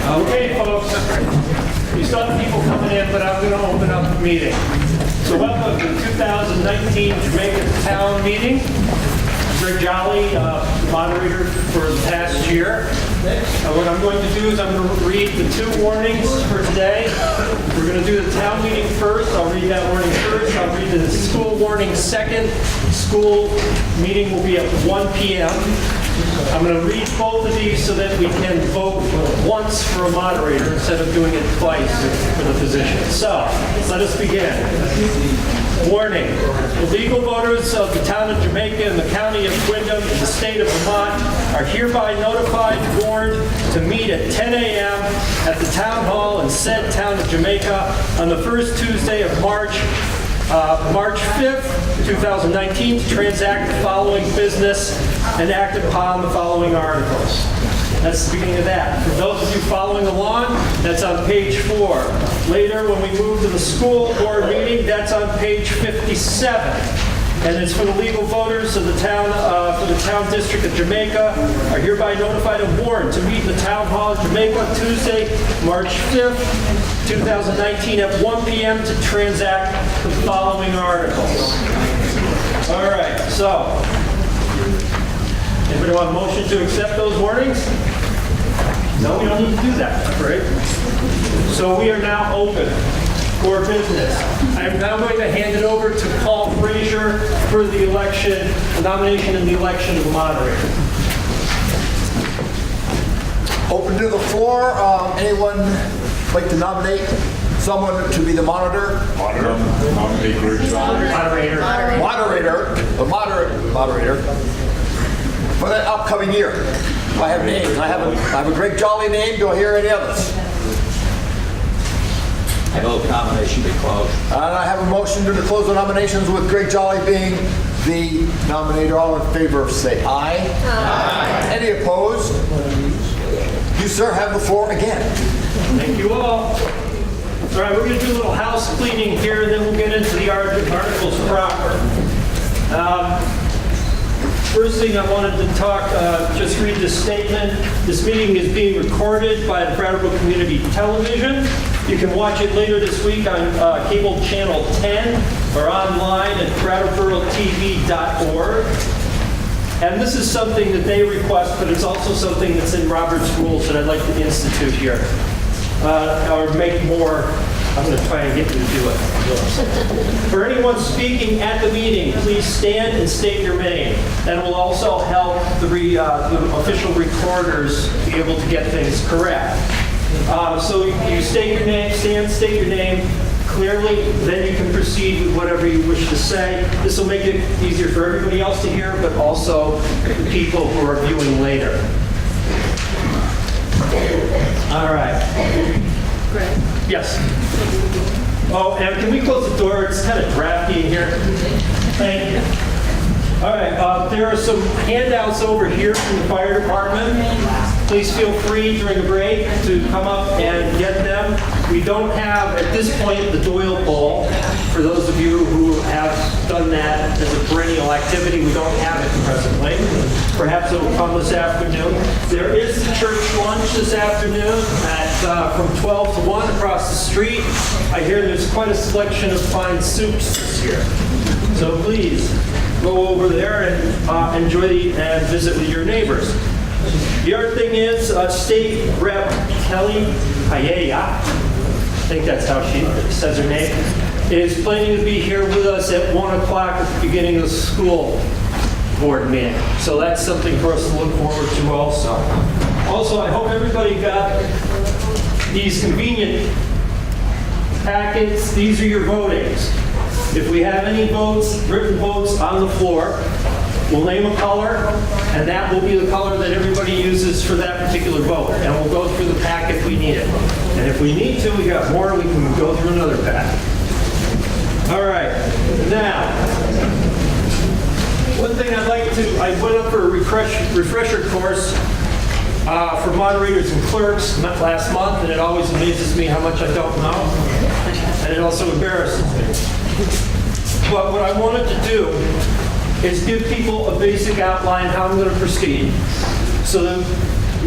Okay, folks, we still have people coming in, but I'm going to open up the meeting. So welcome to the 2019 Jamaica Town meeting. Greg Jolly, moderator for the past year. What I'm going to do is I'm going to read the two warnings for today. We're going to do the town meeting first. I'll read that warning first. I'll read the school warning second. School meeting will be at 1 p.m. I'm going to read both of these so that we can vote once for a moderator instead of doing it twice for the position. So, let us begin. Warning. The legal voters of the Town of Jamaica and the County of Wyndham in the state of Vermont are hereby notified and warned to meet at 10 a.m. at the Town Hall in said Town of Jamaica on the first Tuesday of March 5th, 2019, to transact the following business and act upon the following articles. That's the beginning of that. For those of you following along, that's on page 4. Later, when we move to the school board meeting, that's on page 57. And it's for the legal voters of the town, for the town district of Jamaica, are hereby notified and warned to meet in the Town Hall of Jamaica Tuesday, March 5th, 2019 at 1 p.m. to transact the following articles. All right, so, anybody want a motion to accept those warnings? No, we don't need to do that, right? So we are now open for business. I'm now going to hand it over to Paul Frazier for the election, the nomination and the election of the moderator. Open to the floor. Anyone like to nominate someone to be the monitor? Nominate Greg Jolly. Moderator for that upcoming year. Do I have names? I have a Greg Jolly name. Do I hear any others? I vote nomination be closed. And I have a motion to close the nominations with Greg Jolly being the nominator. All in favor, say aye. Aye. Any opposed? You, sir, have the floor again. Thank you all. All right, we're going to do a little house cleaning here, and then we'll get into the articles proper. First thing I wanted to talk, just read this statement. This meeting is being recorded by the Brattleboro Community Television. You can watch it later this week on cable channel 10 or online at brattleboro.tv.org. And this is something that they request, but it's also something that's in Robert's rules that I'd like to institute here. Or make more. I'm going to try and get you to do it. For anyone speaking at the meeting, please stand and state your name. That will also help the official recorders be able to get things correct. So you state your name, stand, state your name clearly, then you can proceed with whatever you wish to say. This will make it easier for everybody else to hear, but also the people who are viewing later. All right. Greg? Yes. Oh, and can we close the door? It's kind of drafty in here. Thank you. All right, there are some handouts over here from the fire department. Please feel free during the break to come up and get them. We don't have, at this point, the Doyle Bowl. For those of you who have done that as a perennial activity, we don't have it presently. Perhaps it will come this afternoon. There is the church lunch this afternoon at from 12 to 1 across the street. I hear there's quite a selection of fine soups this year. So please go over there and enjoy and visit with your neighbors. The other thing is State Rep Kelly Pajala, I think that's how she says her name, is planning to be here with us at 1 o'clock at the beginning of the school board meeting. So that's something for us to look forward to also. Also, I hope everybody got these convenient packets. These are your votings. If we have any votes, written votes on the floor, we'll name a color, and that will be the color that everybody uses for that particular vote. And we'll go through the pack if we need it. And if we need to, we got more, we can go through another pack. All right, now, one thing I'd like to, I went up for a refresher course for moderators and clerks last month, and it always amazes me how much I don't know, and it also embarrasses me. But what I wanted to do is give people a basic outline how I'm going to proceed. So that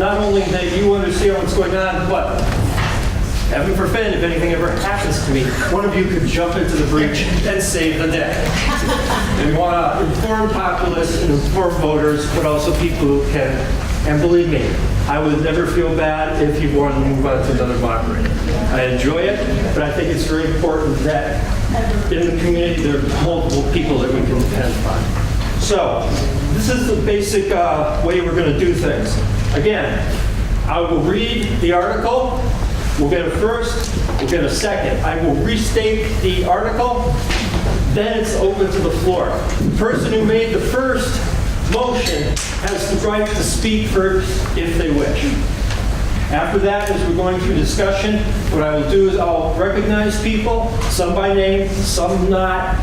not only that you understand what's going on, but heaven forbid, if anything ever happens to me, one of you could jump into the breach and save the day. We want to inform populace and inform voters, but also people who can. And believe me, I would never feel bad if you wanted to move on to another moderator. I enjoy it, but I think it's very important that in the community there are multiple people that we can depend on. So, this is the basic way we're going to do things. Again, I will read the article. We'll get a first, we'll get a second. I will restate the article, then it's open to the floor. The person who made the first motion has the right to speak first if they wish. After that, as we're going through discussion, what I will do is I'll recognize people, some by name, some not.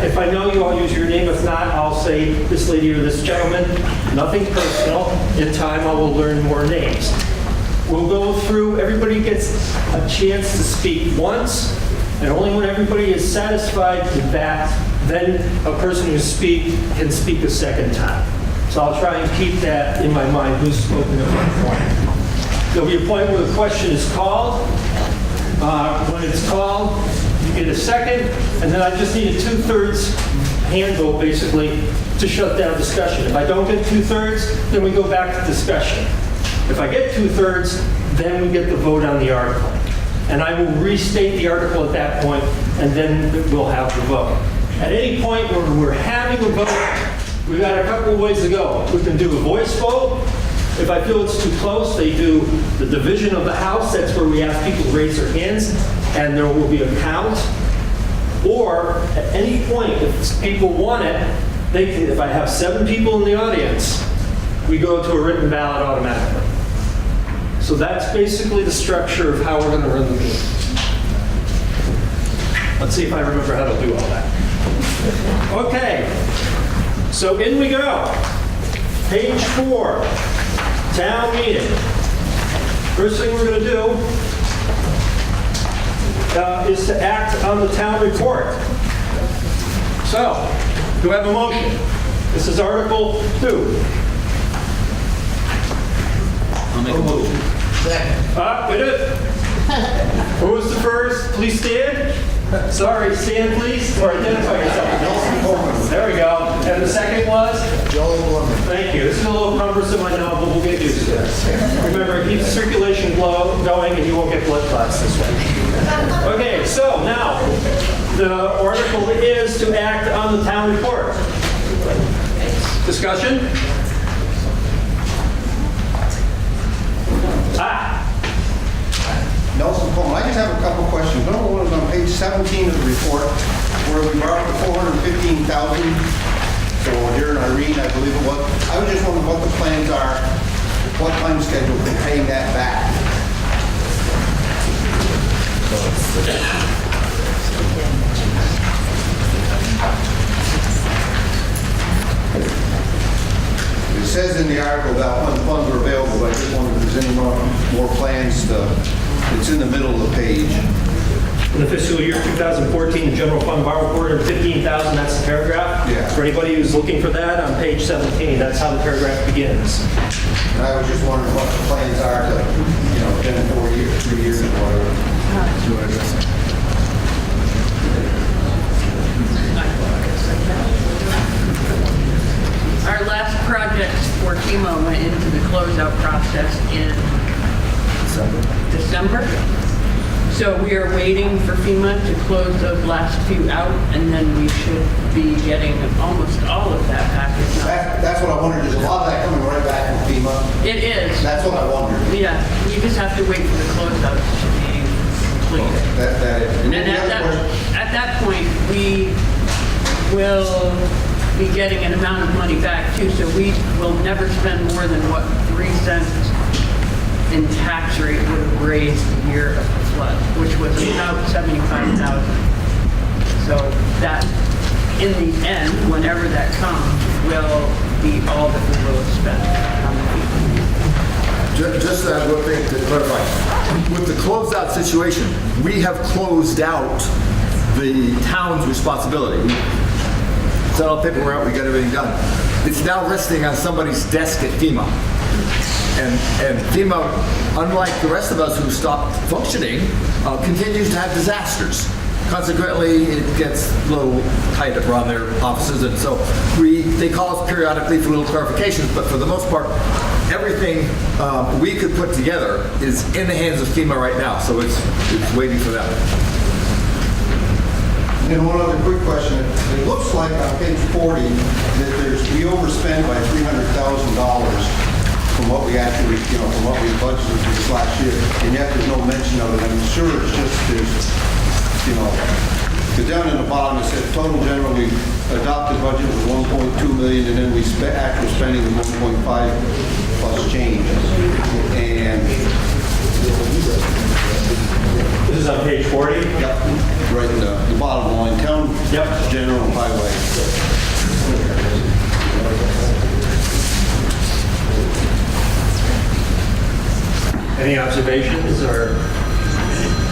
If I know you, I'll use your name. If not, I'll say this lady or this gentleman. Nothing personal. In time, I will learn more names. We'll go through, everybody gets a chance to speak once, and only when everybody is satisfied with that, then a person who can speak a second time. So I'll try and keep that in my mind, who's spoken at what point. There'll be a point where the question is called. When it's called, you get a second, and then I just need a 2/3 hand vote, basically, to shut down discussion. If I don't get 2/3, then we go back to discussion. If I get 2/3, then we get the vote on the article. And I will restate the article at that point, and then we'll have the vote. At any point when we're having a vote, we've got a couple of ways to go. We can do a voice vote. If I feel it's too close, they do the division of the House. That's where we ask people to raise their hands, and there will be a count. Or at any point, if people want it, they can, if I have 7 people in the audience, we go to a written ballot automatically. So that's basically the structure of how we're going to run the meeting. Let's see if I remember how to do all that. Okay, so in we go. Page 4, town meeting. First thing we're going to do is to act on the town report. So, do I have a motion? This is Article 2. I'll make a motion. Wait a minute. Who was the first? Please stand. Sorry, stand please, or identify yourself. There we go. And the second was? Thank you. This is a little cumbersome, I know, but we'll get used to this. Remember, keep the circulation going and you won't get blood clots this way. Okay, so now, the article is to act on the town report. Discussion? Nelson Coleman, I just have a couple questions. Number one is on page 17 of the report, where we borrowed the $415,000 for Adjourn, Irene, I believe it was. I was just wondering what the plans are, what time schedule for paying that back. It says in the article about when funds are available, but I just wondered if there's any more plans to, it's in the middle of the page. In the fiscal year 2014, the general fund borrowed $415,000, that's the paragraph. Yeah. For anybody who's looking for that, on page 17, that's how the paragraph begins. And I was just wondering what the plans are to, within 4 years, 3 years, or whatever. Our last project for FEMA went into the closeout process in December. So we are waiting for FEMA to close those last few out, and then we should be getting almost all of that package now. That's what I wondered. Is a lot of that coming right back from FEMA? It is. That's what I wondered. Yeah, we just have to wait for the closeout to be completed. That is. And at that point, we will be getting an amount of money back too, so we will never spend more than what 3 cents in tax rate would have raised the year of the flood, which was about $75,000. So that, in the end, whenever that comes, will be all that we will have spent on the people. Just that one thing to clarify. With the closeout situation, we have closed out the town's responsibility. We set all paperwork out, we got everything done. It's now resting on somebody's desk at FEMA. And FEMA, unlike the rest of us who stopped functioning, continues to have disasters. Consequently, it gets a little tight around their offices, and so they call us periodically for little clarifications, but for the most part, everything we could put together is in the hands of FEMA right now, so it's waiting for them. And one other quick question. It looks like on page 40 that we overspent by $300,000 from what we actually, from what we budgeted for this last year, and yet there's no mention of it. I'm sure it's just the down in the bottom it said total generally adopted budget was 1.2 million, and then we actual spending was 1.5 plus change. And This is on page 40? yep, right in the bottom line, town general highway. Any observations or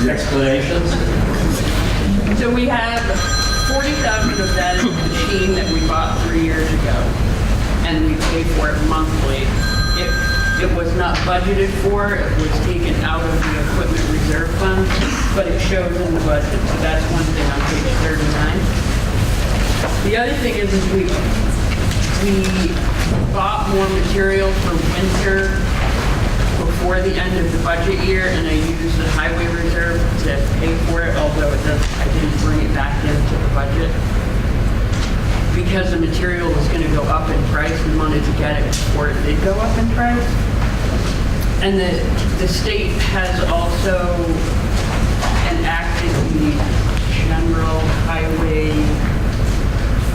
explanations? So we have 40,000 of that is the machine that we bought 3 years ago, and we pay for it monthly. It was not budgeted for, it was taken out of the equipment reserve fund, but it shows in the budget, so that's one thing on page 39. The other thing is we bought more material for winter before the end of the budget year, and I used the highway reserve to pay for it, although I didn't bring it back into the budget. Because the material was going to go up in price, we wanted to get it before it did go up in price. And the state has also enacted the general highway,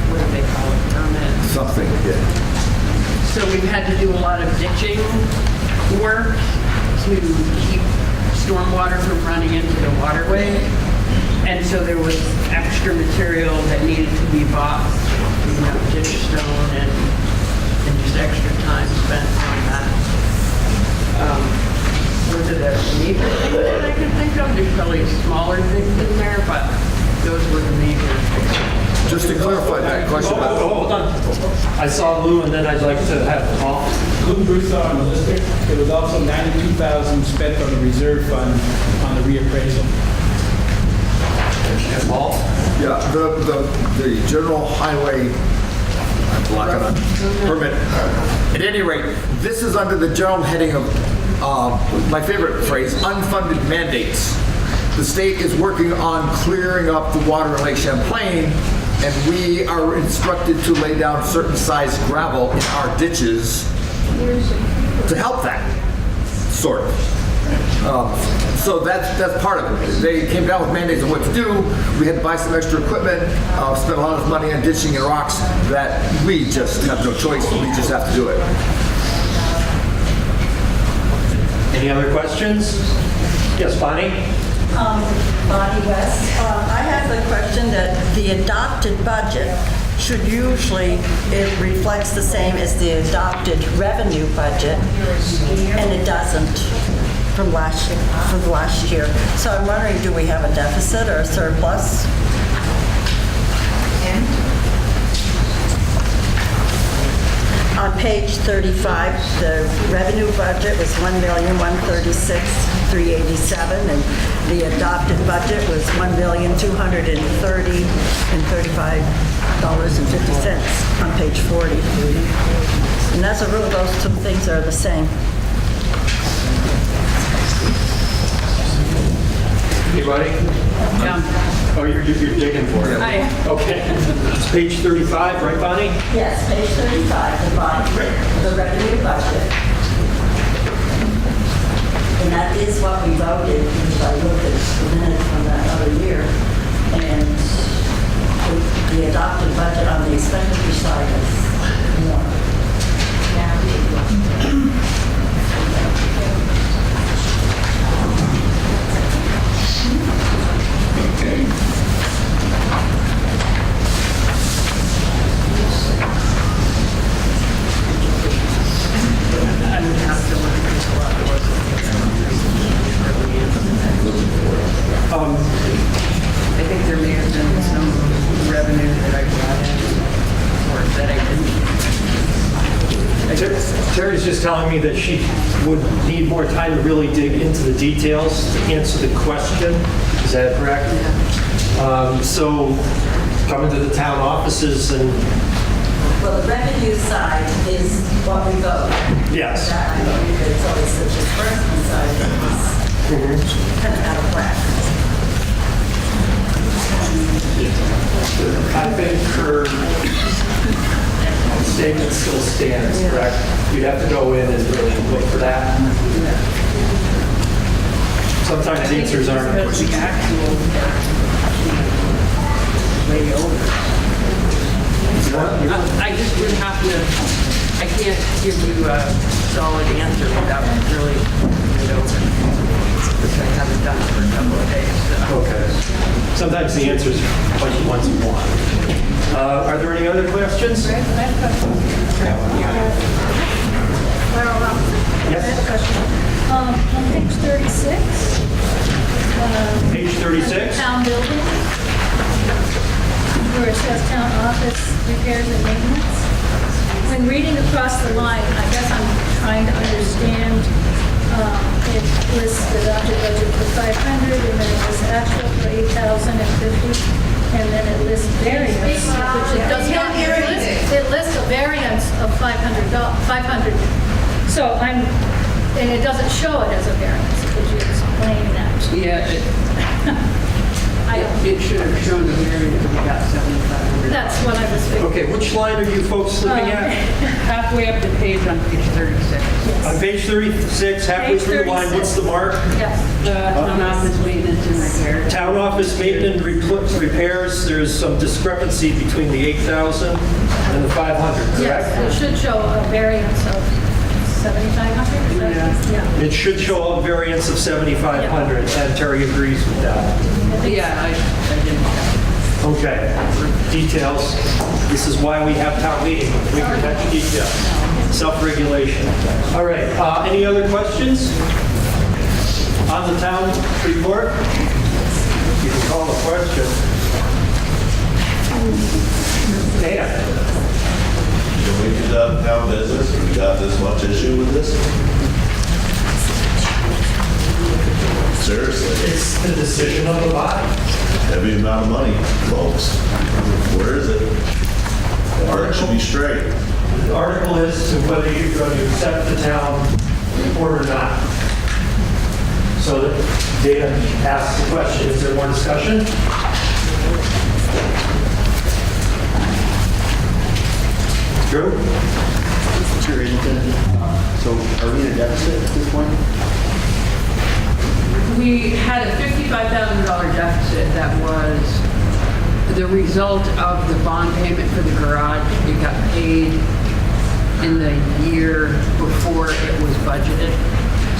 what do they call it, permit? Something, yeah. So we've had to do a lot of ditching work to keep stormwater from running into the waterway. And so there was extra material that needed to be bought, ditch stone and just extra time spent on that. Those are the major things that I can think of. There's probably smaller things in there, but those were the major things. Just to clarify that question about... Hold on. I saw Lou, and then I'd like to have Paul. Lou Broussard, on the district. There was also $92,000 spent on the reserve fund on the reappraisal. And Paul? Yeah, the general highway permit. At any rate, this is under the general heading of my favorite phrase, unfunded mandates. The state is working on clearing up the water in Lake Champlain, and we are instructed to lay down certain size gravel in our ditches to help that, sort of. So that's part of it. They came down with mandates on what to do. We had to buy some extra equipment, spent a lot of money on ditching and rocks that we just have no choice. We just have to do it. Any other questions? Yes, Bonnie? Bonnie West. I have the question that the adopted budget should usually, it reflects the same as the adopted revenue budget, and it doesn't from the last year. So I'm wondering, do we have a deficit or a surplus? On page 35, the revenue budget was $1,136,387, and the adopted budget was $1,230,35.50 on page 40. And as a rule, those two things are the same. Anybody? Yeah. Oh, you're digging for it. I- Okay. It's page 35, right, Bonnie? Yes, page 35, the bottom, the revenue budget. And that is what we voted, if I look at the minutes from that other year. And the adopted budget on the expenditure side is more. I think there may have been some revenue that I brought in, or that I didn't telling me that she would need more time to really dig into the details to answer the question. Is that correct? So coming to the town offices and, Well, the revenue side is what we vote. yes. That I know it's always the disbursement side is kind of out of whack. I think her statement still stands, correct? You'd have to go in and really look for that. Sometimes the answers aren't. Because the actual way over. I just would have to, I can't give you a solid answer without really it over, which I haven't done for a couple of days. So. Okay. Sometimes the answers are like the ones you want. Are there any other questions? I have a question. Clara Robinson. Yes. I have a question. On page 36. Page 36? Town building, where it says town office repairs and maintenance. When reading across the line, I guess I'm trying to understand, it lists the adopted budget for 500, and then it lists actual for 8,050, and then it lists variance, which it does not list. It lists a variance of $500. So and it doesn't show it as a variance. Could you explain that? Yeah, it should have shown the variance if we got 7,500. That's what I was thinking. Okay, which line are you folks looking at? Halfway up the page on page 36. On page 36, halfway Page through the line, what's the mark? Yes. Town office maintenance and repair. Town office maintenance repairs, there's some discrepancy between the 8,000 and the 500, correct? Yes, it should show a variance of 7,500. Yeah. It should show a variance of 7,500, and Terry agrees with that. Yeah, I didn't. Okay, details. This is why we have town meeting. We protect details. Self-regulation. All right, any other questions on the town report? You can call the question. Dan? Can we conduct town business if we got this much issue with this? Seriously, It's the decision of the body. heavy amount of money, folks. Where is it? It should be straight. The article is to whether you're going to accept the town report or not. So that Dana asks the question, is there more discussion? Drew? So are we in a deficit at this point? We had a $55,000 deficit that was the result of the bond payment for the garage. It got paid in the year before it was budgeted.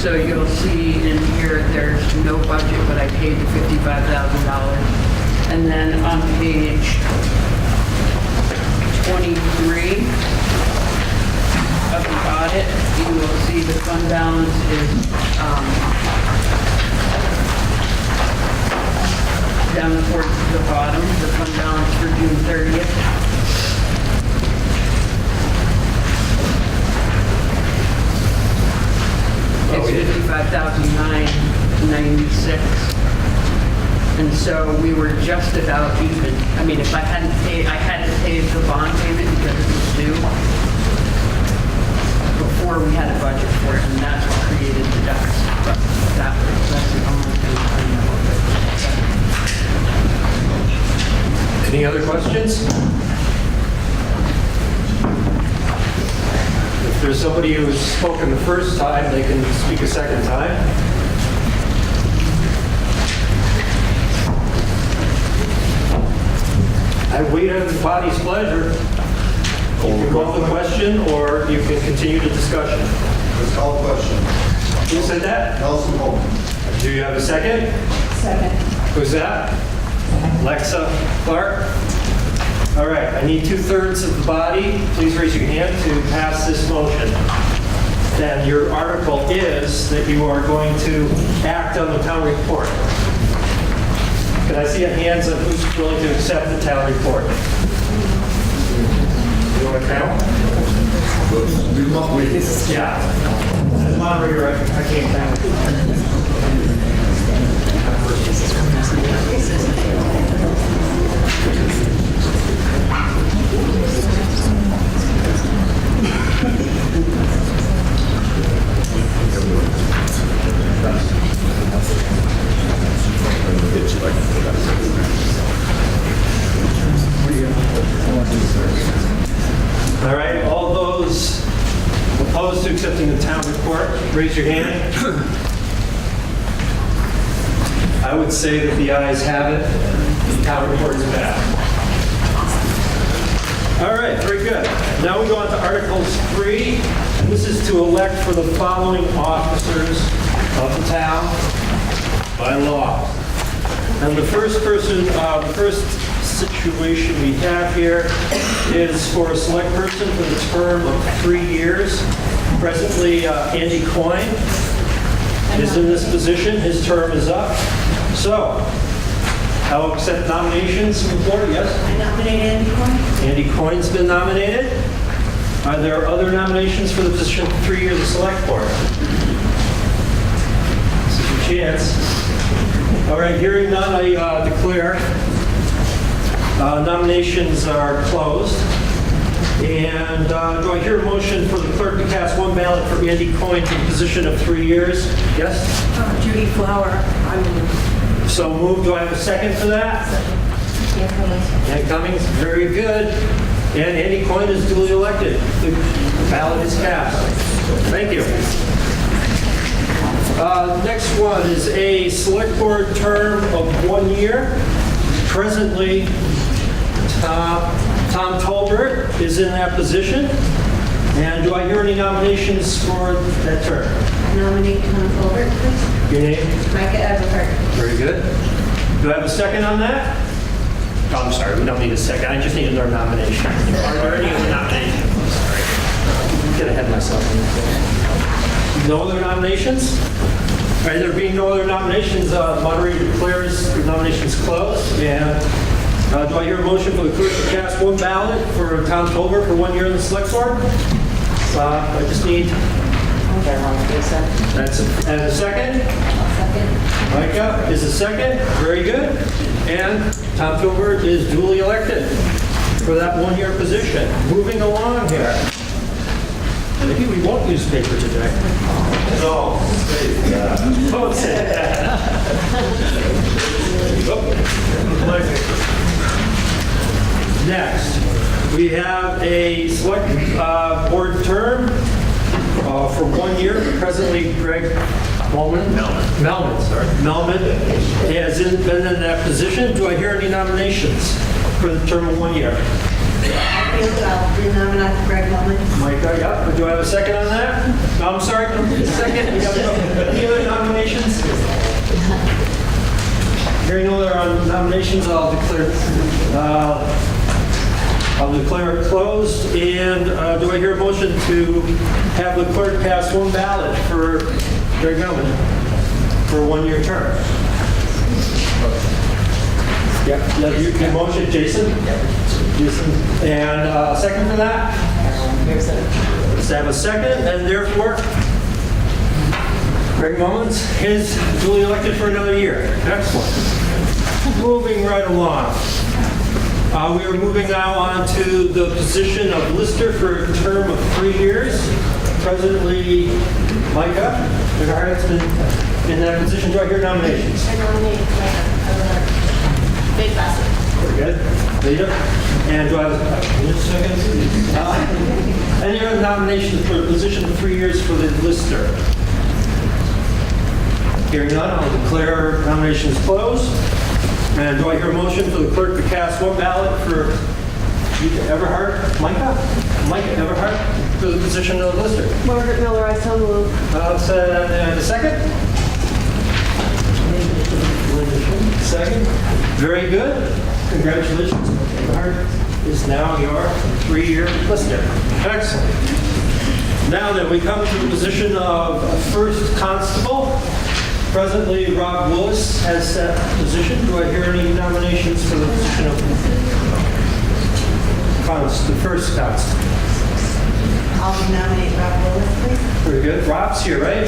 So you'll see in here, there's no budget, but I paid the $55,000. And then on page 23 of the audit, you will see the fund balance is down towards the bottom, the fund balance for June 30th. It's $55,996. And so we were just about even. I mean, if I hadn't paid, I had to pay the bond payment because it was due before we had a budget for it, and that's what created the deficit. But that's the only thing I know of it. Any other questions? If there's somebody who's spoken the first time, they can speak a second time. I wait on the body's pleasure. You can call the question, or you can continue the discussion. Let's call a question. Who said that? Nelson Holman. Do you have a second? Second. Who's that? Lexa Clark? All right, I need 2/3 of the body. Please raise your hand to pass this motion. Then your article is that you are going to act on the town report. Can I see a hands on who's willing to accept the town report? You want to count? Yeah. As moderator, I can't count. All right, all those opposed to accepting the town report, raise your hand. I would say that the ayes have it. The town report is back. All right, very good. Now we go on to Articles 3. And this is to elect for the following officers of the town by law. And the first person, the first situation we have here is for a select person for the term of 3 years. Presently, Andy Coyne is in this position. His term is up. So, I'll accept nominations from the floor. Yes? I nominate Andy Coyne. Andy Coyne's been nominated. Are there other nominations for the position for 3 years of select board? This is your chance. All right, hearing none, I declare nominations are closed. And do I hear a motion for the clerk to cast one ballot for Andy Coyne to the position of 3 years? Yes? Judy Flower. So moved. Do I have a second for that? Ann Cummings, very good. And Andy Coyne is duly elected. The ballot is cast. Thank you. Next one is a select board term of 1 year. Presently, Tom Tolbert is in that position. And do I hear any nominations for that term? Nominate Tom Colbert, please. Your name? Micah Everhart. Very good. Do I have a second on that? Oh, I'm sorry, we don't need a second. I just need another nomination. Are there any other nominations? I'm sorry. Get ahead of myself. No other nominations? All right, there being no other nominations, moderator declares the nominations closed. And do I hear a motion for the clerk to cast one ballot for Tom Tolbert for 1 year in the select board? I just need... That's and a second? Micah is a second. Very good. And Tom Tolbert is duly elected for that 1 year position. Moving along here. Maybe we won't use paper today. No. Don't say that. Next, we have a select board term for 1 year. Presently, Greg Melman has been in that position. Do I hear any nominations for the term of 1 year? I'll nominate Greg Melman. Micah, yeah. Do I have a second on that? No, I'm sorry. Second. Any other nominations? Hearing no other nominations, I'll declare it closed. And do I hear a motion to have the clerk cast one ballot for Greg Melman for a 1 year term? Yep. Your motion, Jason? Jason. And a second for that? Let's have a second, and therefore, Greg Mullins is duly elected for another year. Excellent. Moving right along. We are moving now on to the position of lister for a term of 3 years. Presently, Micah has been in that position. Do I hear nominations? I nominate Micah. Big Bassett. Very good. Leader. And do I have a second? Any other nominations for the position of 3 years for the lister? Hearing none, I'll declare nominations closed. And do I hear a motion for the clerk to cast one ballot for Micah Everhart, for the position of lister? Margaret Miller, I so move. A second? Second. Very good. Congratulations. Everhart is now your 3 year lister. Excellent. Now then, we come to the position of first constable. Presently, Rob Willis has that position. Do I hear any nominations for the position of the first constable? I'll nominate Rob Willis, please. Very good. Rob's here, right? I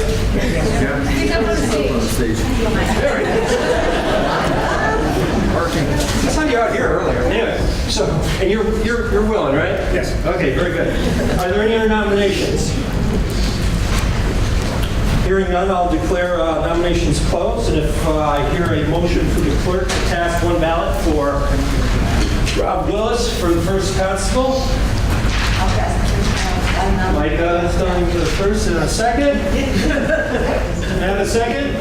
think I'm on stage. Very good. I saw you out here earlier. Anyway, so, and you're willing, right? Yes. Okay, very good. Are there any other nominations? Hearing none, I'll declare nominations closed, and if I hear a motion for the clerk to cast one ballot for Rob Willis for the first constable. I'll pass the first round. Micah has done the first and a second. And a second.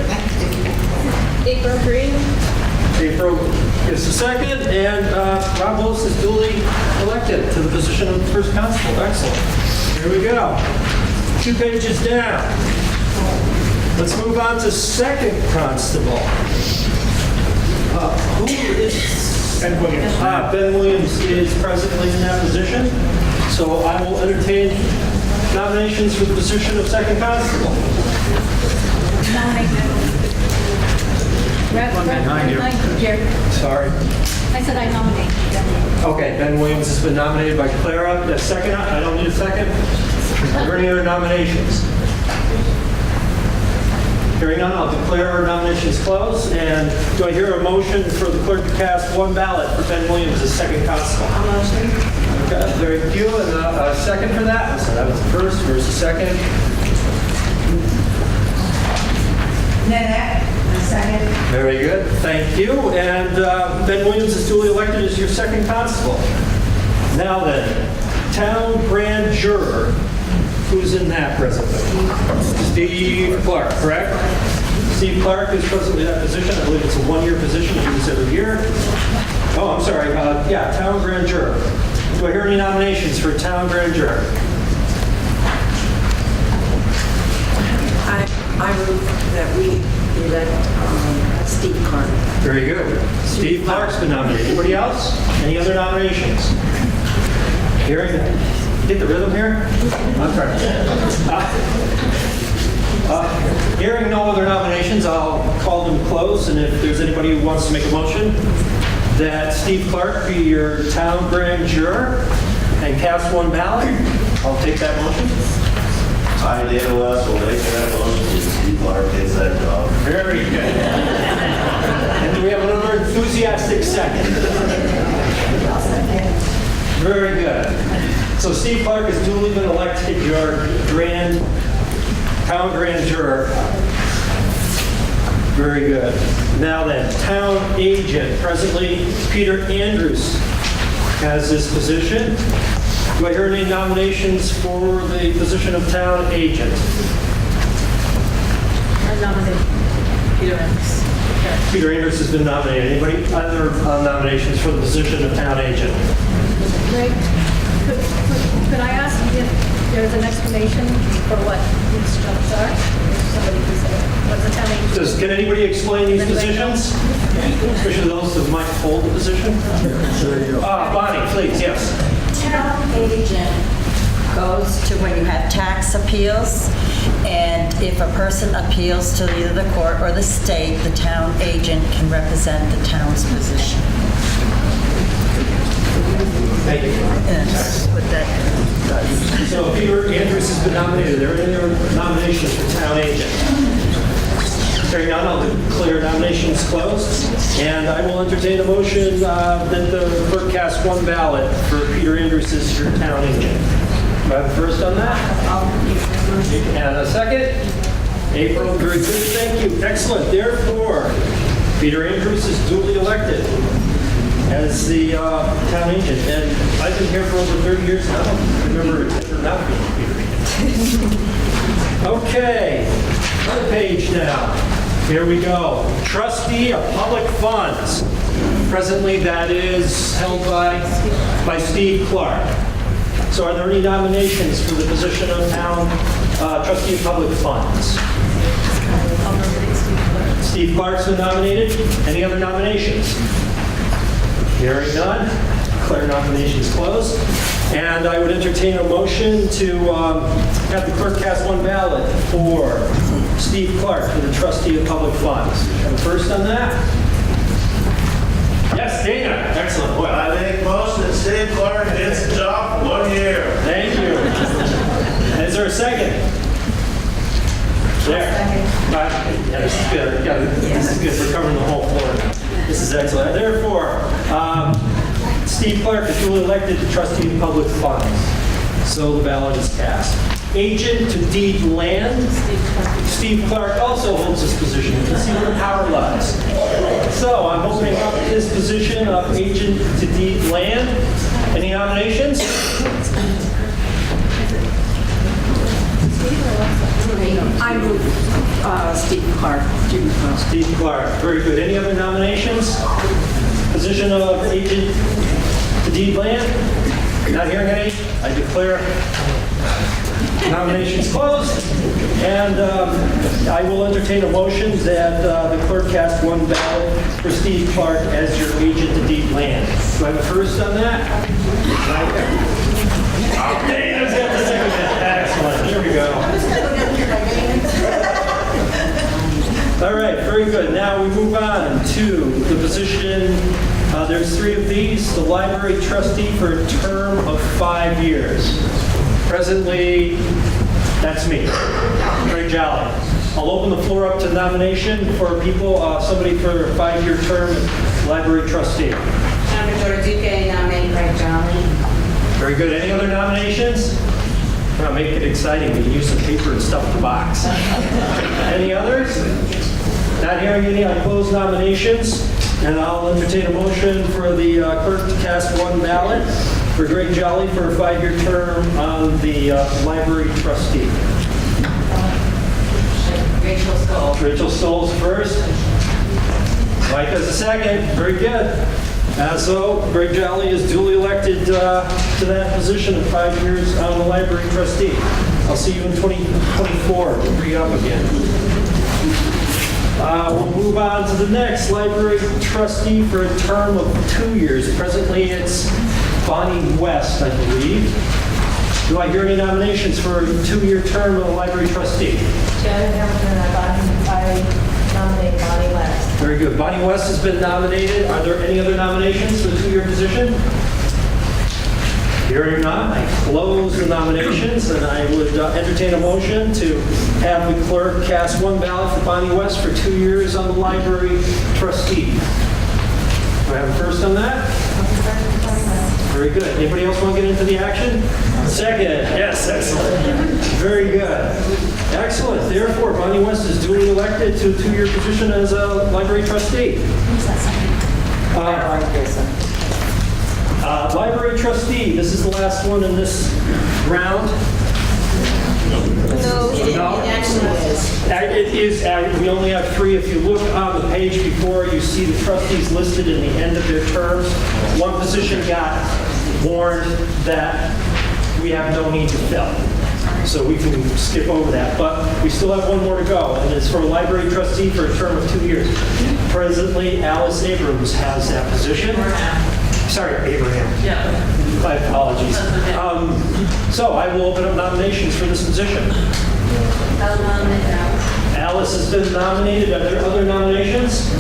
April Green. April gives a second, and Rob Willis is duly elected to the position of first constable. Excellent. Here we go. 2 pages down. Let's move on to second constable. Who is Ben Williams? Ben Williams is presently in that position, so I will entertain nominations for the position of second constable. Sorry. I said I nominate. Okay, Ben Williams has been nominated by Clara. A second? I don't need a second. Are there any other nominations? Hearing none, I'll declare our nominations closed. And do I hear a motion for the clerk to cast one ballot for Ben Williams as second constable? I'll motion. Okay, very few. And a second for that? So that was the first. Where's the second? Nanette, a second. Very good. Thank you. And Ben Williams is duly elected as your second constable. Now then, town grand juror. Who's in that presently? Steve Clark, correct? Steve Clark is presently in that position. I believe it's a one-year position. He does every year. Oh, I'm sorry. Yeah, town grand juror. Do I hear any nominations for town grand juror? I move that we elect Steve Clark. Very good. Steve Clark's been nominated. Anybody else? Any other nominations? Hearing, get the rhythm here? I'm trying. Hearing no other nominations, I'll call them closed, and if there's anybody who wants to make a motion that Steve Clark be your town grand juror and cast one ballot, I'll take that motion. I, Dana West, will make that motion. Steve Clark gets that job. Very good. And do we have another enthusiastic second? Very good. So Steve Clark has duly been elected your town grand juror. Very good. Now then, town agent. Presently, Peter Andrews has this position. Do I hear any nominations for the position of town agent? I nominate Peter Andrews. Peter Andrews has been nominated. Anybody other nominations for the position of town agent? Greg, could I ask if there's an explanation for what these jobs are? If somebody can say, what's the town agent? Can anybody explain these positions? Especially those that might hold the position? Bonnie, please, yes. Town agent goes to when you have tax appeals, and if a person appeals to either the court or the state, the town agent can represent the town's position. Thank you. And that's what that does. So Peter Andrews has been nominated. Are there any other nominations for town agent? Hearing none, I'll declare nominations closed, and I will entertain a motion that the clerk cast one ballot for Peter Andrews as your town agent. Do I have a first on that? And a second? April, very good, thank you. Excellent. Therefore, Peter Andrews is duly elected as the town agent. And I've been here for over 30 years now. I remember ever not being Peter agent. Okay, another page now. Here we go. Trustee of Public Funds. Presently, that is held by Steve Clark. So are there any nominations for the position of town trustee of public funds? Steve Clark's been nominated. Any other nominations? Hearing none, declare nominations closed. And I would entertain a motion to have the clerk cast one ballot for Steve Clark for the trustee of public funds. Have a first on that? Yes, Dana. Excellent. I make motion that Steve Clark gets a job for 1 year. Thank you. second? There. Yeah, this is good. This is good. We're covering the whole floor now. This is excellent. Therefore, Steve Clark is duly elected to trustee of public funds. So the ballot is cast. Agent to deed land. Steve Clark also holds this position. You can see where the power lies. So I'm opening up his position of agent to deed land. Any nominations? I move Steve Clark. Steve Clark, very good. Any other nominations? Position of agent to deed land? Not hearing any? I declare nominations closed. And I will entertain a motion that the clerk cast one ballot for Steve Clark as your agent to deed land. Do I have a first on that? Okay, let's get the second. Excellent. Here we go. All right, very good. Now we move on to the position, there's three of these, the library trustee for a term of 5 years. Presently, that's me, Greg Jolly. I'll open the floor up to nomination for people, somebody for a 5-year term, library trustee. Duque, nominate Greg Jolly. Very good. Any other nominations? Well, make it exciting. We can use some paper and stuff the box. Any others? Not hearing any, I close nominations, and I'll entertain a motion for the clerk to cast one ballot for Greg Jolly for a 5-year term on the library trustee. Rachel Stoll. Rachel Stoll's first. Mike has a second. Very good. So Greg Jolly is duly elected to that position of 5 years on the library trustee. I'll see you in 2024 to re-up again. We'll move on to the next library trustee for a term of 2 years. Presently, it's Bonnie West, I believe. Do I hear any nominations for a 2-year term of the library trustee? Janet Hamilton, I nominate Bonnie West. Very good. Bonnie West has been nominated. Are there any other nominations for the 2-year position? Hearing none, I close the nominations, and I would entertain a motion to have the clerk cast one ballot for Bonnie West for 2 years on the library trustee. Do I have a first on that? Very good. Anybody else want to get into the action? Second. Yes, excellent. Very good. Excellent. Therefore, Bonnie West is duly elected to a 2-year position as a library trustee. Library trustee, this is the last one in this round. No, it actually is. It is, we only have 3. If you look on the page before, you see the trustees listed in the end of their terms. One position got warned that we have no need to fill. So we can skip over that. But we still have one more to go, and it's for a library trustee for a term of 2 years. Presently, Alice Abrams has that position. Sorry, Abraham. Yeah. My apologies. So I will open up nominations for this position. I'll nominate Alice. Alice has been nominated. Are there other nominations?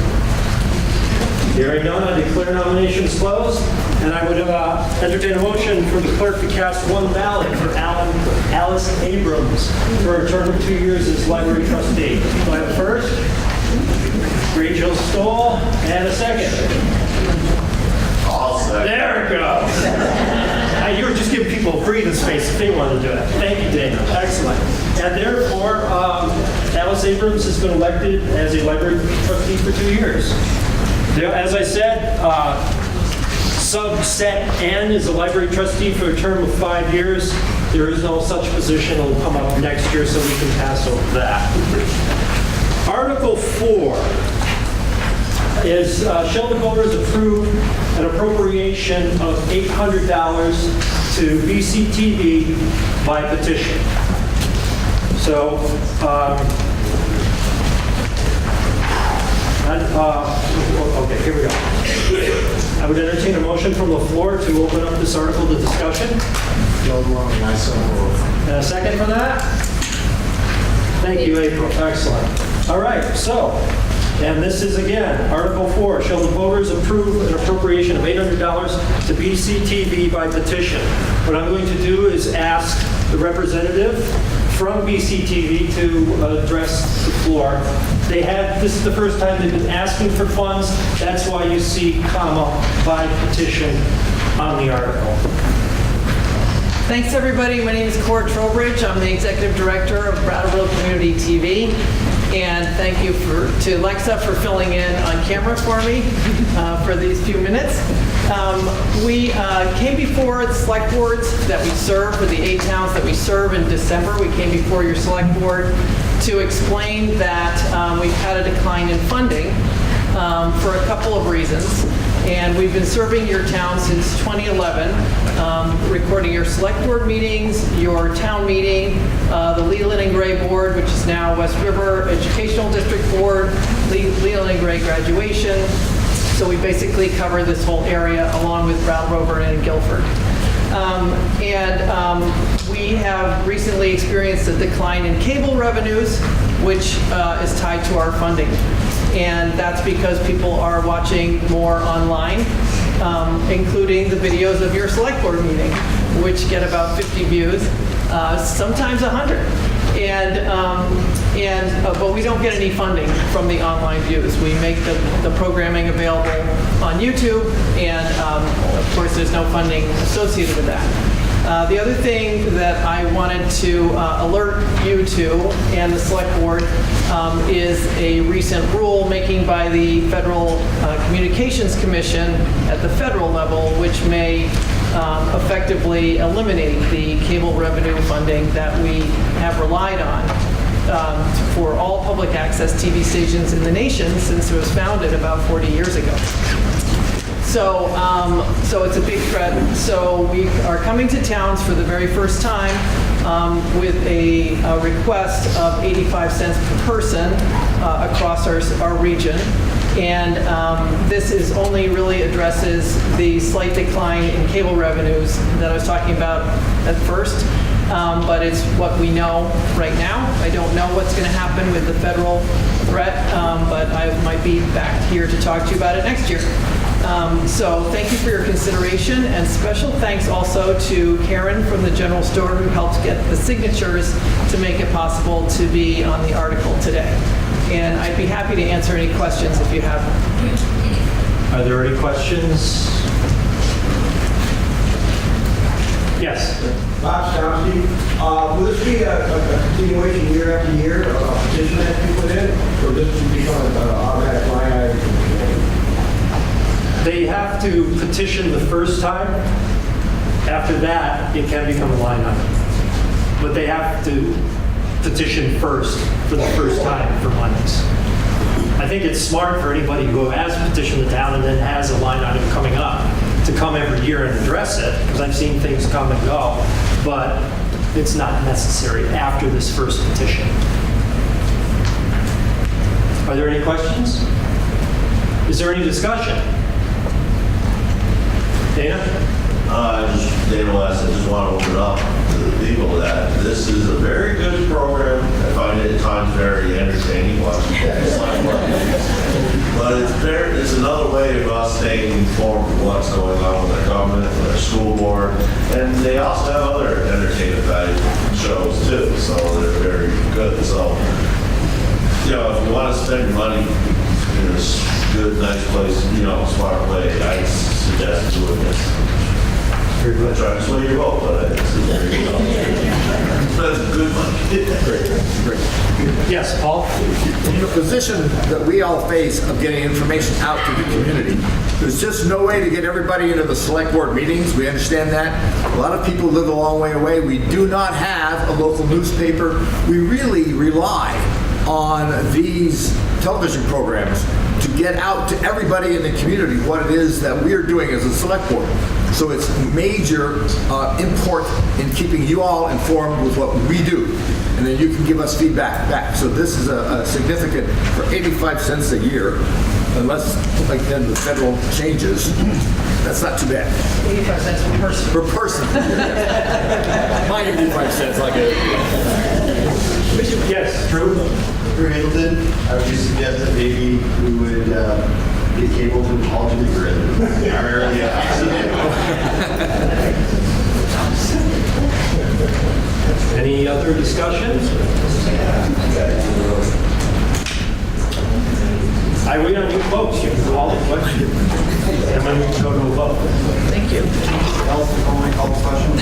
Hearing none, I declare nominations closed. And I would entertain a motion for the clerk to cast one ballot for Alice Abrams for a term of 2 years as library trustee. Do I have a first? Rachel Stoll, and a second. There it goes. You were just giving people breathing space if they wanted to do it. Thank you, Dana. Excellent. And therefore, Alice Abrams has been elected as a library trustee for 2 years. As I said, subset N is a library trustee for a term of 5 years. There is no such position. It'll come up next year, so we can pass over that. Article 4 is shall the voters approve an appropriation of $800 to BCTV by petition. So, okay, here we go. I would entertain a motion from the floor to open up this article to discussion. And a second for that? Thank you, April. Excellent. All right, so, and this is again, Article 4, shall the voters approve an appropriation of $800 to BCTV by petition? What I'm going to do is ask the representative from BCTV to address the floor. This is the first time they've been asking for funds. That's why you see comma by petition on the article. Thanks, everybody. My name is Cora Trowbridge. I'm the Executive Director of Brattleboro Community TV. And thank you to Alexa for filling in on camera for me for these few minutes. We came before the select boards that we serve, for the 8 towns that we serve in December. We came before your select board to explain that we've had a decline in funding for a couple of reasons. And we've been serving your town since 2011, recording your select board meetings, your town meeting, the Leland and Gray Board, which is now West River Educational District Board, Leland and Gray graduation. So we basically cover this whole area along with Brattleboro and Guilford. We have recently experienced a decline in cable revenues, which is tied to our funding. And that's because people are watching more online, including the videos of your select board meeting, which get about 50 views, sometimes 100. But we don't get any funding from the online views. We make the programming available on YouTube, and of course there's no funding associated with that. The other thing that I wanted to alert you to, and the select board, is a recent rule making by the Federal Communications Commission at the federal level, which may effectively eliminate the cable revenue funding that we have relied on for all public access TV stations in the nation since it was founded about 40 years ago. So it's a big threat. So we are coming to towns for the very first time with a request of 85 cents per person across our region. And this is only really addresses the slight decline in cable revenues that I was talking about at first. But it's what we know right now. I don't know what's going to happen with the federal threat, but I might be back here to talk to you about it next year. So thank you for your consideration, and special thanks also to Karen from the General Store who helped get the signatures to make it possible to be on the article today. And I'd be happy to answer any questions if you have them. Are there any questions? Yes. Bob Stomsky. Will this be a continuation year after year of a petition that you put in, or this will become an automatic line item? They have to petition the first time. After that, it can become a line item. But they have to petition first for the first time for monies. I think it's smart for anybody who has petitioned the town and then has a line item coming up to come every year and address it, because I've seen things come and go, but it's not necessary after this first petition. Are there any questions? Is there any discussion? Dana? Dana West, I just want to open up to the people that this is a very good program. I find it at times very entertaining watching things like that. But it's another way of us staying informed of what's going on with our government, with our school board, and they also have other entertainment value shows too, so they're very good. So, if you want to spend your money in this good, nice place, smart way, I suggest doing this. Very good. Try to sway your vote, but it's very good. That's good money. Great. Yes, Paul? In the position that we all face of getting information out to the community, there's just no way to get everybody into the select board meetings. We understand that. A lot of people live a long way away. We do not have a local newspaper. We really rely on these television programs to get out to everybody in the community what it is that we're doing as a select board. So it's major import in keeping you all informed with what we do. And then you can give us feedback back. So this is a significant, for 85 cents a year, unless like then the federal changes, that's not too bad. 85 cents per person. Per person. My 85 cents, like it. Yes, Drew? Drew Hamilton, I would just suggest that maybe we would get cable to haul to the grid. Our area. Any other discussion? I wait on you folks. You can call the question. And then we can go to a vote. Thank you.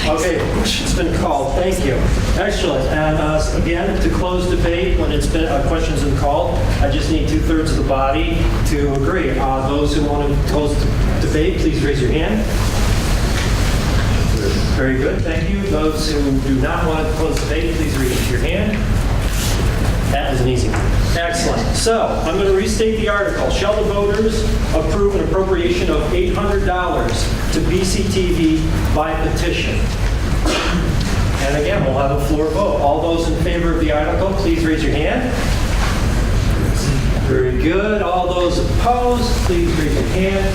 Okay, it's been called. Thank you. Excellent. And again, to close debate, when it's been questions been called, I just need 2/3 of the body to agree. Those who want to close the debate, please raise your hand. Very good. Thank you. Those who do not want to close the debate, please raise your hand. That was an easy one. Excellent. So I'm going to restate the article. Shall the voters approve an appropriation of $800 to BCTV by petition? And again, we'll have a floor vote. All those in favor of the article, please raise your hand. Very good. All those opposed, please raise your hand.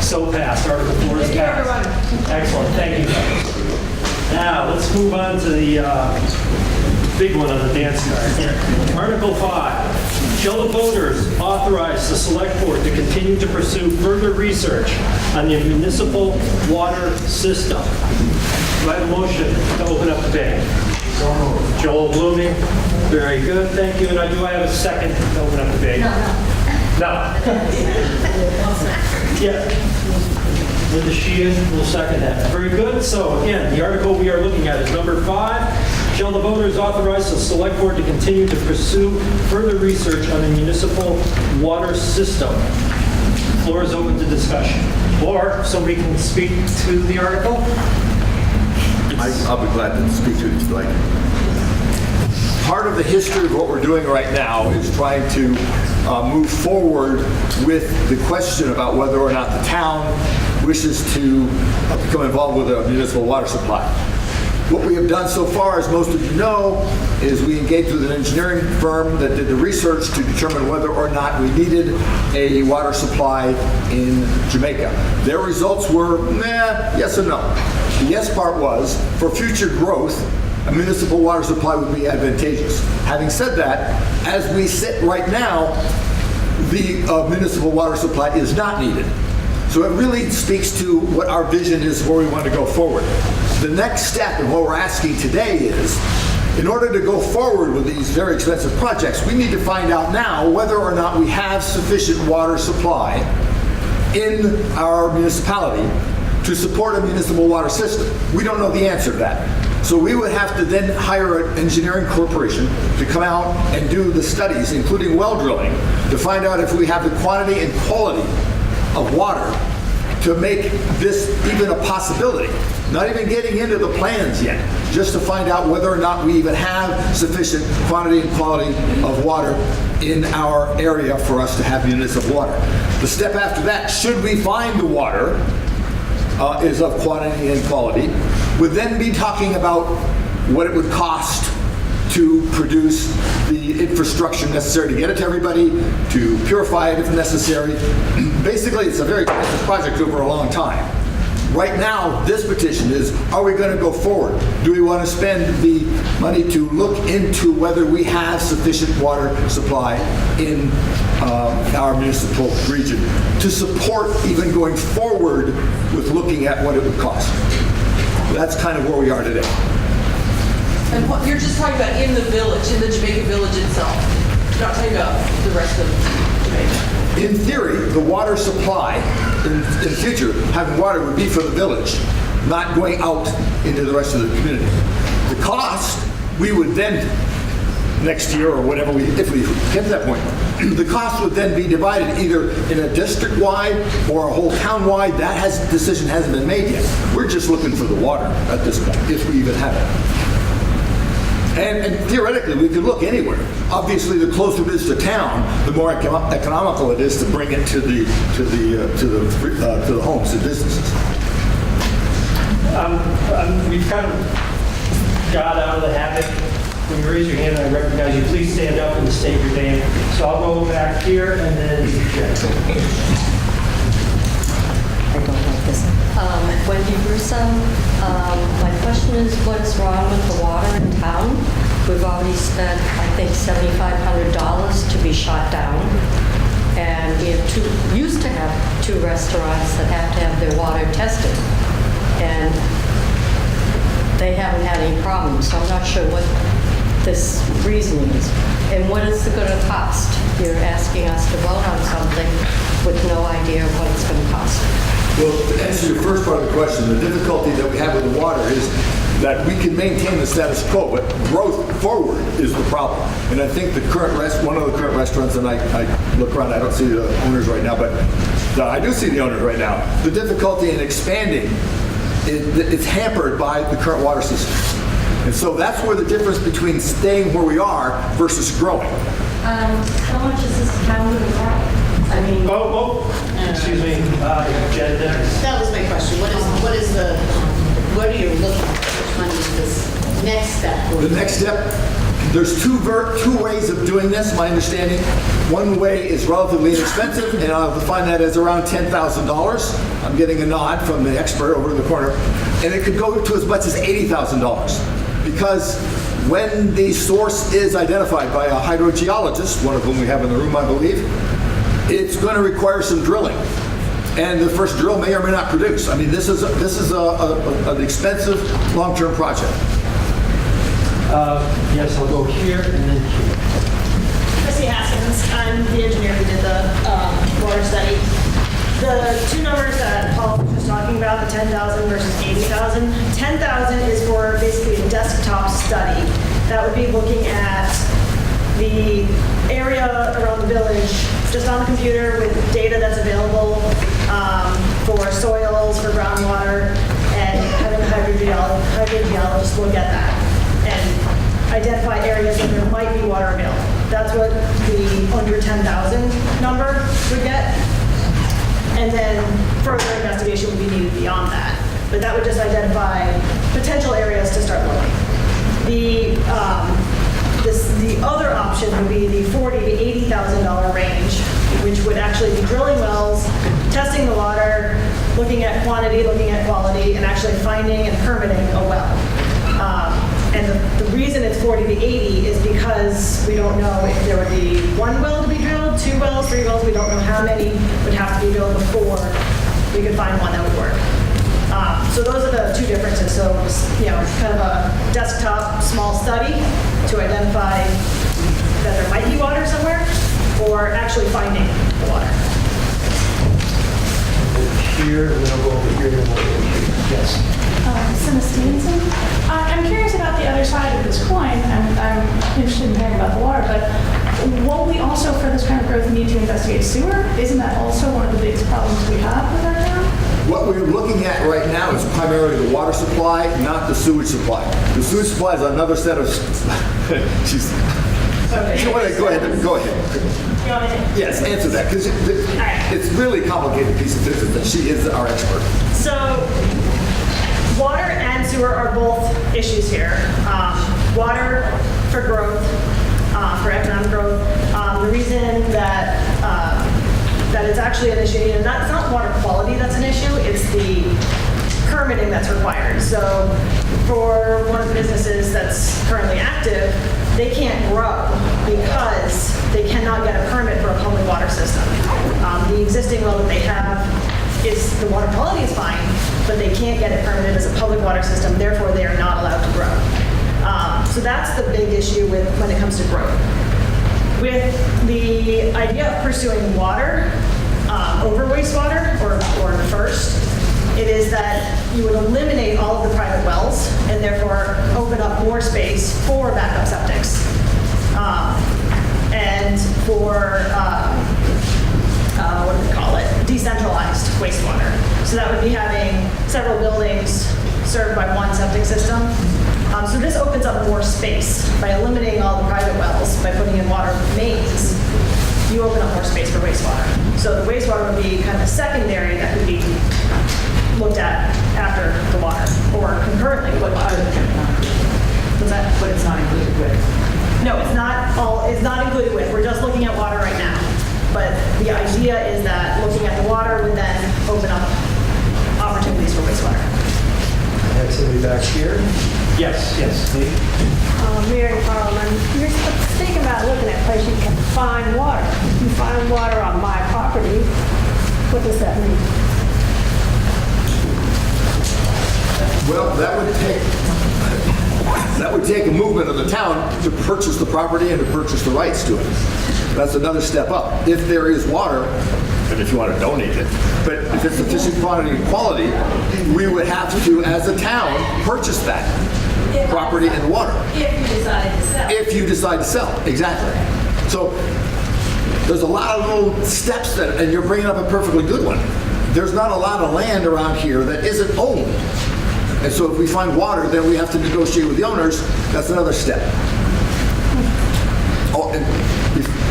So passed. Article 4 is passed. Excellent. Thank you. Now, let's move on to the big one on the dance card. Article 5. Shall the voters authorize the Selectboard to continue to pursue further research on the municipal water system? Do I have a motion to open up debate? Joel Blooming. Very good. Thank you. And do I have a second to open up debate? No. Yeah. Linda Sheehan will second that. Very good. So again, the article we are looking at is number 5. Shall the voters authorize the Selectboard to continue to pursue further research on the municipal water system? Floor is open to discussion. Or somebody can speak to the article. I'll be glad to speak to it if you like. Part of the history of what we're doing right now is trying to move forward with the question about whether or not the town wishes to become involved with a municipal water supply. What we have done so far, as most of you know, is we engaged with an engineering firm that did the research to determine whether or not we needed a water supply in Jamaica. Their results were, yes and no. The yes part was, for future growth, a municipal water supply would be advantageous. Having said that, as we sit right now, the municipal water supply is not needed. So it really speaks to what our vision is where we want to go forward. The next step in what we're asking today is, in order to go forward with these very expensive projects, we need to find out now whether or not we have sufficient water supply in our municipality to support a municipal water system. We don't know the answer to that. So we would have to then hire an engineering corporation to come out and do the studies, including well drilling, to find out if we have the quantity and quality of water to make this even a possibility. Not even getting into the plans yet, just to find out whether or not we even have sufficient quantity and quality of water in our area for us to have municipal water. The step after that, should we find the water, is of quantity and quality, would then be talking about what it would cost to produce the infrastructure necessary to get it to everybody, to purify it if necessary. Basically, it's a very expensive project over a long time. Right now, this petition is, are we going to go forward? Do we want to spend the money to look into whether we have sufficient water supply in our municipal region to support even going forward with looking at what it would cost? That's kind of where we are today. And what, you're just talking about in the village, in the Jamaica village itself. You're not talking about the rest of Jamaica. In theory, the water supply in the future, having water would be for the village, not going out into the rest of the community. The cost, we would then, next year or whatever, if we get to that point, the cost would then be divided either in a district-wide or a whole town-wide. That decision hasn't been made yet. We're just looking for the water at this point, if we even have it. And theoretically, we could look anywhere. Obviously, the closer it is to town, the more economical it is to bring it to the homes and businesses. We've kind of got out of the habit. When you raise your hand, I recognize you. Please stand up and state your name. So I'll go back here and then check. I don't like this. Wendy Russo. My question is, what is wrong with the water in town? We've already spent, I think, $7,500 to be shut down. And we have used to have 2 restaurants that have to have their water tested. And they haven't had any problems, so I'm not sure what this reasoning is. And what is it going to cost? You're asking us to vote on something with no idea what it's going to cost. Well, to answer your first part of the question, the difficulty that we have with the water is that we can maintain the status quo, but growth forward is the problem. And I think one of the current restaurants, and I look around, I don't see the owners right now, but I do see the owners right now. The difficulty in expanding, it's hampered by the current water system. And so that's where the difference between staying where we are versus growing. How much is this town going to cost? I mean, Excuse me, Jen, That was my question. What are you looking for? Which one is this next step? The next step, there's two ways of doing this, my understanding. One way is relatively inexpensive, and I'll define that as around $10,000. I'm getting a nod from the expert over in the corner. And it could go to as much as $80,000. Because when the source is identified by a hydrogeologist, one of whom we have in the room, I believe, it's going to require some drilling. And the first drill may or may not produce. I mean, this is an expensive, long-term project. yes, I'll go here and then here. Chrissy Haskins, I'm the engineer who did the water study. The two numbers that Paul was just talking about, the 10,000 versus 80,000, 10,000 is for basically a desktop study. That would be looking at the area around the village just on the computer with data that's available for soils, for groundwater, and having a hydrogeologist look at that and identify areas where there might be water available. That's what the under 10,000 number would get. And then further investigation would be needed beyond that. But that would just identify potential areas to start looking. The other option would be the $40,000 to $80,000 range, which would actually be drilling wells, testing the water, looking at quantity, looking at quality, and actually finding and permitting a well. And the reason it's 40 to 80 is because we don't know if there would be one well to be drilled, 2 wells, 3 wells. We don't know how many would have to be drilled before we could find one that would work. So those are the two differences. So, kind of a desktop small study to identify that there might be water somewhere, or actually finding the water. Here, and then I'll go over here, and then we'll go over here. Yes. Cinna Stevenson. I'm curious about the other side of this coin. I'm interested in hearing about the water, but won't we also, for this kind of growth, need to investigate sewer? Isn't that also one of the biggest problems we have with our town? What we're looking at right now is primarily the water supply, not the sewage supply. The sewage supply is another set of... Go ahead. Yes, answer that, because it's really a complicated piece of business, and she is our expert. So, water and sewer are both issues here. Water for growth, for economic growth. The reason that it's actually an issue, it's not water quality that's an issue, it's the permitting that's required. So, for one of the businesses that's currently active, they can't grow because they cannot get a permit for a public water system. The existing well that they have the water quality is fine, but they can't get it permitted as a public water system, therefore they are not allowed to grow. So that's the big issue when it comes to growth. With the idea of pursuing water over wastewater, or first, it is that you would eliminate all of the private wells and therefore open up more space for backup septics and for what do we call it? Decentralized wastewater. So that would be having several buildings served by one septic system. So this opens up more space by eliminating all the private wells, by putting in water mains. You open up more space for wastewater. So the wastewater would be kind of a secondary that could be looked at after the water, or concurrently with water. What's that? But it's not included with. No, it's not included with. We're just looking at water right now. But the idea is that looking at the water would then open up opportunities for wastewater. I have somebody back here. Yes, Steve. Mary Parliament, you're thinking about looking at places you can find water. If you find water on my property, what does that mean? Well, that would take That would take a movement of the town to purchase the property and to purchase the rights to it. That's another step up. If there is water, and if you want to donate it, but if it's sufficient quantity and quality, we would have to, as a town, purchase that property and water. If you decide to sell. If you decide to sell, exactly. So there's a lot of little steps that, and you're bringing up a perfectly good one. There's not a lot of land around here that isn't owned. And so if we find water, then we have to negotiate with the owners. That's another step. Oh, and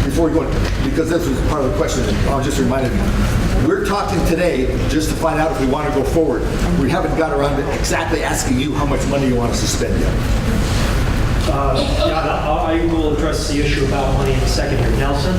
before we go, because this was part of the question, I'll just remind you, we're talking today just to find out if we want to go forward. We haven't got around to exactly asking you how much money you want us to spend yet. I will address the issue about money in a second here. Nelson?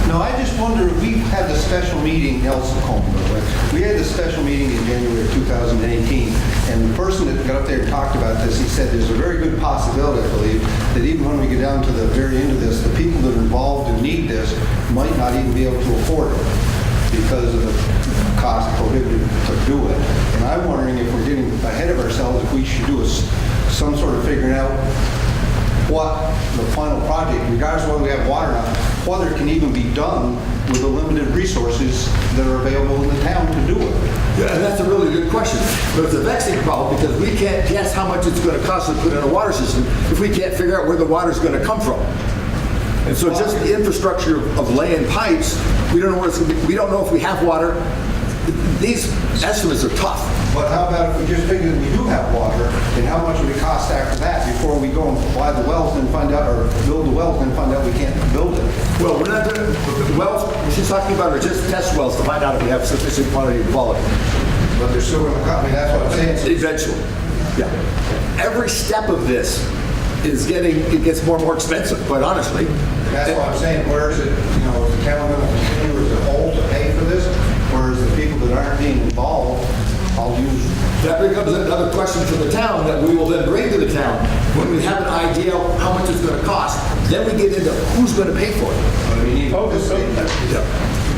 No, I just wonder, we had the special meeting, Nelson Coleman, by the way. We had the special meeting in January of 2018, and the person that got up there and talked about this, he said there's a very good possibility, I believe, that even when we get down to the very end of this, the people that are involved and need this might not even be able to afford it because of the cost prohibitive to do it. And I'm wondering if we're getting ahead of ourselves, if we should do some sort of figuring out what the final project, regardless of whether we have water or not, whether it can even be done with the limited resources that are available in the town to do it. Yeah, and that's a really good question. But it's a vexing problem because we can't guess how much it's going to cost to put in a water system if we can't figure out where the water's going to come from. And so just the infrastructure of laying pipes, we don't know where it's going to be. We don't know if we have water. These estimates are tough. But how about if we just figure that we do have water, and how much would it cost after that before we go and buy the wells and find out, or build the wells and find out we can't build it? Well, we're not doing the wells. What she's talking about are just test wells to find out if we have sufficient quantity and quality. But they're still going to cost, I mean, that's what I'm saying. Eventually, yeah. Every step of this is it gets more and more expensive, quite honestly. That's what I'm saying. Where is it, is the town going to continue as a whole to pay for this? Or is the people that aren't being involved, I'll use... That becomes another question for the town that we will then bring to the town. When we have an idea of how much it's going to cost, then we get into who's going to pay for it.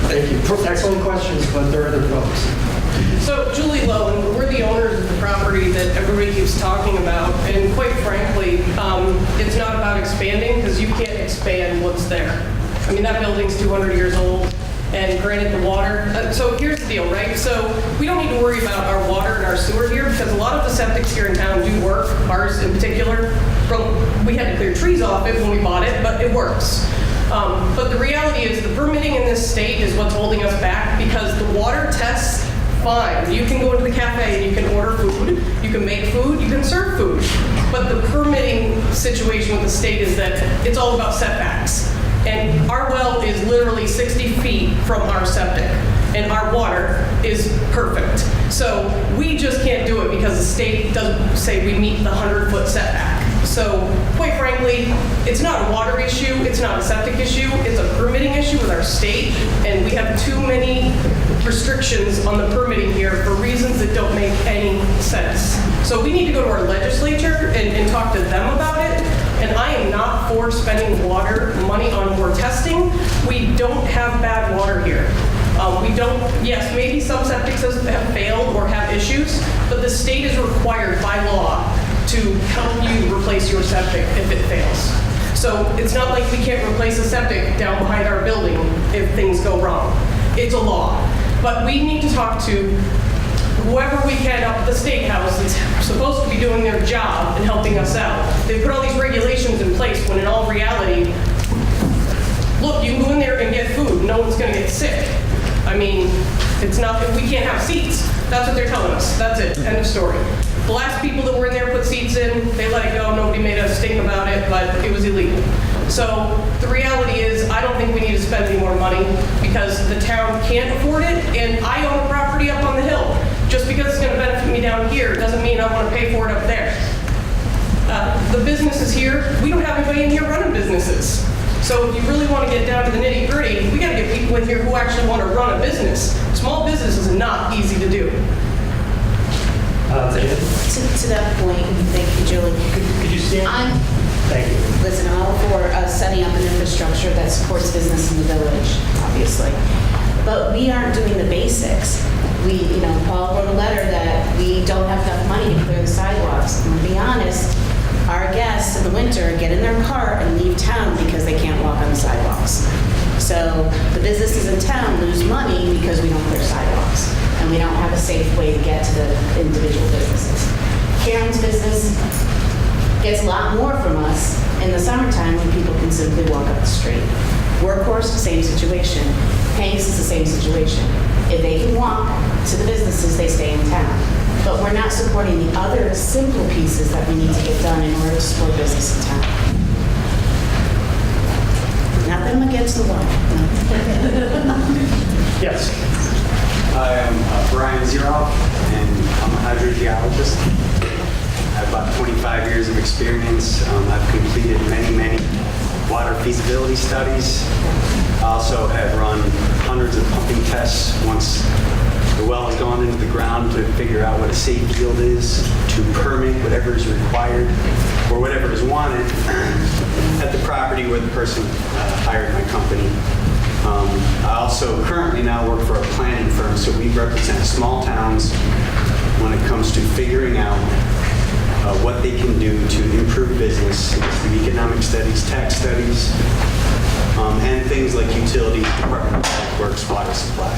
Thank you. Excellent questions, but there are other folks. So Julie Lowen, we're the owners of the property that everybody keeps talking about, and quite frankly, it's not about expanding because you can't expand what's there. I mean, that building's 200 years old, and granted the water. So here's the deal, right? So we don't need to worry about our water and our sewer here because a lot of the septics here in town do work, ours in particular. We had to clear trees off it when we bought it, but it works. But the reality is the permitting in this state is what's holding us back because the water tests fine. You can go into the cafe and you can order food, you can make food, you can serve food. But the permitting situation with the state is that it's all about setbacks. And our well is literally 60 feet from our septic, and our water is perfect. So we just can't do it because the state doesn't say we meet the 100-foot setback. So quite frankly, it's not a water issue, it's not a septic issue, it's a permitting issue with our state, and we have too many restrictions on the permitting here for reasons that don't make any sense. So we need to go to our legislature and talk to them about it. And I am not for spending water money on more testing. We don't have bad water here. We don't, yes, maybe some septic systems have failed or have issues, but the state is required by law to help you replace your septic if it fails. So it's not like we can't replace a septic down behind our building if things go wrong. It's a law. But we need to talk to whoever we can up at the State House that's supposed to be doing their job and helping us out. They put all these regulations in place when in all reality, look, you can go in there and get food. No one's going to get sick. I mean, it's not, we can't have seats. That's what they're telling us. That's it. End of story. The last people that were in there put seats in. They let it go. Nobody made a stink about it, but it was illegal. So the reality is, I don't think we need to spend any more money because the town can't afford it, and I own a property up on the hill. Just because it's going to benefit me down here doesn't mean I want to pay for it up there. The businesses here, we don't have anybody in here running businesses. So if you really want to get down to the nitty gritty, we got to get people in here who actually want to run a business. Small business is not easy to do. To that point, thank you, Julie. Could you stand? Thank you. Listen, I'm all for setting up an infrastructure that supports business in the village, obviously. But we aren't doing the basics. Paul wrote a letter that we don't have enough money to clear the sidewalks. And to be honest, Our guests in the winter get in their car and leave town because they can't walk on the sidewalks. So the businesses in town lose money because we don't clear sidewalks and we don't have a safe way to get to the individual businesses. Karen's business gets a lot more from us in the summertime when people can simply walk up the street. Workhorse, same situation. Hanks is the same situation. If they can walk to the businesses, they stay in town. But we're not supporting the other simple pieces that we need to get done in order to support business in town. Not that I'm against the law. Yes. I am Brian Zeroff, and I'm a hydrogeologist. I have about 25 years of experience. I've completed many water feasibility studies. I also have run hundreds of pumping tests once the well has gone into the ground to figure out what a safe yield is, to permit whatever is required or whatever is wanted at the property where the person hired my company. I also currently now work for a planning firm, so we represent small towns when it comes to figuring out what they can do to improve business through economic studies, tax studies, and things like utilities, Department of Public Works, water supply.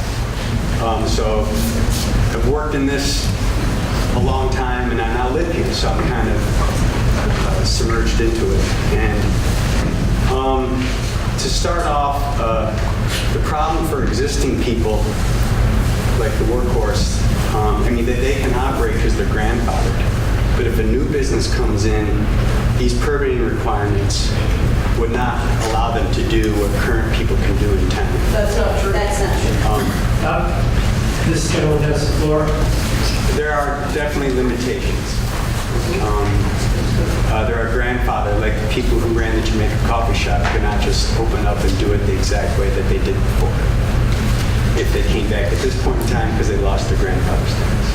So I've worked in this a long time, and I now live here, so I'm kind of submerged into it. And to start off, the problem for existing people, like the workhorse, I mean, they can operate because they're grandfathered. But if a new business comes in, these permitting requirements would not allow them to do what current people can do in town. That's not true. That's not true. This gentleman has the floor. There are definitely limitations. There are grandfathered, like the people who ran the Jamaica coffee shop could not just open up and do it the exact way that they did before. If they came back at this point in time because they lost their grandfather status.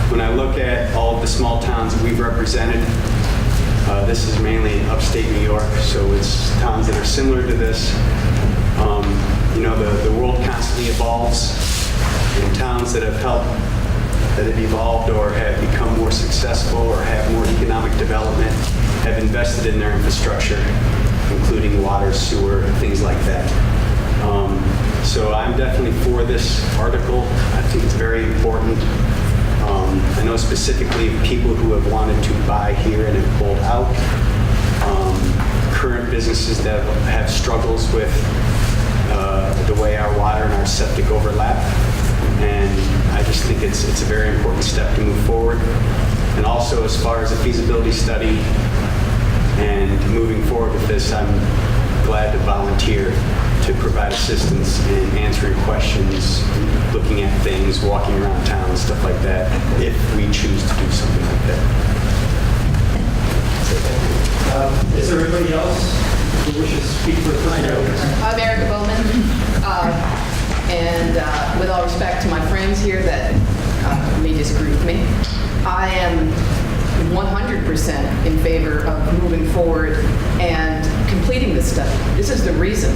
When I look at all of the small towns that we've represented, this is mainly upstate New York, so it's towns that are similar to this. You know, the world constantly evolves, and towns that have evolved or have become more successful or have more economic development have invested in their infrastructure, including water, sewer, things like that. So I'm definitely for this article. I think it's very important. I know specifically people who have wanted to buy here and have pulled out. Current businesses that have struggles with the way our water and our septic overlap. And I just think it's a very important step to move forward. And also, as far as a feasibility study and moving forward with this, I'm glad to volunteer to provide assistance in answering questions, looking at things, walking around town, stuff like that, if we choose to do something like that. Is there anybody else who wishes to speak for the first time? I'm Erica Bowman, and with all respect to my friends here that may disagree with me, I am 100% in favor of moving forward and completing this study. This is the reason.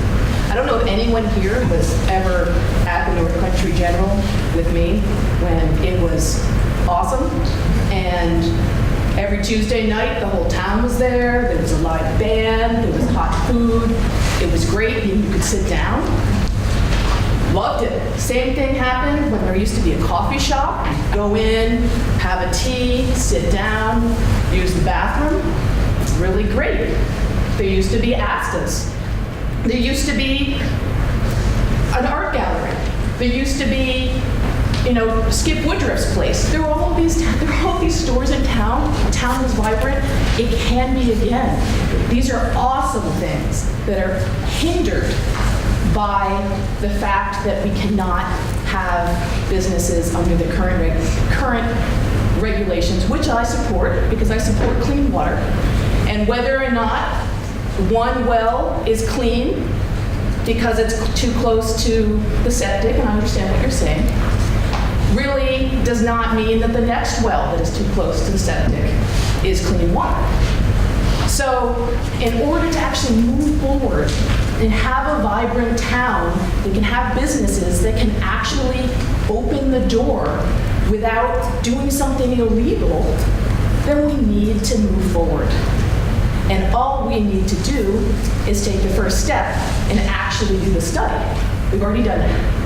I don't know if anyone here was ever at the North Country General with me when it was awesome, and every Tuesday night the whole town was there. There was a live band, there was hot food. It was great, you could sit down. Loved it. Same thing happened when there used to be a coffee shop. You'd go in, have a tea, sit down, use the bathroom. Really great. There used to be Astas. There used to be an art gallery. There used to be, you know, Skip Woodruff's place. There were all these stores in town. The town was vibrant. It can be again. These are awesome things that are hindered by the fact that we cannot have businesses under the current regulations, which I support because I support clean water. And whether or not one well is clean because it's too close to the septic, and I understand what you're saying, really does not mean that the next well that is too close to the septic is clean water. So in order to actually move forward and have a vibrant town that can have businesses that can actually open the door without doing something illegal, then we need to move forward. And all we need to do is take the first step and actually do the study. We've already done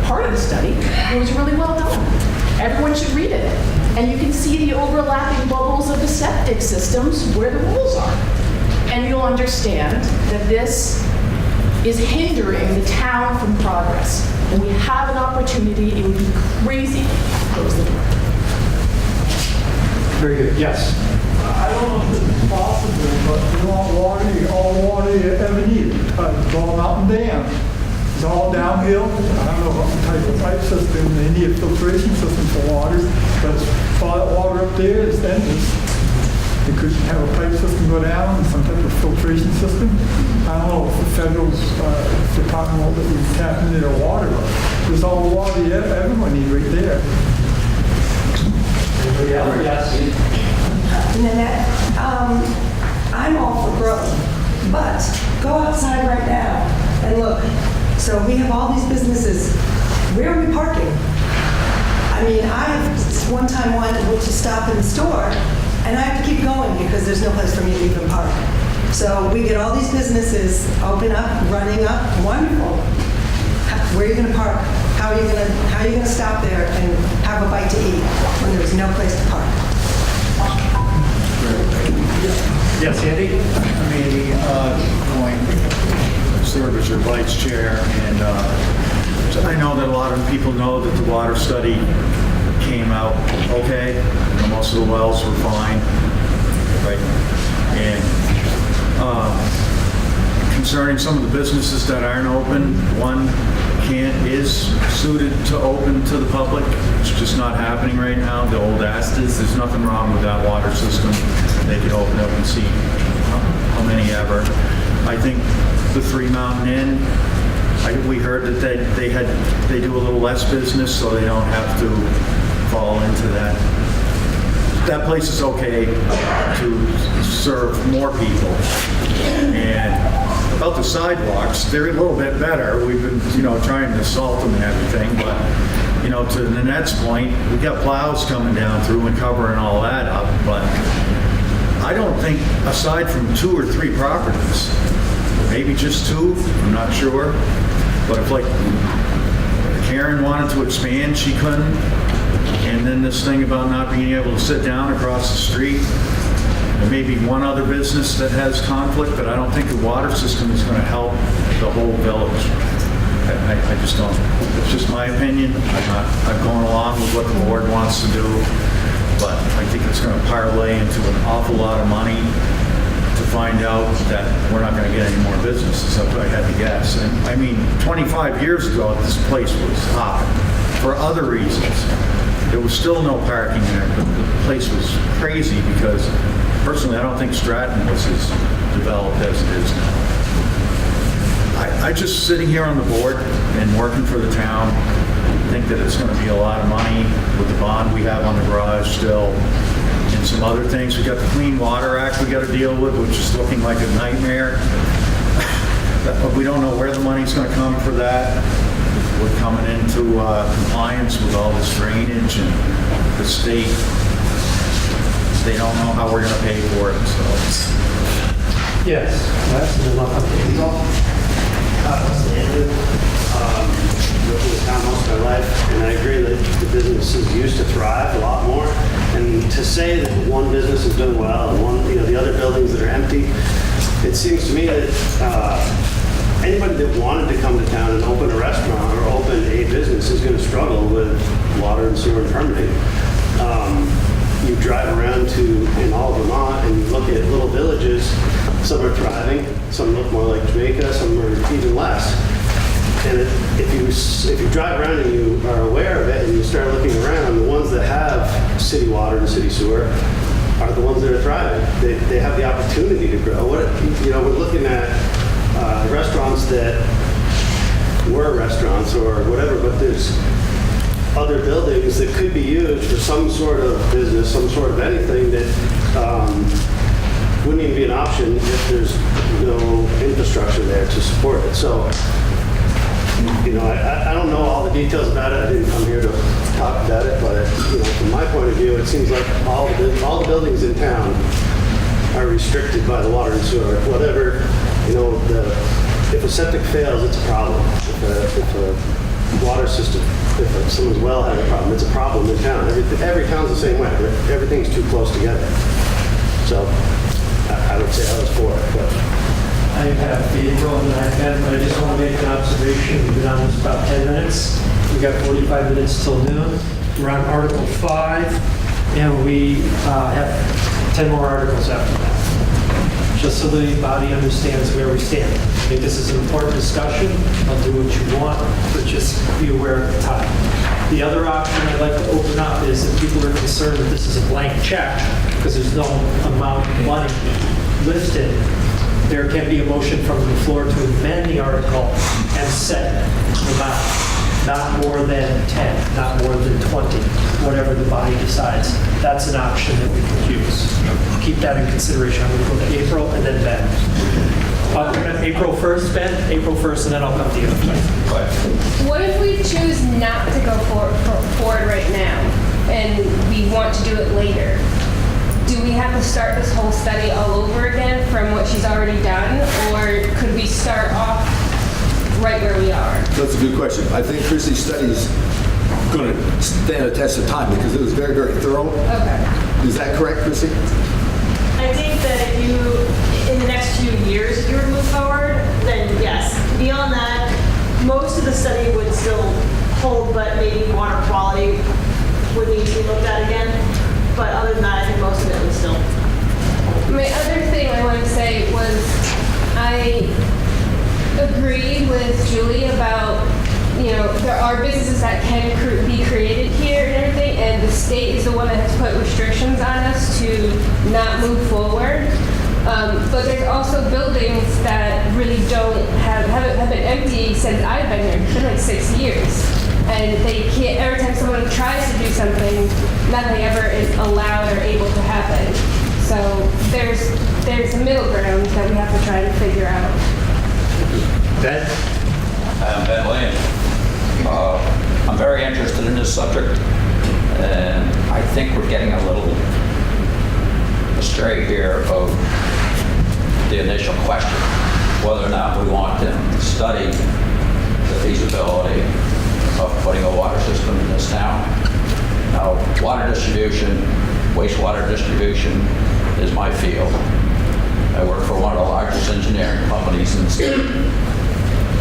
part of the study. It was really well done. Everyone should read it. And you can see the overlapping bubbles of the septic systems where the rules are. And you'll understand that this is hindering the town from progress. And we have an opportunity, it would be crazy to close the door. Very good. Yes. I don't know if this is possible, but you want water, all water you ever need. It's all mountain dam. It's all downhill. I don't know what type of pipe system. They need a filtration system for water, but all that water up there is endless. They could have a pipe system go down, some type of filtration system. I don't know if the federal department will let you tap into their water, but there's all the water you ever need right there. Yes. Nanette, I'm all for growth, but go outside right now and look. So we have all these businesses. Where are we parking? I mean, one time wanted to stop in the store, and I have to keep going because there's no place for me to even park. So we get all these businesses open up, running up, wonderful. Where are you going to park? How are you going to stop there and have a bite to eat when there's no place to park? Yes, Andy? Maybe going serve as your vice chair, and I know that a lot of people know that the water study came out okay. Most of the wells were fine, right? And concerning some of the businesses that aren't open, one is suited to open to the public. It's just not happening right now. The old Astas, there's nothing wrong with that water system. They could open up and see how many ever. I think the Three Mountain Inn, we heard that they do a little less business, so they don't have to fall into that. That place is okay to serve more people. And about the sidewalks, they're a little bit better. We've been, trying to salt them and everything, but, to Nanette's point, we got plows coming down through and covering all that up, but I don't think, aside from 2 or 3 properties, maybe just 2, I'm not sure, but if Karen wanted to expand, she couldn't. And then this thing about not being able to sit down across the street, and maybe one other business that has conflict, but I don't think the water system is going to help the whole village. I just don't. It's just my opinion. I'm going along with what the board wants to do, but I think it's going to parlay into an awful lot of money to find out that we're not going to get any more businesses. That's what I had to guess. And I mean, 25 years ago, this place was hot for other reasons. There was still no parking there, but the place was crazy because, personally, I don't think Stratton was as developed as it is now. I just sitting here on the board and working for the town, think that it's going to be a lot of money with the bond we have on the garage still, and some other things. We got the Clean Water Act we got to deal with, which is looking like a nightmare. But we don't know where the money's going to come for that. We're coming into compliance with all this drainage, and the state, they don't know how we're going to pay for it. So. Yes. Lived in the town most of my life, and I agree that the businesses used to thrive a lot more. And to say that one business is doing well and the other buildings that are empty, it seems to me that anybody that wanted to come to town and open a restaurant or open a business is going to struggle with water and sewer and permitting. You drive around in all of Vermont and you look at little villages. Some are thriving, some look more like Jamaica, some are even less. And if you drive around and you are aware of it and you start looking around, the ones that have city water and city sewer are the ones that are thriving. They have the opportunity to grow. We're looking at restaurants that were restaurants or whatever, but there's other buildings that could be used for some sort of business, some sort of anything that wouldn't even be an option if there's no infrastructure there to support it. So, I don't know all the details about it. I didn't come here to talk about it, but from my point of view, it seems like all the buildings in town are restricted by the water and sewer. Whatever, if a septic fails, it's a problem. If a water system, if someone's well had a problem, it's a problem in town. Every town's the same way. Everything's too close together. So I would say I was for it, but. I have April and I have, but I just want to make an observation. We've been on this about 10 minutes. We've got 45 minutes till noon. We're on Article 5, and we have 10 more articles after that. Just so the body understands where we stand. I think this is an important discussion. I'll do what you want, but just be aware of the time. The other option I'd like to open up is if people are concerned that this is a blank check, because there's no amount of money listed, there can be a motion from the floor to amend the article and set the amount. Not more than 10, not more than 20, whatever the body decides. That's an option that we could use. Keep that in consideration. I'm going to go to April and then Ben. April 1st, Ben? April 1st, and then I'll come to you. What if we choose not to go forward right now and we want to do it later? Do we have to start this whole study all over again from what she's already done, or could we start off right where we are? That's a good question. I think Chrissy's study is going to stand a test of time because it was very, very thorough. Okay. Is that correct, Chrissy? I think that if you, in the next few years, if you were to move forward, then yes. Beyond that, most of the study would still hold, but maybe water quality would need to be looked at again. But other than that, I think most of it would still. My other thing I wanted to say was I agreed with Julie about, there are businesses that can be created here and everything, and the state is the one that has put restrictions on us to not move forward. But there's also buildings that really have been empty since I've been here. It's been like 6 years. And they can't, every time someone tries to do something, nothing ever is allowed or able to happen. So there's a middle ground that we have to try to figure out. Ben? I'm Ben Williams. I'm very interested in this subject, and I think we're getting a little astray here of the initial question, whether or not we want to study the feasibility of putting a water system in this town. Now, water distribution, wastewater distribution is my field. I work for one of the largest engineering companies in the state.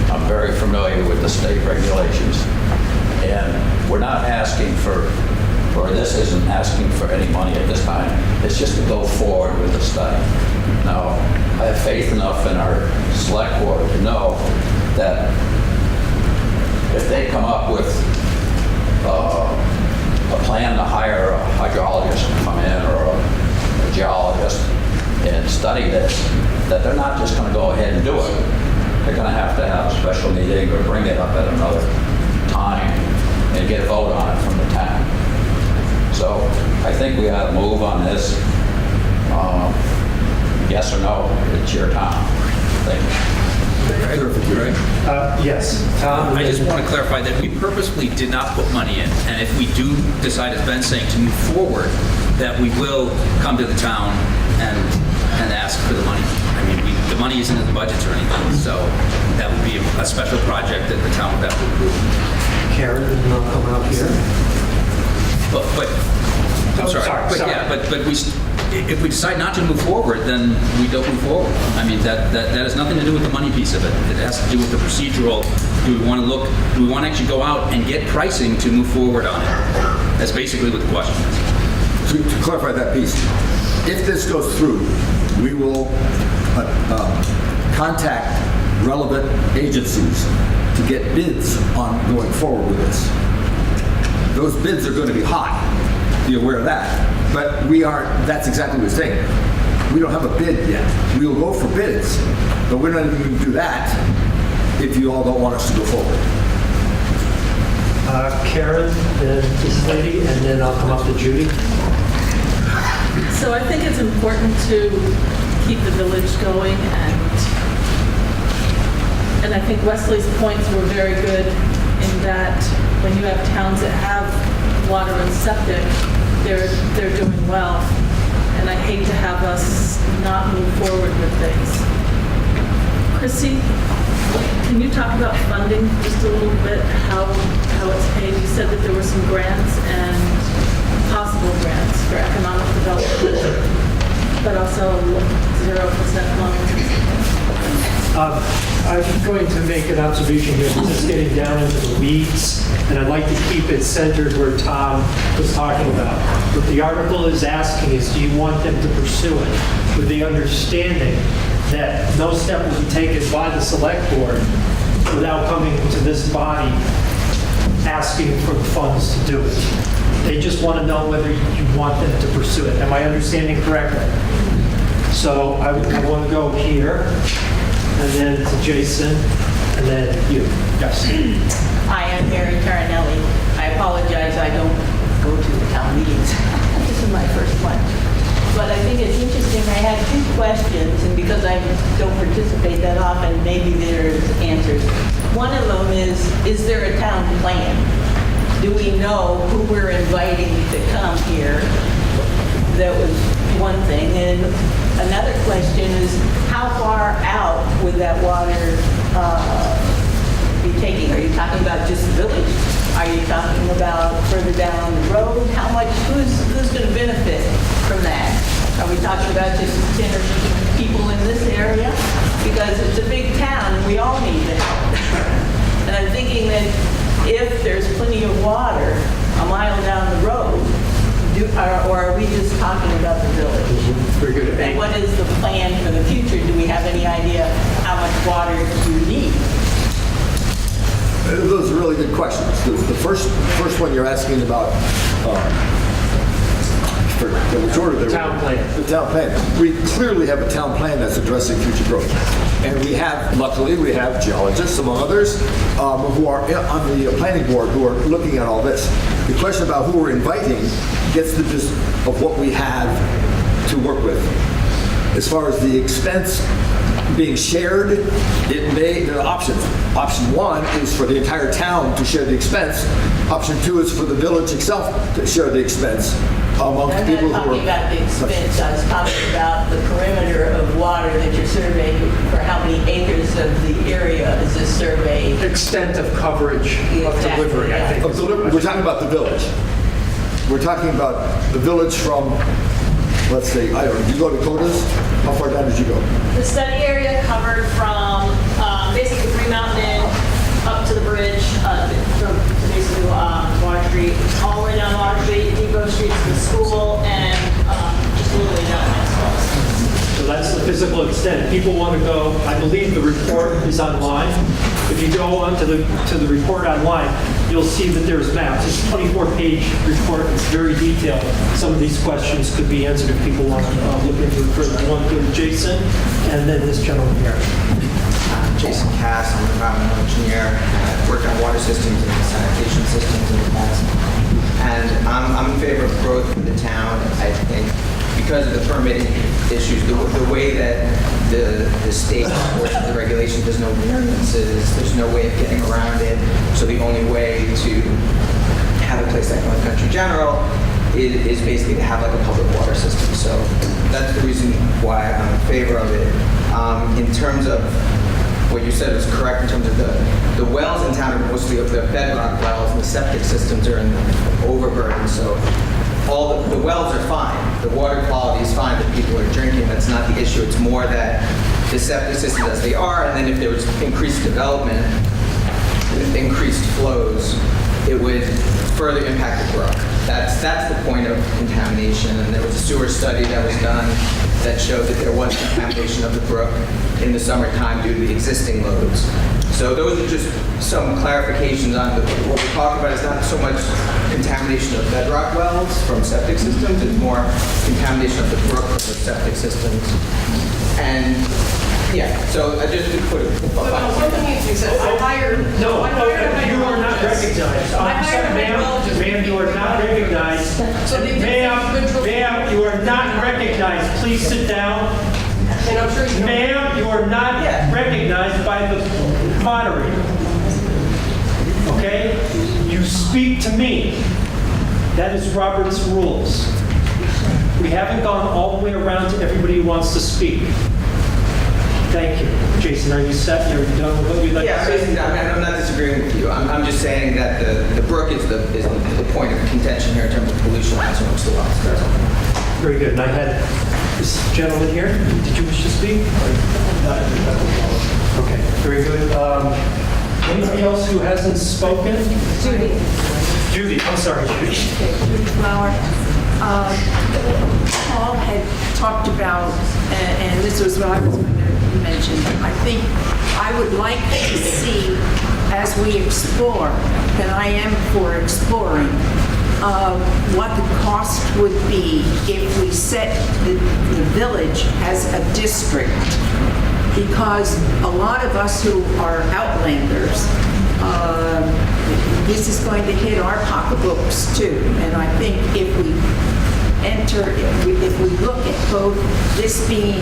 I'm very familiar with the state regulations. And we're not asking for, or this isn't asking for any money at this time. It's just to go forward with the study. Now, I have faith enough in our select board to know that if they come up with a plan to hire a hydrologist to come in or a geologist and study this, that they're not just going to go ahead and do it. They're going to have a special meeting or bring it up at another time and get a vote on it from the town. So I think we ought to move on this. Yes or no, it's your time. Thank you. Yes. Tom? I just want to clarify that we purposefully did not put money in. And if we do decide, as Ben's saying, to move forward, that we will come to the town and ask for the money. I mean, the money isn't in the budgets or anything, so that would be a special project that the town would have to approve. Karen, and I'll come out here. But I'm sorry. Yeah, but if we decide not to move forward, then we don't move forward. I mean, that has nothing to do with the money piece of it. It has to do with the procedural. Do we want to actually go out and get pricing to move forward on it? That's basically what the question is. To clarify that piece, if this goes through, we will contact relevant agencies to get bids on going forward with this. Those bids are going to be high. Be aware of that. But that's exactly what we're saying. We don't have a bid yet. We will go for bids, but we're not even going to do that if you all don't want us to go forward. Karen, then this lady, and then I'll come up to Judy. So I think it's important to keep the village going, and I think Wesley's points were very good in that when you have towns that have water and septic, they're doing well. And I hate to have us not move forward with things. Chrissy, can you talk about funding just a little bit, how it's paid? You said that there were some grants and possible grants for economic development, but also 0% loans. I'm going to make an observation here. This is getting down into the weeds, and I'd like to keep it centered where Tom was talking about. What the article is asking is, do you want them to pursue it with the understanding that no step will be taken by the select board without coming to this body asking for the funds to do it? They just want to know whether you want them to pursue it. Am I understanding correctly? So I want to go here, and then to Jason, and then you. Yes. Hi, I'm Mary Taranelli. I apologize, I don't go to the town meetings. This is my first one. But I think it's interesting, I had two questions, and because I don't participate that often, maybe there's answers. One of them is there a town plan? Do we know who we're inviting to come here? That was one thing. And another question is, how far out would that water be taking? Are you talking about just the village? Are you talking about further down the road? How much, who's going to benefit from that? Are we talking about just 10 or 15 people in this area? Because it's a big town and we all need the help. And I'm thinking that if there's plenty of water a mile down the road, or are we just talking about the village? Very good. And what is the plan for the future? Do we have any idea how much water you need? Those are really good questions. The first one you're asking about, the town plan. The town plan. We clearly have a town plan that's addressing future growth. And we have, luckily, we have geologists, among others, who are on the planning board who are looking at all this. The question about who we're inviting gets the gist of what we have to work with. As far as the expense being shared, there are options. Option one is for the entire town to share the expense. Option two is for the village itself to share the expense among I'm people not who are... talking about the expense, I was talking about the perimeter of water that you're surveying, for how many acres of the area is this survey? Extent of coverage of delivery, I think. We're talking about the village. We're talking about the village from, let's say, I don't know, you go to Codas? How far down did you go? The study area covered from basically Green Mountain Inn up to the bridge, to basically Water Street, all the way down Water Street, Depot Street to the school, and just a little way down Maxwell's. So that's the physical extent. People want to go, I believe the report is online. If you go onto the report online, you'll see that there's maps. It's a 24-page report. It's very detailed. Some of these questions could be answered if people want to look into it further. I want to go to Jason, and then this gentleman here. Jason Cass, I'm an environmental engineer. I've worked on water systems and sanitation systems in the past. And I'm in favor of growth in the town. I think because of the permitting issues, the way that the state enforces the regulation, there's no variances, there's no way of getting around it. So the only way to have a place like North Country General is basically to have like a public water system. So that's the reason why I'm in favor of it. In terms of what you said was correct in terms of the wells in town are mostly of the bedrock wells, and the septic systems are in overburden. So all the wells are fine. The water quality is fine that people are drinking. That's not the issue. It's more that the septic systems as they are, and then if there was increased development, with increased flows, it would further impact the brook. That's the point of contamination. And there was a sewer study that was done that showed that there was contamination of the brook in the summertime due to the existing loads. So those are just some clarifications on what we're talking about. Is not so much contamination of bedrock wells from septic systems, it's more contamination of the brook from the septic systems. And yeah, so I just put it. I hired. No, you are not recognized. Ma'am, you are not recognized. Ma'am, you are not recognized. Please sit down. Ma'am, you are not recognized by the moderator. Okay? You speak to me. That is Robert's rules. We haven't gone all the way around to everybody who wants to speak. Thank you. Jason, are you set? You're done with what you'd like Yeah, to say? basically, I'm not disagreeing with you. I'm just saying that the brook is the point of contention here in terms of pollution as amongst the wells. That's all. Very good. And I had this gentleman here. Did you wish to speak? Okay, very good. Anybody else who hasn't spoken? Judy. Judy, I'm sorry, Judy. Judy Flower. Paul had talked about, and this was what I was going to mention, I think I would like to see, as we explore, and I am for exploring, what the cost would be if we set the village as a district. Because a lot of us who are outlanders, this is going to hit our pocketbooks too. And I think if we look at both this being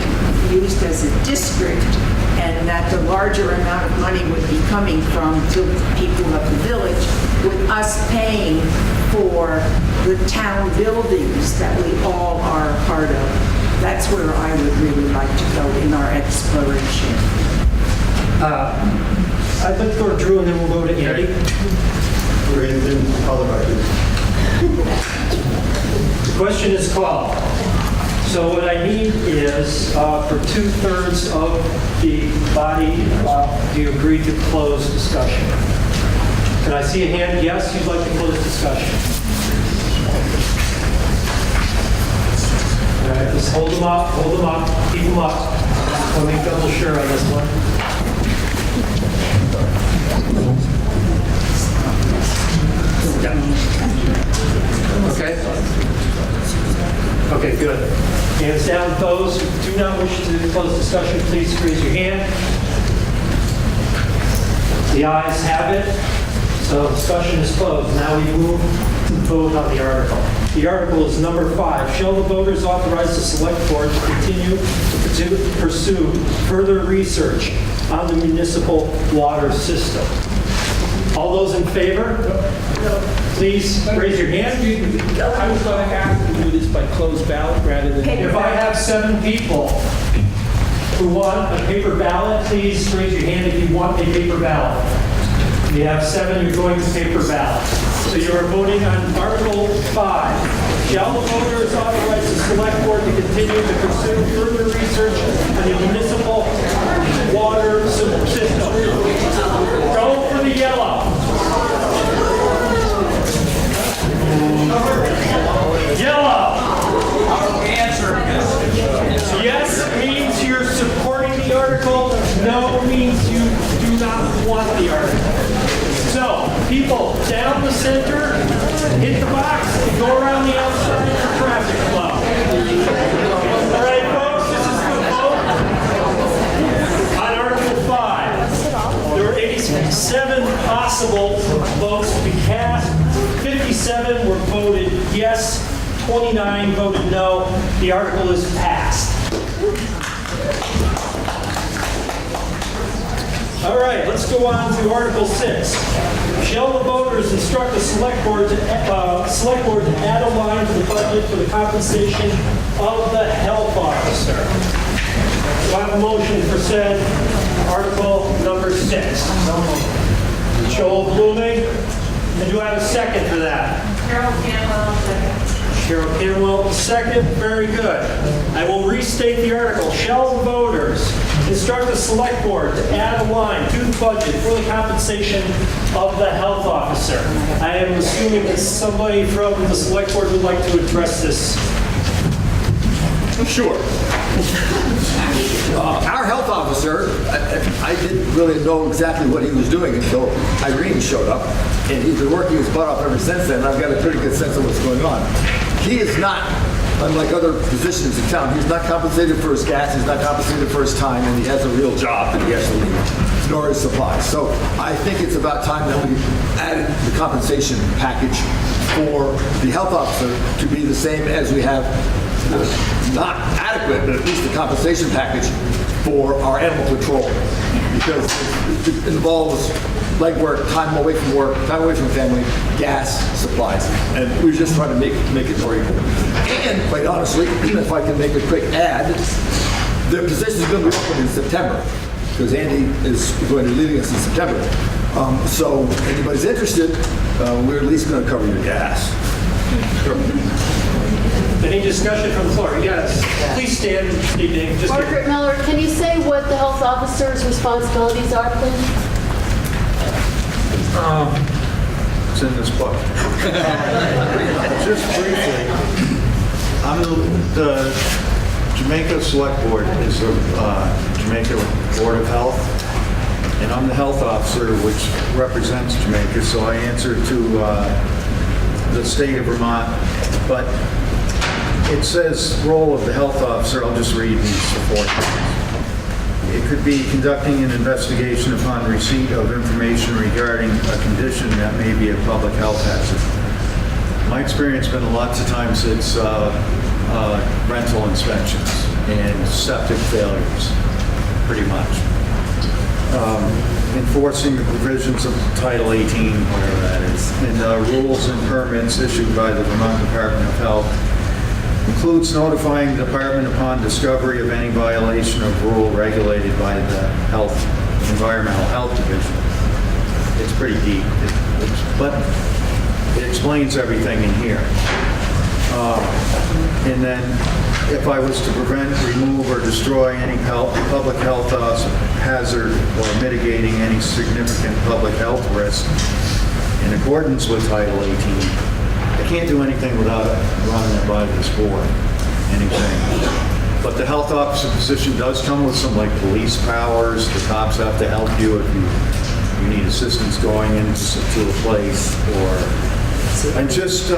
used as a district and that the larger amount of money would be coming from to the people of the village, with us paying for the town buildings that we all are a part of, that's where I would really like to go in our exploration. I'd like to go to Drew and then we'll go to Andy. The question is called. So what I need is for 2/3 of the body, do you agree to close discussion? Can I see a hand? Yes, you'd like to close discussion. All right, let's hold them up, keep them up. Let me double sure on this one. Okay. Okay, good. Hands down. Those who do not wish to close discussion, please raise your hand. The ayes have it. So discussion is closed. Now we move to vote on the article. The article is number 5. Shall the voters authorize the Selectboard to continue to pursue further research on the municipal water system? All those in favor? Please raise your hand. I was going to ask to do this by closed ballot rather than... If I have 7 people who want a paper ballot, please raise your hand if you want a paper ballot. If you have 7, you're going to paper ballot. So you're voting on Article 5. Shall the voters authorize the Selectboard to continue to pursue further research on the municipal water system? Go for the yellow. Yellow. Our answer is Yes means you're supporting the article. No means you do not want the article. So, people down the center, hit the box, and go around the outside for traffic flow. All right, folks, this is the vote on Article 5. There were 87 possible votes to be cast. 57 were voted yes, 29 voted no. The article is passed. All right, let's go on to Article 6. Shall the voters instruct the Selectboard to add a line to the budget for the compensation of the health officer? Do I have a motion for said Article number 6? Joel Blooming. And do I have a second for that? Cheryl Campbell, second. Cheryl Campbell, second. Very good. I will restate the article. Shall the voters instruct the Selectboard to add a line to the budget for the compensation of the health officer? I am assuming that somebody from the Selectboard would like to address this. Sure. Our health officer, I didn't really know exactly what he was doing until Irene showed up, and he's been working his butt off ever since then, and I've got a pretty good sense of what's going on. He is not, unlike other positions in town, he's not compensated for his gas, he's not compensated for his time, and he has a real job that he has to leave, nor his supplies. So I think it's about time that we added the compensation package for the health officer to be the same as we have, not adequate, but at least the compensation package for our animal control, because it involves legwork, time away from work, time away from family, gas, supplies. And we were just trying to make it more equal. And quite honestly, if I can make a quick add, their position is going to be open in September because Andy is going to be leaving us in September. So if anybody's interested, we're at least going to cover your gas. Any discussion from the floor? Yes. Please stand, state your name. Just Margaret Miller, can you say what the health officer's responsibilities are, please? It's in this book. Just briefly, I'm the Jamaica Selectboard is the Jamaica Board of Health, and I'm the health officer which represents Jamaica, so I answer to the state of Vermont. But it says role of the health officer. I'll just read these four things. It could be conducting an investigation upon receipt of information regarding a condition that may be a public health hazard. My experience has been lots of times it's rental inspections and septic failures, pretty much. Enforcing the provisions of Title 18, whatever that is, and rules and permits issued by the Vermont Department of Health. Includes notifying the department upon discovery of any violation of rule regulated by the Environmental Health Division. It's pretty deep, but it explains everything in here. And then if I was to prevent, remove, or destroy any public health hazard or mitigating any significant public health risk in accordance with Title 18, I can't do anything without running it by this board, anything. But the health officer position does come with some like police powers. The cops have to help you if you need assistance going into a place or, and just,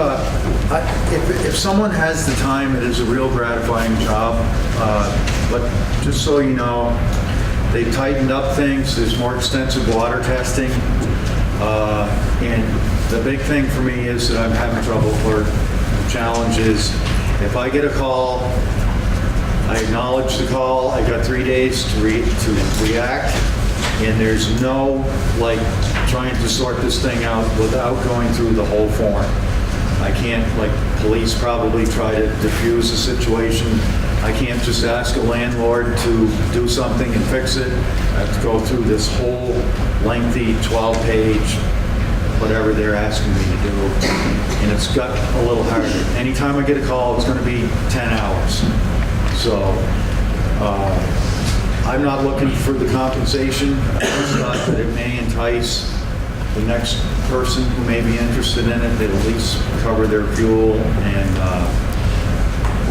if someone has the time, it is a real gratifying job. But just so you know, they tightened up things. There's more extensive water testing. And the big thing for me is that I'm having trouble, or the challenge is, if I get a call, I acknowledge the call, I got 3 days to react, and there's no, like, trying to sort this thing out without going through the whole form. I can't, like, police probably try to diffuse the situation. I can't just ask a landlord to do something and fix it. I have to go through this whole lengthy 12-page whatever they're asking me to do, and it's got a little harder. Anytime I get a call, it's going to be 10 hours. So I'm not looking for the compensation. I just thought that it may entice the next person who may be interested in it, that at least cover their fuel and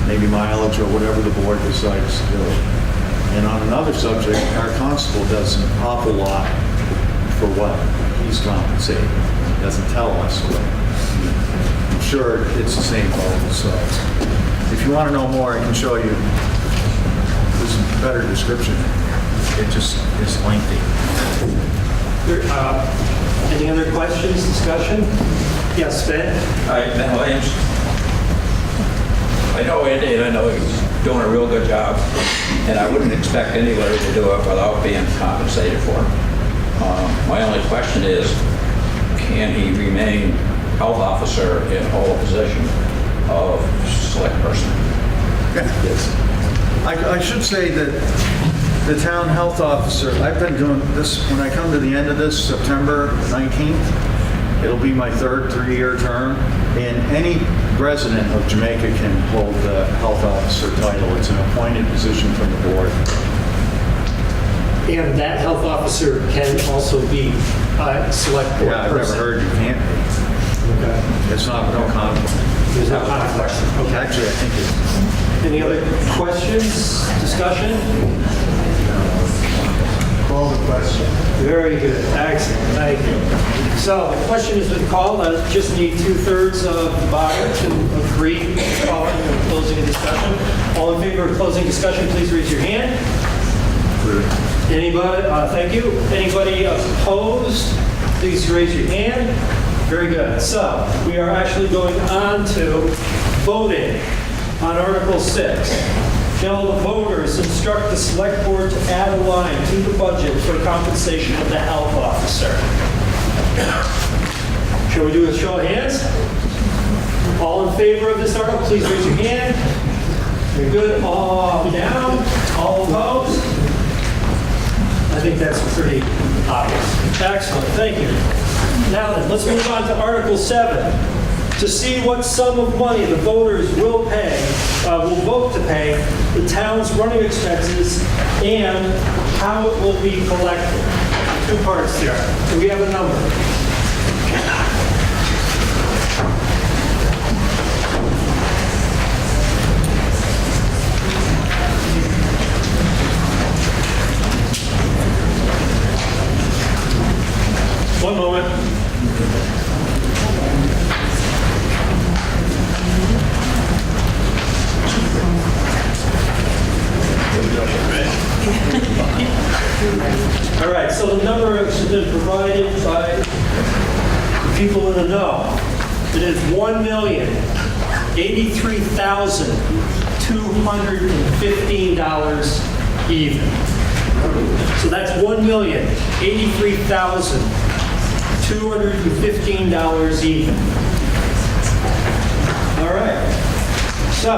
maybe mileage or whatever the board decides to do. And on another subject, our constable does an awful lot for what he's compensated. He doesn't tell us, but I'm sure it's the same boat. So if you want to know more, I can show you. There's a better description. It just is lengthy. Any other questions, discussion? Yes, Ben? Hi, Ben Williams. I know Andy, and I know he's doing a real good job, and I wouldn't expect anybody to do it without being compensated for it. My only question is, can he remain health officer in whole position of select person? Yes. I should say that the town health officer, I've been doing this, when I come to the end of this, September 19th, it'll be my third 3-year term, and any resident of Jamaica can hold the health officer title. It's an appointed position from the board. And that health officer can also be a select board Yeah, I've never person. heard you can't be. Okay. It's not, no conflict. There's no conflict. Okay. Actually, I think it's... Any other questions, discussion? Call the question. Very good, excellent, thank you. So the question has been called. I just need 2/3 of the body to agree with calling and closing a discussion. All in favor of closing discussion, please raise your hand. Anybody? Thank you. Anybody opposed? Please raise your hand. Very good. So we are actually going on to voting on Article 6. Shall the voters instruct the select board to add a line to the budget for compensation of the health officer? Shall we do a show of hands? All in favor of this article, please raise your hand. You're good. All down. All opposed? I think that's pretty obvious. Excellent. Thank you. Now then, let's move on to Article 7. To see what sum of money the voters will vote to pay the town's running expenses and how it will be collected. 2 parts there. Do we have a number? One moment. All right, so the number has been provided by the people in the know. It is $1,083,215 even. So that's $1,083,215 even. All right. So,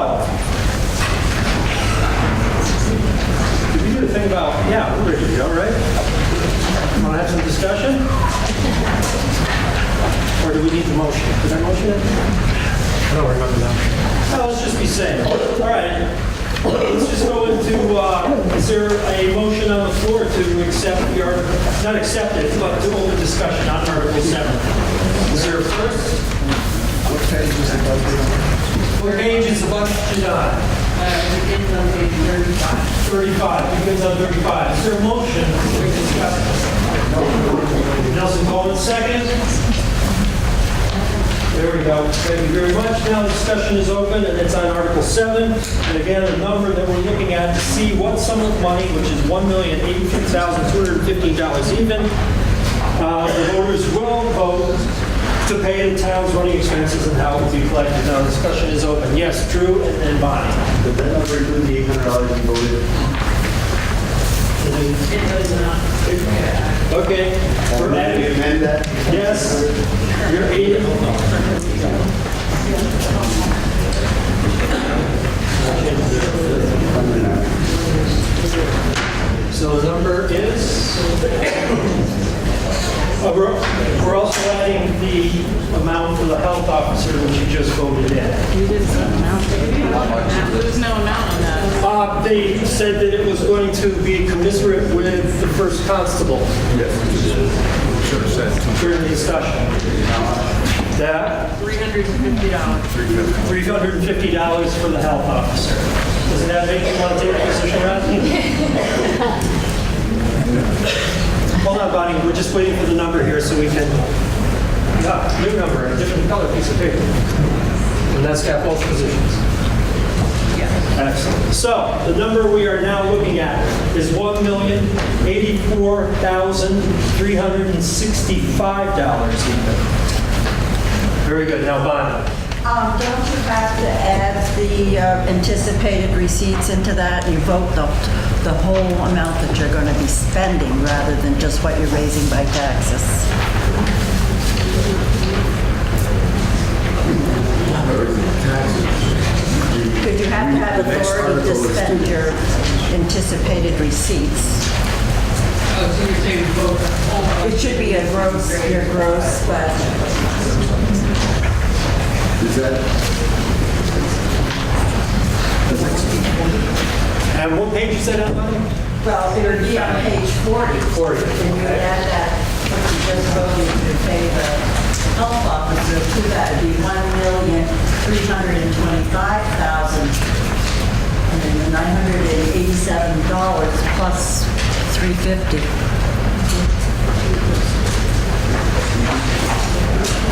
did we do the thing about, yeah, we're ready to go, right? Want to have some discussion? Or do we need the motion? Did I motion it? I don't remember that. Oh, let's just be safe. All right. Let's just go into, is there a motion on the floor to accept the article, not accept it, but to open discussion on Article 7? Is there a first? What page is the budget on? What page is the budget on? It begins on page 35. 35, begins on 35. Is there a motion to discuss this? Nelson Coleman, second. There we go. Thank you very much. Now the discussion is open, and it's on Article 7. And again, the number that we're looking at to see what sum of money, which is $1,083,215 even, the voters will vote to pay the town's running expenses and how it will be collected. Now the discussion is open. Yes, Drew and Bonnie. Did that number include the $800 you voted? It does not. Okay. Can we amend that? Yes. You're 8. So the number is. We're also adding the amount for the health officer, which you just voted in. You didn't say amount. There's no amount on that. They said that it was going to be commensurate with the first constable. Yes. Should have said. During the discussion. That? $350. $350 for the health officer. Doesn't that make you want to take a position, Rod? Hold on, Bonnie. We're just waiting for the number here so we can. Yeah, new number, a different color piece of paper. And that's got both positions. Excellent. So the number we are now looking at is $1,084,365 even. Very good. Now, Bonnie. Don't you have to add the anticipated receipts into that? You vote the whole amount that you're going to be spending rather than just what you're raising by taxes. Because you have to have authority to spend your anticipated receipts. It should be a gross, your gross, but. Is that? And what page is that on, Bonnie? Well, it would be on page 40. 40. And you would add that, what you just voted to pay the health officer to that, it'd be $1,325,000. And then the $987 plus $350.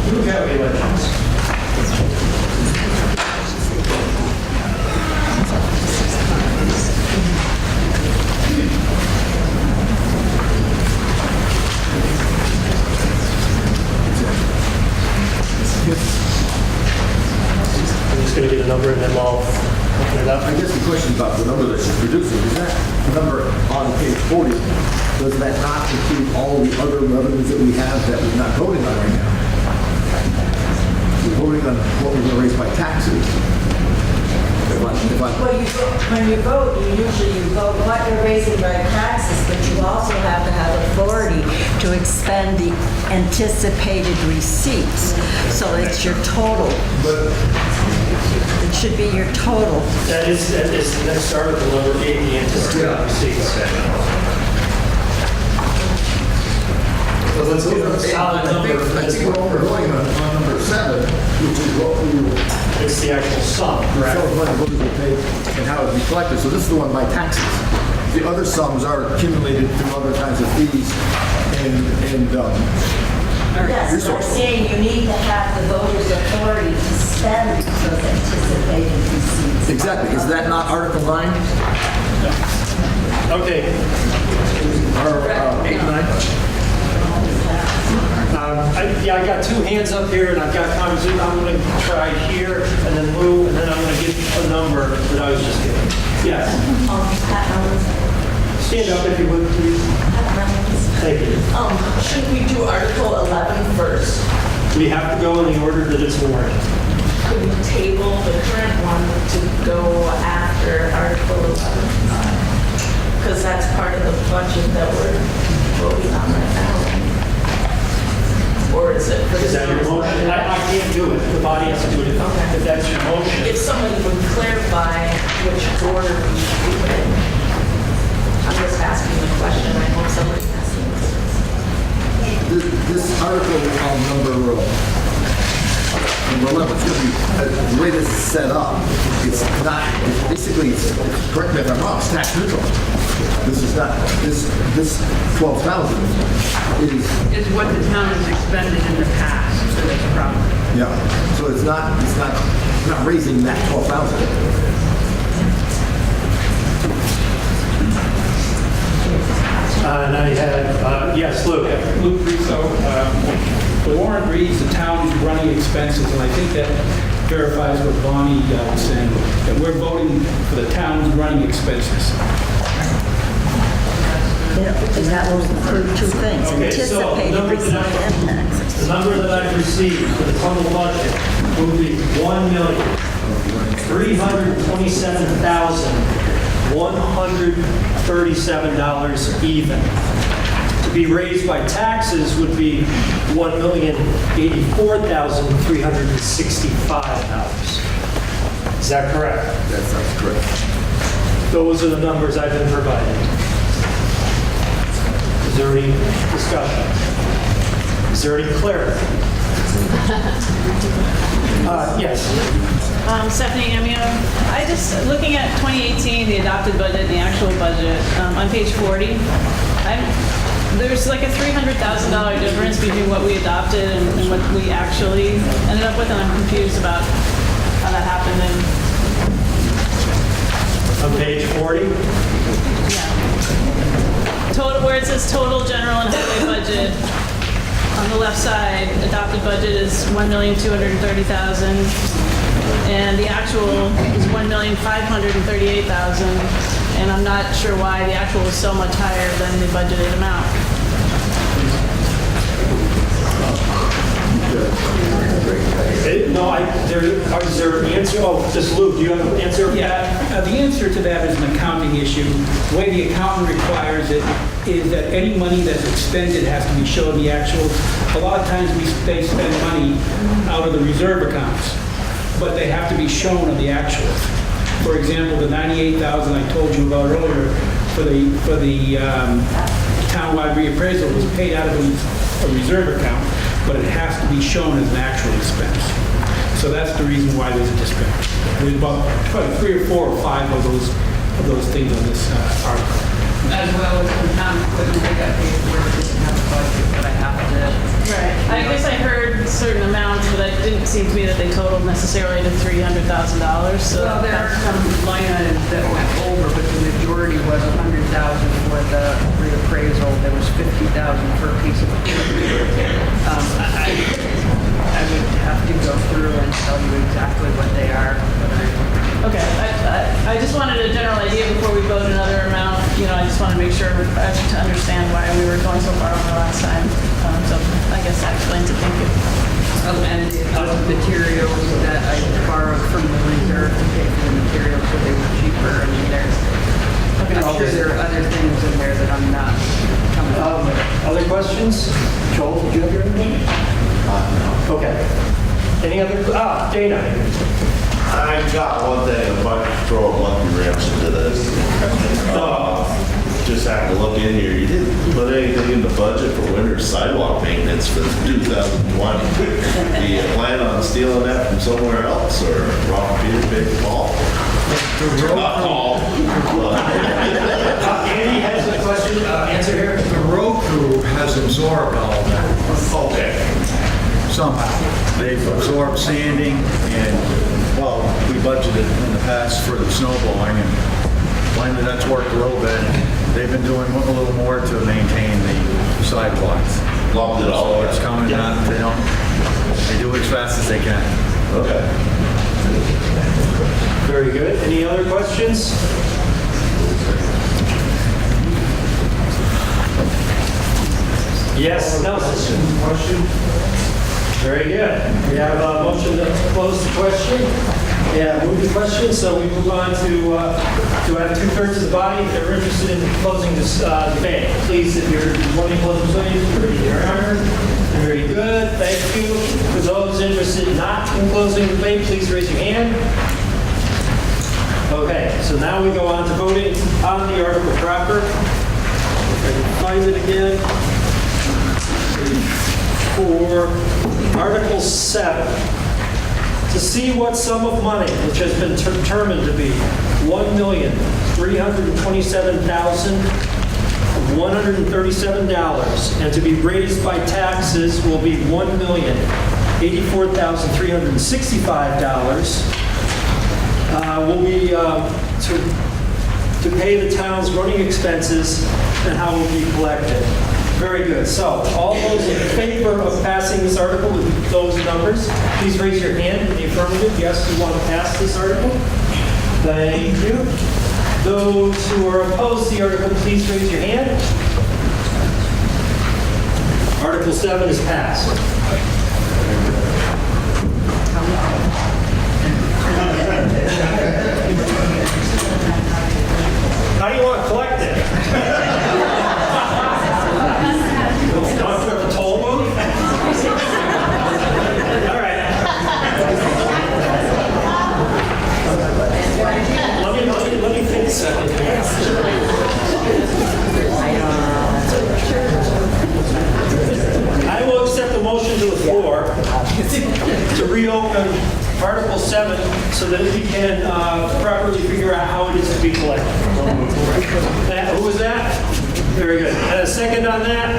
Who have the elections? I'm just going to get a number and then I'll I guess the question about the number that she's producing, is that number on page 40, does that not include all the other revenues that we have that we're not voting on right now? We're voting on what we're going to raise by taxes. Well, when you vote, you vote what you're raising by taxes, but you also have to have authority to expend the anticipated receipts. So it's your total. It should be your total. That is the next article, number 8, the anticipated receipts. So let's get a solid number. I think what we're going on number 7, which is what we It's the actual sum, correct? show what the voters will pay and how it's collected. So this is the one by taxes. The other sums are accumulated through other kinds of fees and Yes, but I'm saying you need to have the voters' authority to spend those anticipated receipts. Exactly. Is that not Article 9? Okay. Or 8 and 9? I got 2 hands up here, and I've got conversation. I'm going to try here, and then Lou, and then I'm going to give a number that I was just given. Yes. Stand up if you would, please. Thank you. Should we do Article 11 first? We have to go in the order that it's warned. Could we table the current one to go after Article 11? Because that's part of the budget that we're voting on right now. Or is it? Is that your motion? I can't do it. The body has to do it if that's your motion. If somebody would clarify which order we should do it in. I'm just asking the question. I hope somebody has the answer. This article number 11, it's going to be, the way this is set up, it's not, basically, correct me if I'm wrong, it's tax neutral. This is not, this 12,000 Is what the town has expended in the past for this property. yeah, so it's not raising that 12,000. And I had, yes, Lou. Luke Riso, the warrant reads the town is running expenses, and I think that verifies what Bonnie was saying, that we're voting for the town's running expenses. Yeah, and that will include 2 things, Okay, so anticipated receipts and taxes. the number that I've received for the total budget will be $1,327,137 even. To be raised by taxes would be $1,084,365. Is that correct? That sounds correct. Those are the numbers I've been provided. Is there any discussion? Is there any clarity? Yes. Stephanie Amio. I just, looking at 2018, the adopted budget and the actual budget, on page 40, there's like a $300,000 difference between what we adopted and what we actually ended up with, and I'm confused about how that happened. On page 40? Total, where it says total general and highway budget, on the left side, adopted budget is $1,230,000, and the actual is $1,538,000, and I'm not sure why the actual is so much higher than the budgeted amount. No, is there an answer? Oh, just Luke, do you have an answer? Yeah, the answer to that is an accounting issue. The way the accountant requires it is that any money that's expended has to be shown the actual. A lot of times they spend money out of the reserve accounts, but they have to be shown on the actuals. For example, the $98,000 I told you about earlier for the townwide reappraisal was paid out of a reserve account, but it has to be shown as an actual expense. So that's the reason why there's a disparity. There's about 3 or 4 or 5 of those things on this article. As well as the town equipment, they got paid for it, didn't have a budget, but I have to. Right. I guess I heard certain amounts, but it didn't seem to me that they totaled necessarily to $300,000. So Well, there are some line items that went over, but the majority was $100,000 for the reappraisal. There was $50,000 per piece of equipment. I would have to go through and tell you exactly what they are. Okay, amended materials that I borrowed from the lender to pay for the materials so they were cheaper. I mean, I'm sure there are other things in there that I'm not coming up with. Other questions? Joel, did you have your anything? No. Okay. Any other? Dana. I've got one thing, if I could throw a monkey wrench into this. Just have to look in here. You didn't put anything in the budget for winter sidewalk maintenance for 2020. Do you plan on stealing that from somewhere else or rob Peter Big Paul? Not Paul. Andy has a question, answer here. The road crew has absorbed all of that. Okay. Somehow. They've absorbed sanding and, well, we budgeted in the past for the snow blowing and finally that's worked a little bit. They've been doing a little more to maintain the sidewalks. Lumped it all. So it's coming down, they do it as fast as they can. Okay. Very good. Any other questions? Yes, Nelson. Question? Very good. We have a motion to close the question. Yeah, move the question, so we move on to have 2/3 of the body if they're interested in closing this debate. Please, if you're wanting to close the debate, raise your hand. Very good, thank you. For those interested not in closing the debate, please raise your hand. Okay, so now we go on to voting on the article proper. If I can find it again. For Article 7, to see what sum of money, which has been determined to be $1,327,137, and to be raised by taxes will be $1,084,365, will be to pay the town's running expenses and how it will be collected. Very good. So, all those in favor of passing this article with those numbers, please raise your hand in the affirmative. Yes, you want to pass this article? Thank you. Those who are opposed to the article, please raise your hand. Article 7 is passed. How do you want to collect it? Want to put the toll booth? All right. Let me think a second. I will accept the motion to the floor to reopen Article 7 so that we can properly figure out how it is to be collected. Who was that? Very good. And a second on that?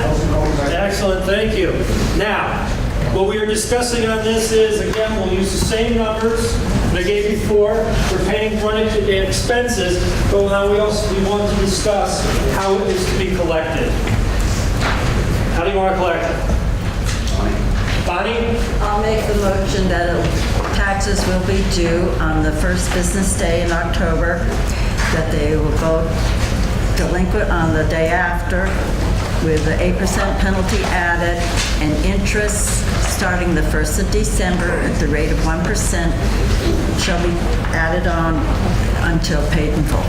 Excellent, thank you. Now, what we are discussing on this is, again, we'll use the same numbers that I gave before. We're paying running expenses, but now we want to discuss how it is to be collected. How do you want to collect it? Bonnie? I'll make the motion that taxes will be due on the first business day in October, that they will go delinquent on the day after with the 8% penalty added, and interest starting the 1st of December at the rate of 1% shall be added on until paid in full.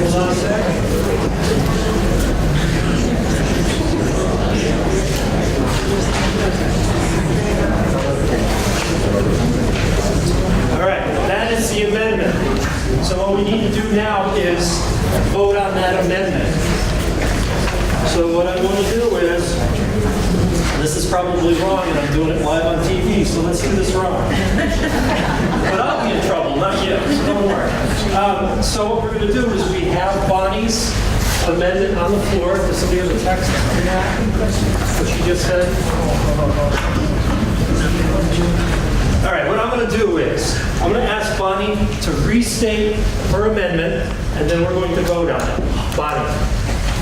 Hold on a second. All right, that is the amendment. So what we need to do now is vote on that amendment. So what I want to do is, this is probably wrong and I'm doing it live on TV, so let's do this wrong. But I'll be in trouble, not you, so don't worry. So what we're going to do is we have Bonnie's amendment on the floor. Does somebody have a text on that? What she just said? All right, what I'm going to do is, I'm going to ask Bonnie to restate her amendment, and then we're going to vote on it. Bonnie.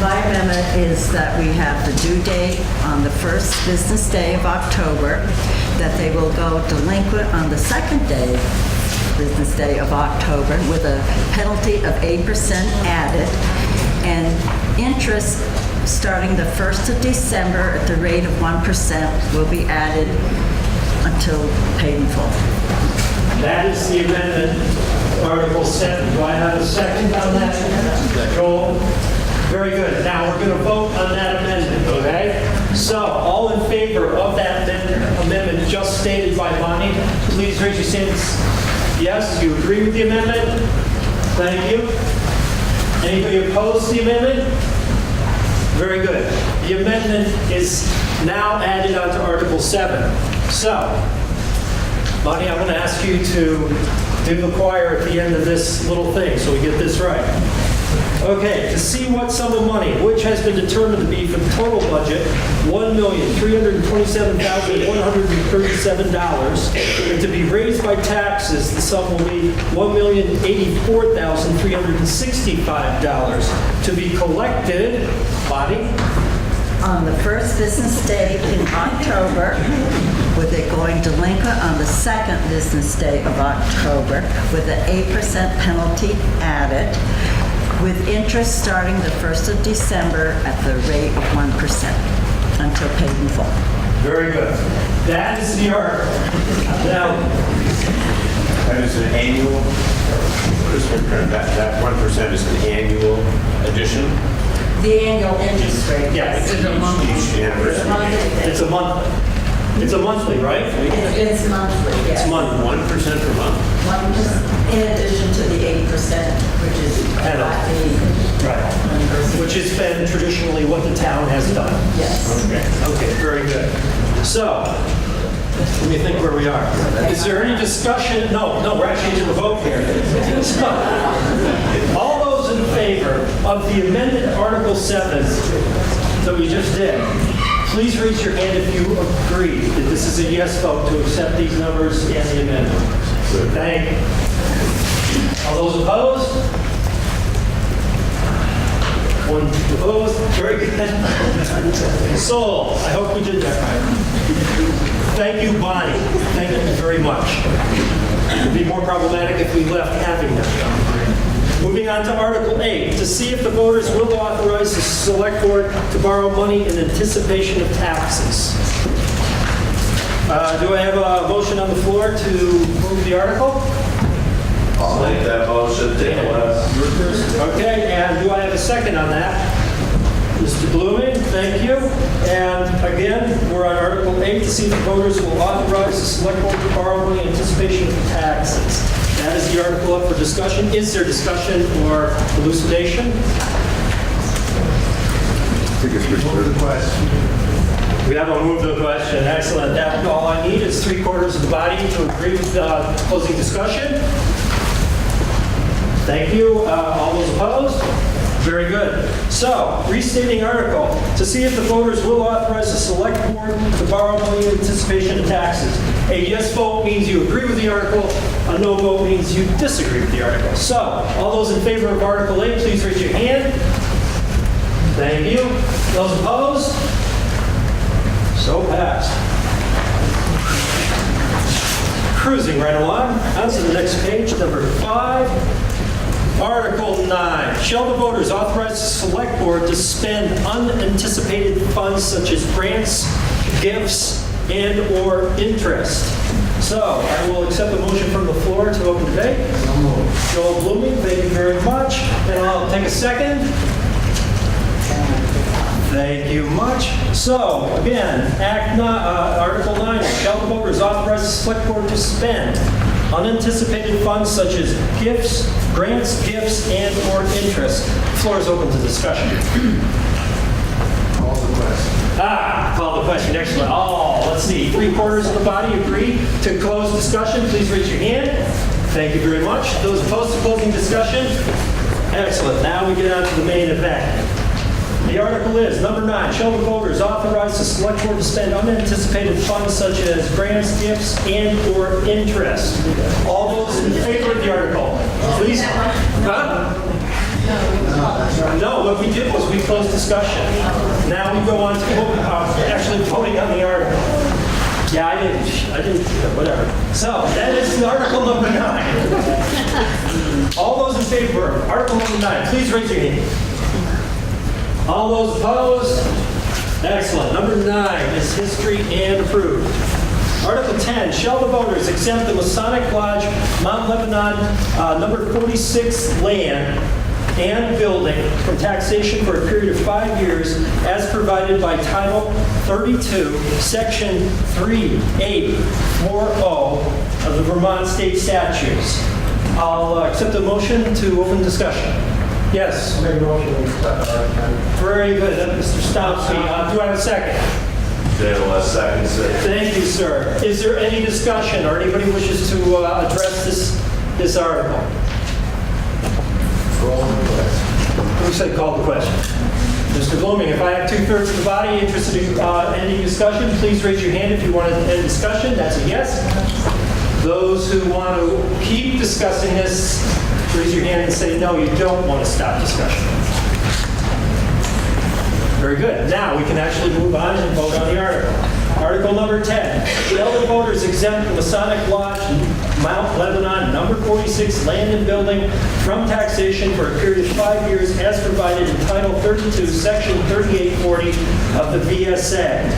My amendment is that we have the due date on the first business day of October, that they will go delinquent on the second day business day of October with a penalty of 8% added, and interest starting the 1st of December at the rate of 1% will be added until paid in full. That is the amendment, Article 7. Do I have a second on that? Joel? Very good. Now, we're going to vote on that amendment, okay? So, all in favor of that amendment just stated by Bonnie, please raise your hands. Yes, you agree with the amendment? Thank you. Anybody opposed to the amendment? Very good. The amendment is now added onto Article 7. So, Bonnie, I'm going to ask you to do the choir at the end of this little thing so we get this right. Okay, to see what sum of money, which has been determined to be for the total budget, $1,327,137, and to be raised by taxes, the sum will be $1,084,365 to be collected, Bonnie? On the first business day in October, with it going delinquent on the second business day of October, with an 8% penalty added, with interest starting the 1st of December at the rate of 1% until paid in full. Very good. That is the article. Now, that is an annual, that 1% is an annual addition? The annual interest rate. Yes. It's a monthly. It's a monthly. It's a monthly, right? It's monthly, yes. It's monthly. 1% per month? 1%, in addition to the 8%, which is right. Which has been traditionally what the town has done. Yes. Okay, very good. So, let me think where we are. Is there any discussion? No, we're actually to the vote here. So, all those in favor of the amended Article 7 that we just did, please raise your hand if you agree that this is a yes vote to accept these numbers and the amendment. Thank you. All those opposed? One opposed. Very good. Sold. I hope we did that right. Thank you, Bonnie. Thank you very much. It would be more problematic if we left having them. Moving on to Article 8, to see if the voters will authorize the Selectboard to borrow money in anticipation of taxes. Do I have a motion on the floor to move the article? I'll make that motion. Okay, and do I have a second on that? Mr. Blooming, thank you. And again, we're on Article 8, to see if the voters will authorize the Selectboard to borrow money in anticipation of taxes. That is the article up for discussion. Is there discussion or elucidation? Move the question. We have a move to the question. Excellent. That's all I need is 3/4 of the body to agree with closing discussion. Thank you. All those opposed? Very good. So, restating article, to see if the voters will authorize the Selectboard to borrow money in anticipation of taxes. A yes vote means you agree with the article. A no vote means you disagree with the article. So, all those in favor of Article 8, please raise your hand. Thank you. Those opposed? So passed. Cruising right along. On to the next page, number 5. Article 9. Shall the voters authorize the Selectboard to spend unanticipated funds such as grants, gifts, and/or interest? So, I will accept a motion from the floor to open debate. Joel Blooming, thank you very much. And I'll take a second. Thank you much. So, again, Article 9, shall the voters authorize the Selectboard to spend unanticipated funds such as gifts, grants, gifts, and/or interest. The floor is open to discussion. Call the question. Call the question. Excellent. Let's see. 3/4 of the body agree to close discussion. Please raise your hand. Thank you very much. Those opposed to closing discussion? Excellent. Now we get on to the main event. The article is, number 9, shall the voters authorize the Selectboard to spend unanticipated funds such as grants, gifts, and/or interest? All those in favor of the article, please. No, what we did was we closed discussion. Now we go on to actually voting on the article. Yeah, Yeah, I didn't, whatever. So, that is Article number 9. All those in favor of Article number 9, please raise your hand. All those opposed? Excellent. Number 9 is history and approved. Article 10, shall the voters exempt the Masonic Lodge Mt. Lebanon, number 46 land and building from taxation for a period of 5 years as provided by Title 32, Section 3840 of the Vermont State Statutes. I'll accept a motion to open discussion. Yes? Very good. Mr. Stompsky. Do I have a second? Dale, second, sir. Thank you, sir. Is there any discussion or anybody wishes to address this article? Who said call the question? Mr. Blooming, if I have 2/3 of the body interested in any discussion, please raise your hand if you want to end discussion. That's a yes. Those who want to keep discussing this, raise your hand and say no, you don't want to stop discussion. Very good. Now we can actually move on and vote on the article. Article number 10. Shall the voters exempt the Masonic Lodge Mt. Lebanon, number 46, land and building from taxation for a period of 5 years as provided in Title 32, Section 3840 of the VSA.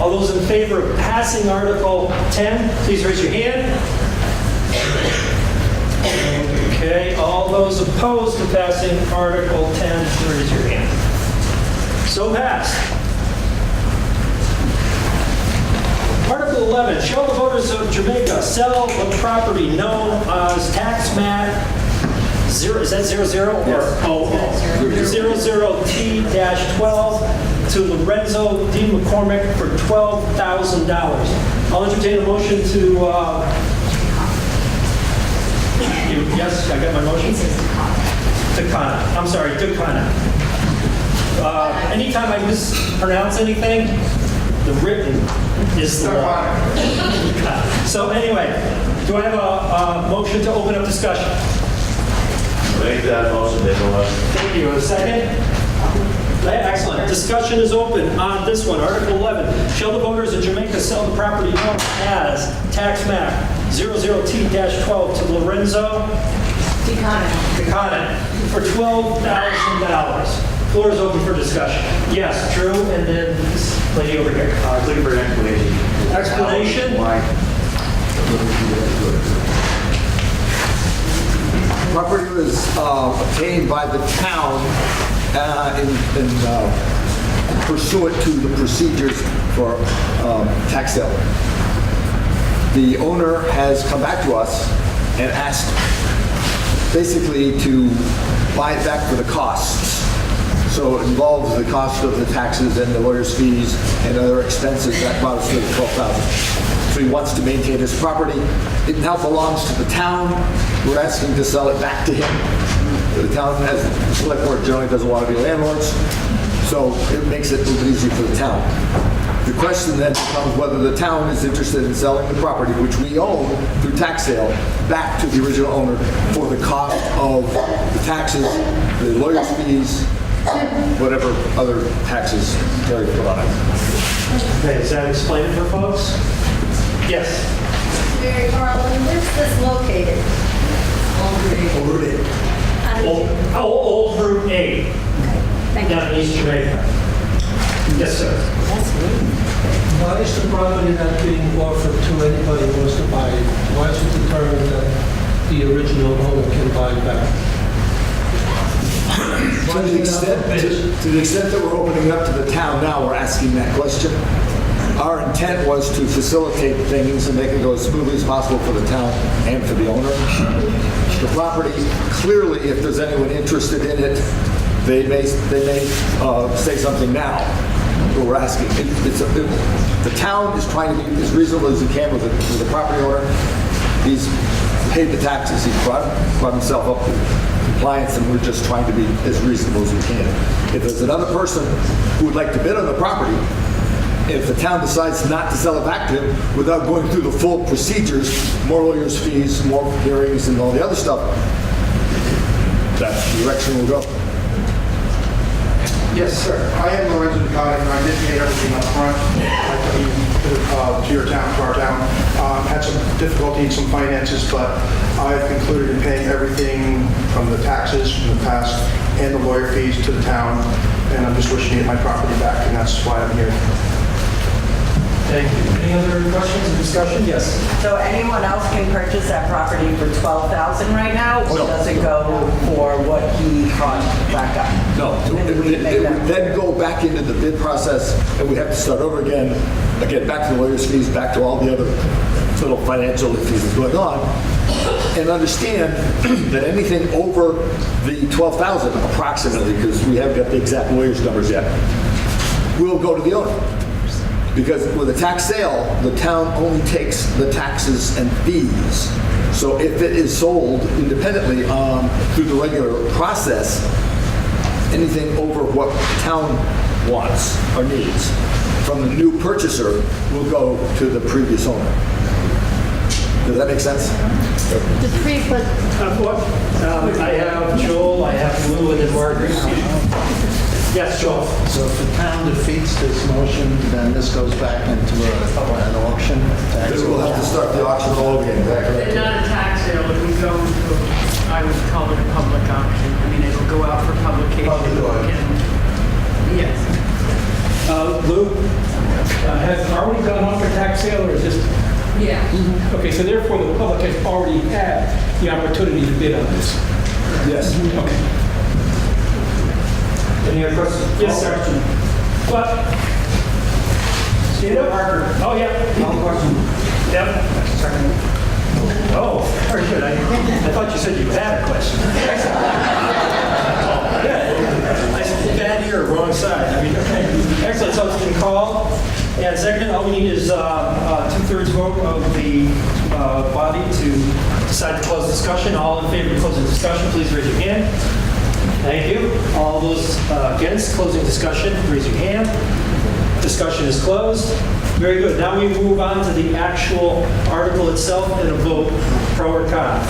All those in favor of passing Article 10, please raise your hand. Okay. All those opposed to passing Article 10, raise your hand. So passed. Article 11, shall the voters of Jamaica sell the property known as tax map 0, is that 00 or 00T-12 to Lorenzo DeConinck for $12,000. I'll entertain a motion to, yes, I got my motion? DeConinck. I'm sorry, DeConinck. Anytime I mispronounce anything, the written is the law. So anyway, do I have a motion to open up discussion? Make that motion, Dale. Thank you. A second? Excellent. Discussion is open on this one. Article 11. Shall the voters of Jamaica sell the property known as tax map 00T-12 to Lorenzo DeConinck for $12,000? Floor is open for discussion. Yes, true, and then this lady over here. Looking for an explanation. Explanation? Why? Property was obtained by the town in pursuant to the procedures for tax sale. The owner has come back to us and asked basically to buy it back for the costs. So it involves the cost of the taxes and the lawyer's fees and other expenses that brought us to the $12,000. So he wants to maintain his property. It now belongs to the town. We're asking to sell it back to him. The town, as the Selectboard generally doesn't want to be landlords, so it makes it a little easier for the town. The question then becomes whether the town is interested in selling the property, which we own through tax sale, back to the original owner for the cost of the taxes, the lawyer's fees, whatever other taxes Terry put on it. Okay, does that explain it for folks? Yes. Mary Carlin, where's this located? Old Route 8. Old Route 8. Down in East Jamaica. Yes, sir. Why is the property not being offered to anybody who wants to buy it? Why is it determined that the original owner can buy it back? To the extent that we're opening up to the town now, we're asking that question. Our intent was to facilitate things and make it go as smoothly as possible for the town and for the owner. The property, clearly, if there's anyone interested in it, they may say something now. But we're asking. The town is trying to be as reasonable as it can with the property owner. He's paid the taxes. He's brought himself up to compliance, and we're just trying to be as reasonable as we can. If there's another person who would like to bid on the property, if the town decides not to sell it back to him without going through the full procedures, more lawyers' fees, more hearings, and all the other stuff, that's the direction we'll go. Yes, sir. I am Lorenzo DeConinck, and I did pay everything up front to your town, to our town. Had some difficulty in some finances, but I've concluded in paying everything from the taxes from the past and the lawyer fees to the town, and I'm just wishing to get my property back, and that's why I'm here. Thank you. Any other questions or discussion? Yes. So anyone else can purchase that property for $12,000 right now? Or does it go for what he bought back up? No, it would then go back into the bid process, and we have to start over again, back to the lawyer's fees, back to all the other little financial fees that's going on, and understand that anything over the $12,000 approximately, because we haven't got the exact lawyer's numbers yet, will go to the owner. Because with a tax sale, the town only takes the taxes and fees. So if it is sold independently through the regular process, anything over what the town wants or needs from the new purchaser will go to the previous owner. Does that make sense? Just brief, but I have Joel, I have Lou, and then Margaret. Yes, Joel. So if the town defeats this motion, then this goes back into an auction? We'll have to start the auction all over again. It's not a tax sale, it would go to, I would call it a public auction. I mean, it'll go out for publication. Yes. Lou, has it already gone on for tax sale, or is this? Yeah. Okay, so therefore the public has already had the opportunity to bid on this? Yes. Okay. Any other questions? Yes, sir. What? Stand up, Marker. Oh, yeah. One question. Yep. Second. Oh, very good. I thought you said you had a question. Oh, good. I said bad ear, wrong side. I mean, okay. Excellent. So it's been called. And second, all we need is two-thirds vote of the body to decide to close discussion. All in favor of closing discussion, please raise your hand. Thank you. All those against closing discussion, raise your hand. Discussion is closed. Very good. Now we move on to the actual article itself and a vote, pro or con.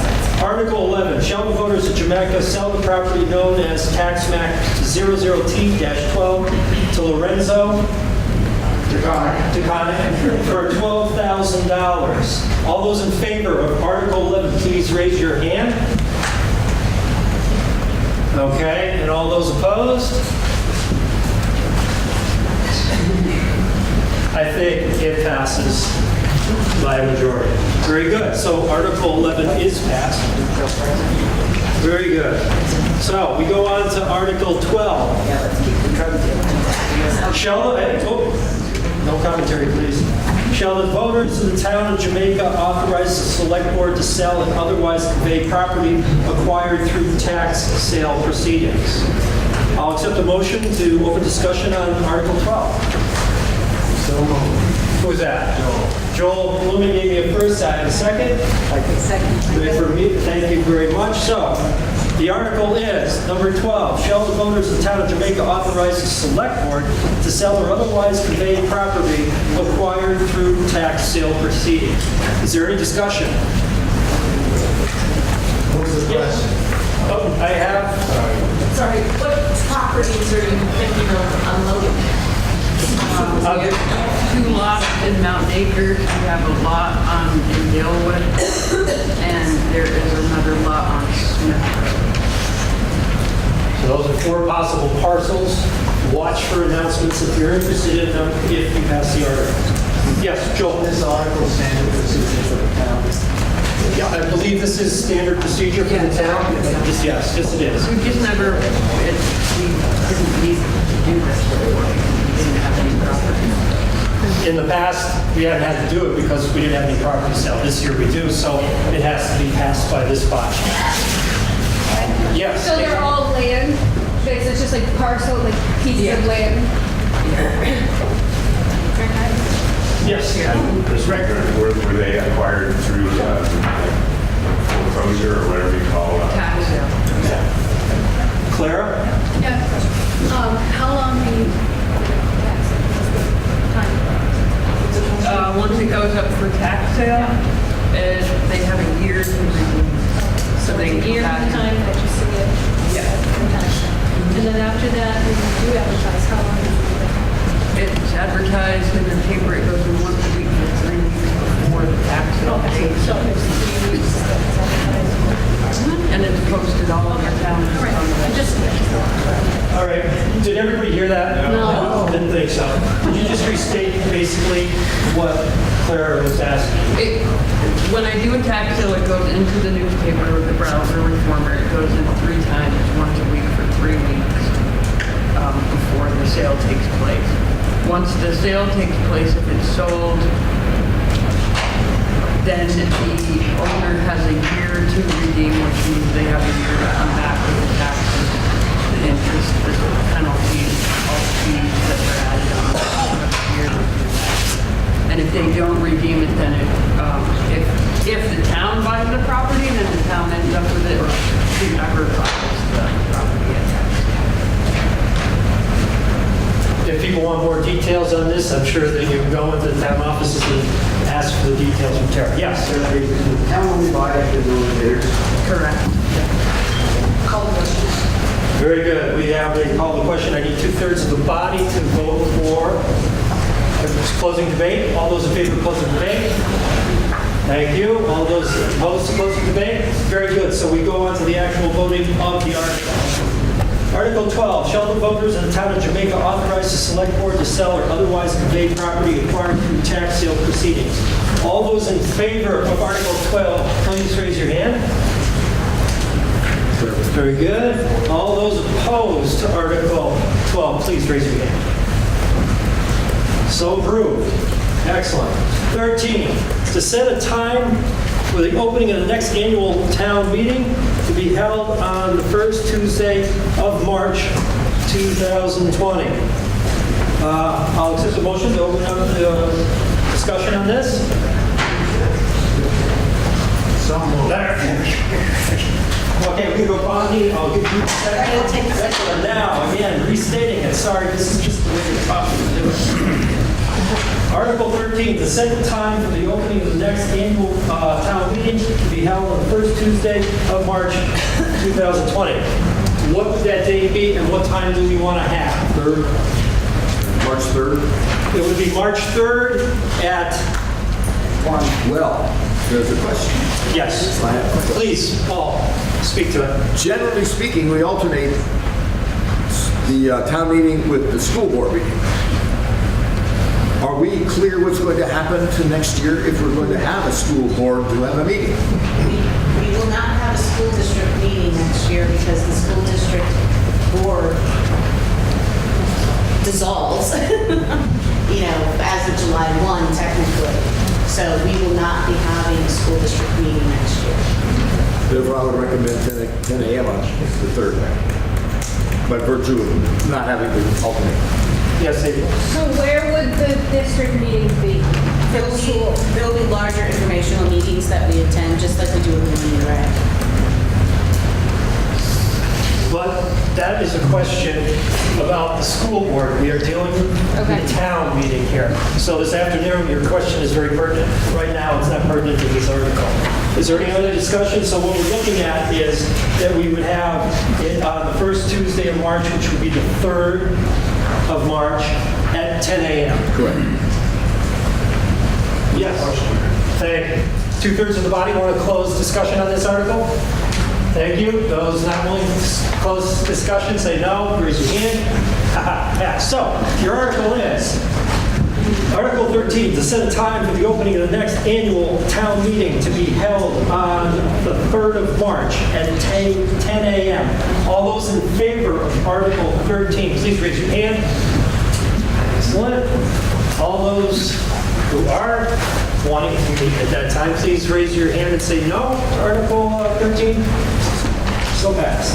Article 11, shall the voters of Jamaica sell the property known as Tax Map 00T-12 to Lorenzo DeConinck for $12,000. All those in favor of Article 11, please raise your hand. Okay, and all those opposed? I think it passes by a majority. Very good. So Article 11 is passed. Very good. So we go on to Article 12. No commentary, please. Shall the voters of the Town of Jamaica authorize the Selectboard to sell and otherwise convey property acquired through tax sale proceedings? I'll accept a motion to open discussion on Article 12. Who is that? Joel Blooming gave me a first. I have a second. I can second. Good for me. Thank you very much. So, the article is number 12. Shall the voters of the Town of Jamaica authorize the Selectboard to sell or otherwise convey property acquired through tax sale proceedings? Is there any discussion? What's the question? Oh, I have. Sorry, what properties are you thinking of unloading? We have 2 lots in Mount Acre, we have a lot in Gilwood, and there is another lot on Smith Road. So those are 4 possible parcels. Watch for announcements if you're interested in them if you pass the article. Yes, Joel. This article standard procedure for the town. Yeah, I believe this is standard procedure for the town. Yes, it is. We just never, we didn't need to do this before. We didn't have any property. In the past, we haven't had to do it because we didn't have any property to sell. This year we do, so it has to be passed by this body. Yes. So they're all land, it's just like parcel, like pieces of land. Yes. This record, were they acquired through foreclosure or whatever you call it? Tax sale. Clara? Yeah. How long do you Once it goes up for tax sale, they have a year to remove. So they year have time that you see it? Yeah. And then after that, we can do you advertise? How long? It's advertised in the paper, it goes in once a week, for 3 weeks before the tax sale Okay, date. so there's 3 weeks that's advertised. And it's posted all over town. All right, did everybody hear that? No. Didn't think so. Could you just restate basically what Clara was asking? When I do a tax sale, it goes into the newspaper with the browser reformer. It goes in 3 times, once a week for 3 weeks before the sale takes place. Once the sale takes place, if it's sold, then the owner has a year to redeem, which means they have a year to come back with the taxes, the interest, the penalties, all the fees that are added on. They have a year to do that. And if they don't redeem it, then if the town buys the property, then the town ends up with it, or whoever buys the property at tax. If people want more details on this, I'm sure that you can go into the town offices and ask for the details from Tara. Yes? The town only buy it in those bidders. Correct. Call the question. Very good. We have a call to question. I need 2/3 of the body to vote for closing debate. All those in favor of closing debate? Thank you. All those opposed to closing debate? Very good. So we go on to the actual voting of the article. Article 12, shall the voters in the Town of Jamaica authorize the Selectboard to sell or otherwise convey property acquired through tax sale proceedings? All those in favor of Article 12, please raise your hand. Very good. All those opposed to Article 12, please raise your hand. So approved. Excellent. 13, to set a time for the opening of the next annual town meeting to be held on the first Tuesday of March 2020. I'll accept the motion to open up the discussion on this. Okay, we can go Bonnie. I'll give you a second. Excellent. Now, again, restating it. Sorry, this is just the way the copy will do it. Article 13, to set the time for the opening of the next annual town meeting to be held on the first Tuesday of March 2020. What would that date be and what time do we want to have? 3rd? March 3rd? It would be March 3rd at 1. Well, there's a question. Yes. Please, Paul, speak to it. Generally speaking, we alternate the town meeting with the school board meeting. Are we clear what's going to happen to next year if we're going to have a school board to have a meeting? We will not have a school district meeting next year because the school district board dissolves, as of July 1, technically. So we will not be having a school district meeting next year. Therefore, I would recommend 10 a.m. on the 3rd, by virtue of not having to alternate. Yes, April. So where would the district meetings be? There will be larger informational meetings that we attend, just like we do with the meeting, right? But that is a question about the school board. We are dealing with the town meeting here. So this afternoon, your question is very pertinent. Right now, it's not pertinent to this article. Is there any other discussion? So what we're looking at is that we would have it on the first Tuesday of March, which would be the 3rd of March at 10 a.m. Correct. Yes. Thank you. 2/3 of the body want to close discussion on this article? Thank you. Those not willing to close discussion, say no. Raise your hand. Yeah. So your article is Article 13, to set a time for the opening of the next annual town meeting to be held on the 3rd of March at 10 a.m. All those in favor of Article 13, please raise your hand. Excellent. All those who are wanting to meet at that time, please raise your hand and say no to Article 13. So passed.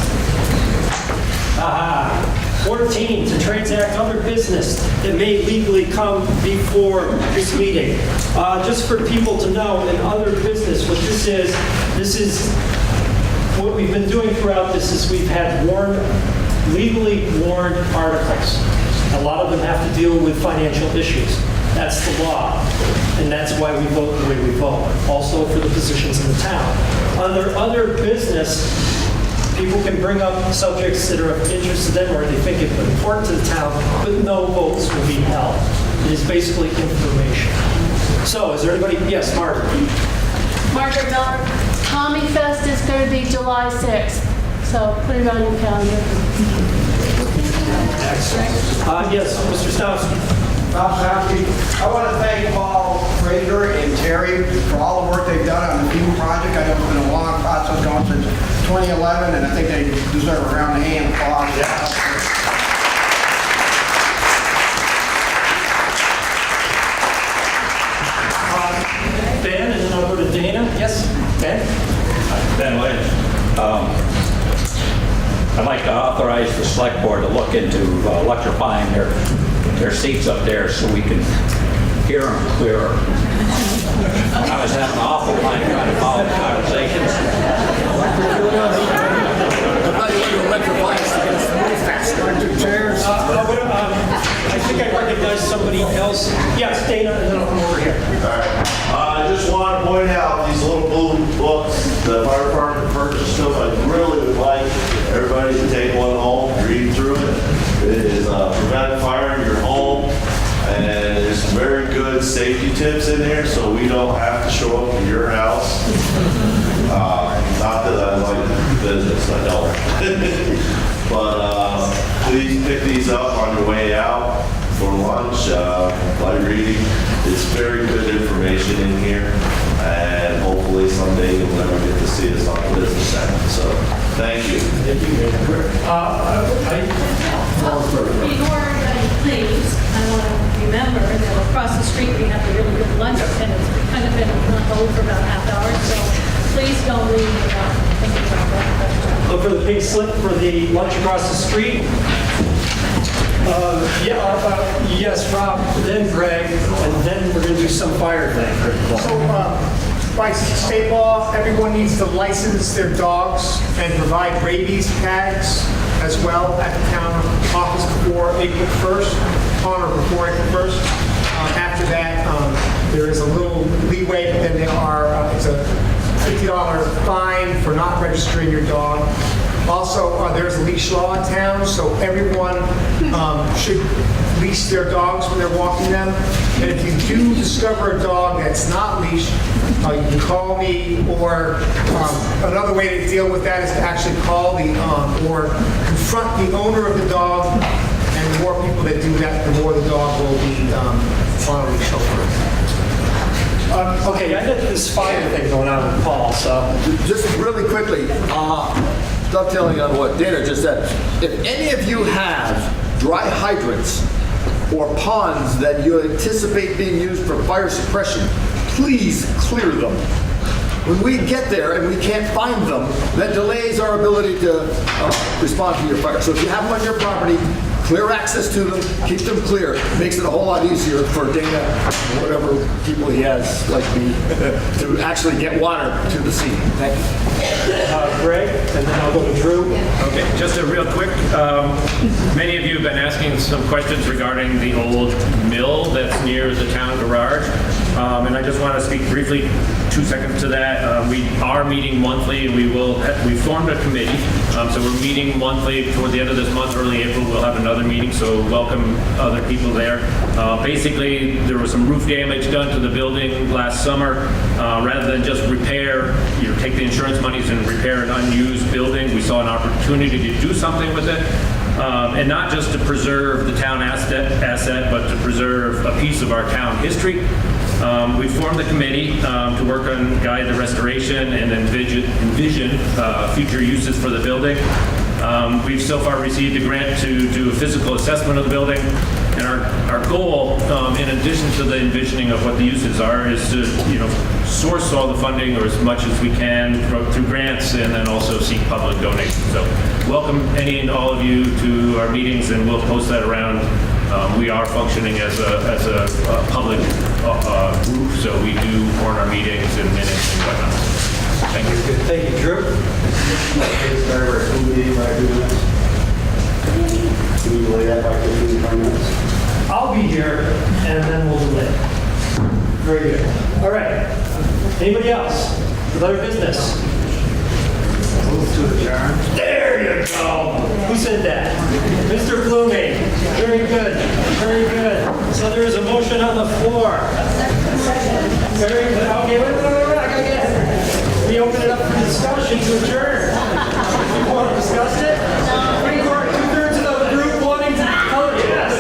14, to transact other business that may legally come before this meeting. Just for people to know, in other business, what this is what we've been doing throughout this is we've had legally warned articles. A lot of them have to deal with financial issues. That's the law. And that's why we vote the way we vote. Also for the positions in the town. Under other business, People can bring up subjects that are of interest to them or they think it's important to the town, but no votes will be held. It is basically information. So, is there anybody? Yes, Margaret. Margaret Miller. Tommy Fest is going to be July 6th, so put it on your calendar. Yes, Mr. Stowski. I want to thank Paul Fraser and Terry for all the work they've done on the FEMA project. I know it's been a long process going since 2011, and I think they deserve a round of applause. Ben, and then I'll go to Dana. Yes, Ben? Ben Lynch. I'd like to authorize the select board to look into electrifying their seats up there so we can hear them clearer. I was having an awful time trying to follow the conversations. I think I recognize somebody else. Yes, Dana, and then I'll come over here. All right. I just want to point out these little blue books. The fire department purchased them. I really would like everybody to take one home, read through it. It is prevent fire in your home, and there's some very good safety tips in here, so we don't have to show up to your house. Not that I like business, I don't. But please pick these up on your way out for lunch, light reading. It's very good information in here, and hopefully someday you'll never get to see us on the business end. So, thank you. Before everybody leaves, I want to remember that across the street we have a really good lunch, and it's kind of been on hold for about a half hour, so please don't leave without thinking about that. Look for the pink slip for the lunch across the street. Yes, Rob, then Greg, and then we're going to do some fire thing. So, by state law, everyone needs to license their dogs and provide rabies tags as well at the town office before April 1st, on or before April 1st. After that, there is a little leeway, but then there are, it's a $50 fine for not registering your dog. Also, there's a leash law in town, so everyone should leash their dogs when they're walking them. And if you do discover a dog that's not leashed, you can call me, or another way to deal with that is to actually call or confront the owner of the dog. And the more people that do that, the more the dog will be on a leash over. Okay, I got this fire thing going on with Paul, so. Just really quickly, dovetailing on what Dana just said, if any of you have dry hydrants or ponds that you anticipate being used for fire suppression, please clear them. When we get there and we can't find them, that delays our ability to respond to your fire. So if you have them on your property, clear access to them, keep them clear. Makes it a whole lot easier for Dana, whatever people he has, like me, to actually get water to the scene. Thank you. Greg, and then I'll go to Drew. Okay, just a real quick, many of you have been asking some questions regarding the old mill that's near the town garage. And I just want to speak briefly, 2 seconds to that. We are meeting monthly, and we formed a committee. So we're meeting monthly toward the end of this month, early April, we'll have another meeting, so welcome other people there. Basically, there was some roof damage done to the building last summer. Rather than just repair, take the insurance monies and repair an unused building, we saw an opportunity to do something with it. And not just to preserve the town asset, but to preserve a piece of our town history. We formed the committee to work on guide the restoration and envision future uses for the building. We've so far received a grant to do a physical assessment of the building, and our goal, in addition to the envisioning of what the uses are, is to source all the funding, or as much as we can, through grants, and then also seek public donations. So welcome any and all of you to our meetings, and we'll post that around. We are functioning as a public group, so we do warn our meetings and minutes and whatnot. Thank you. Good. Thank you, Drew. Can we delay that by 15 minutes? I'll be here, and then we'll delay. Very good. All right. Anybody else with other business? Move to adjourn. There you go. Who said that? Mr. Blooming. Very good. Very good. So there is a motion on the floor. Very good. Okay, wait. I gotta get it. We open it up for discussion to adjourn. You want to discuss it? Two-thirds of the group wanting to vote yes.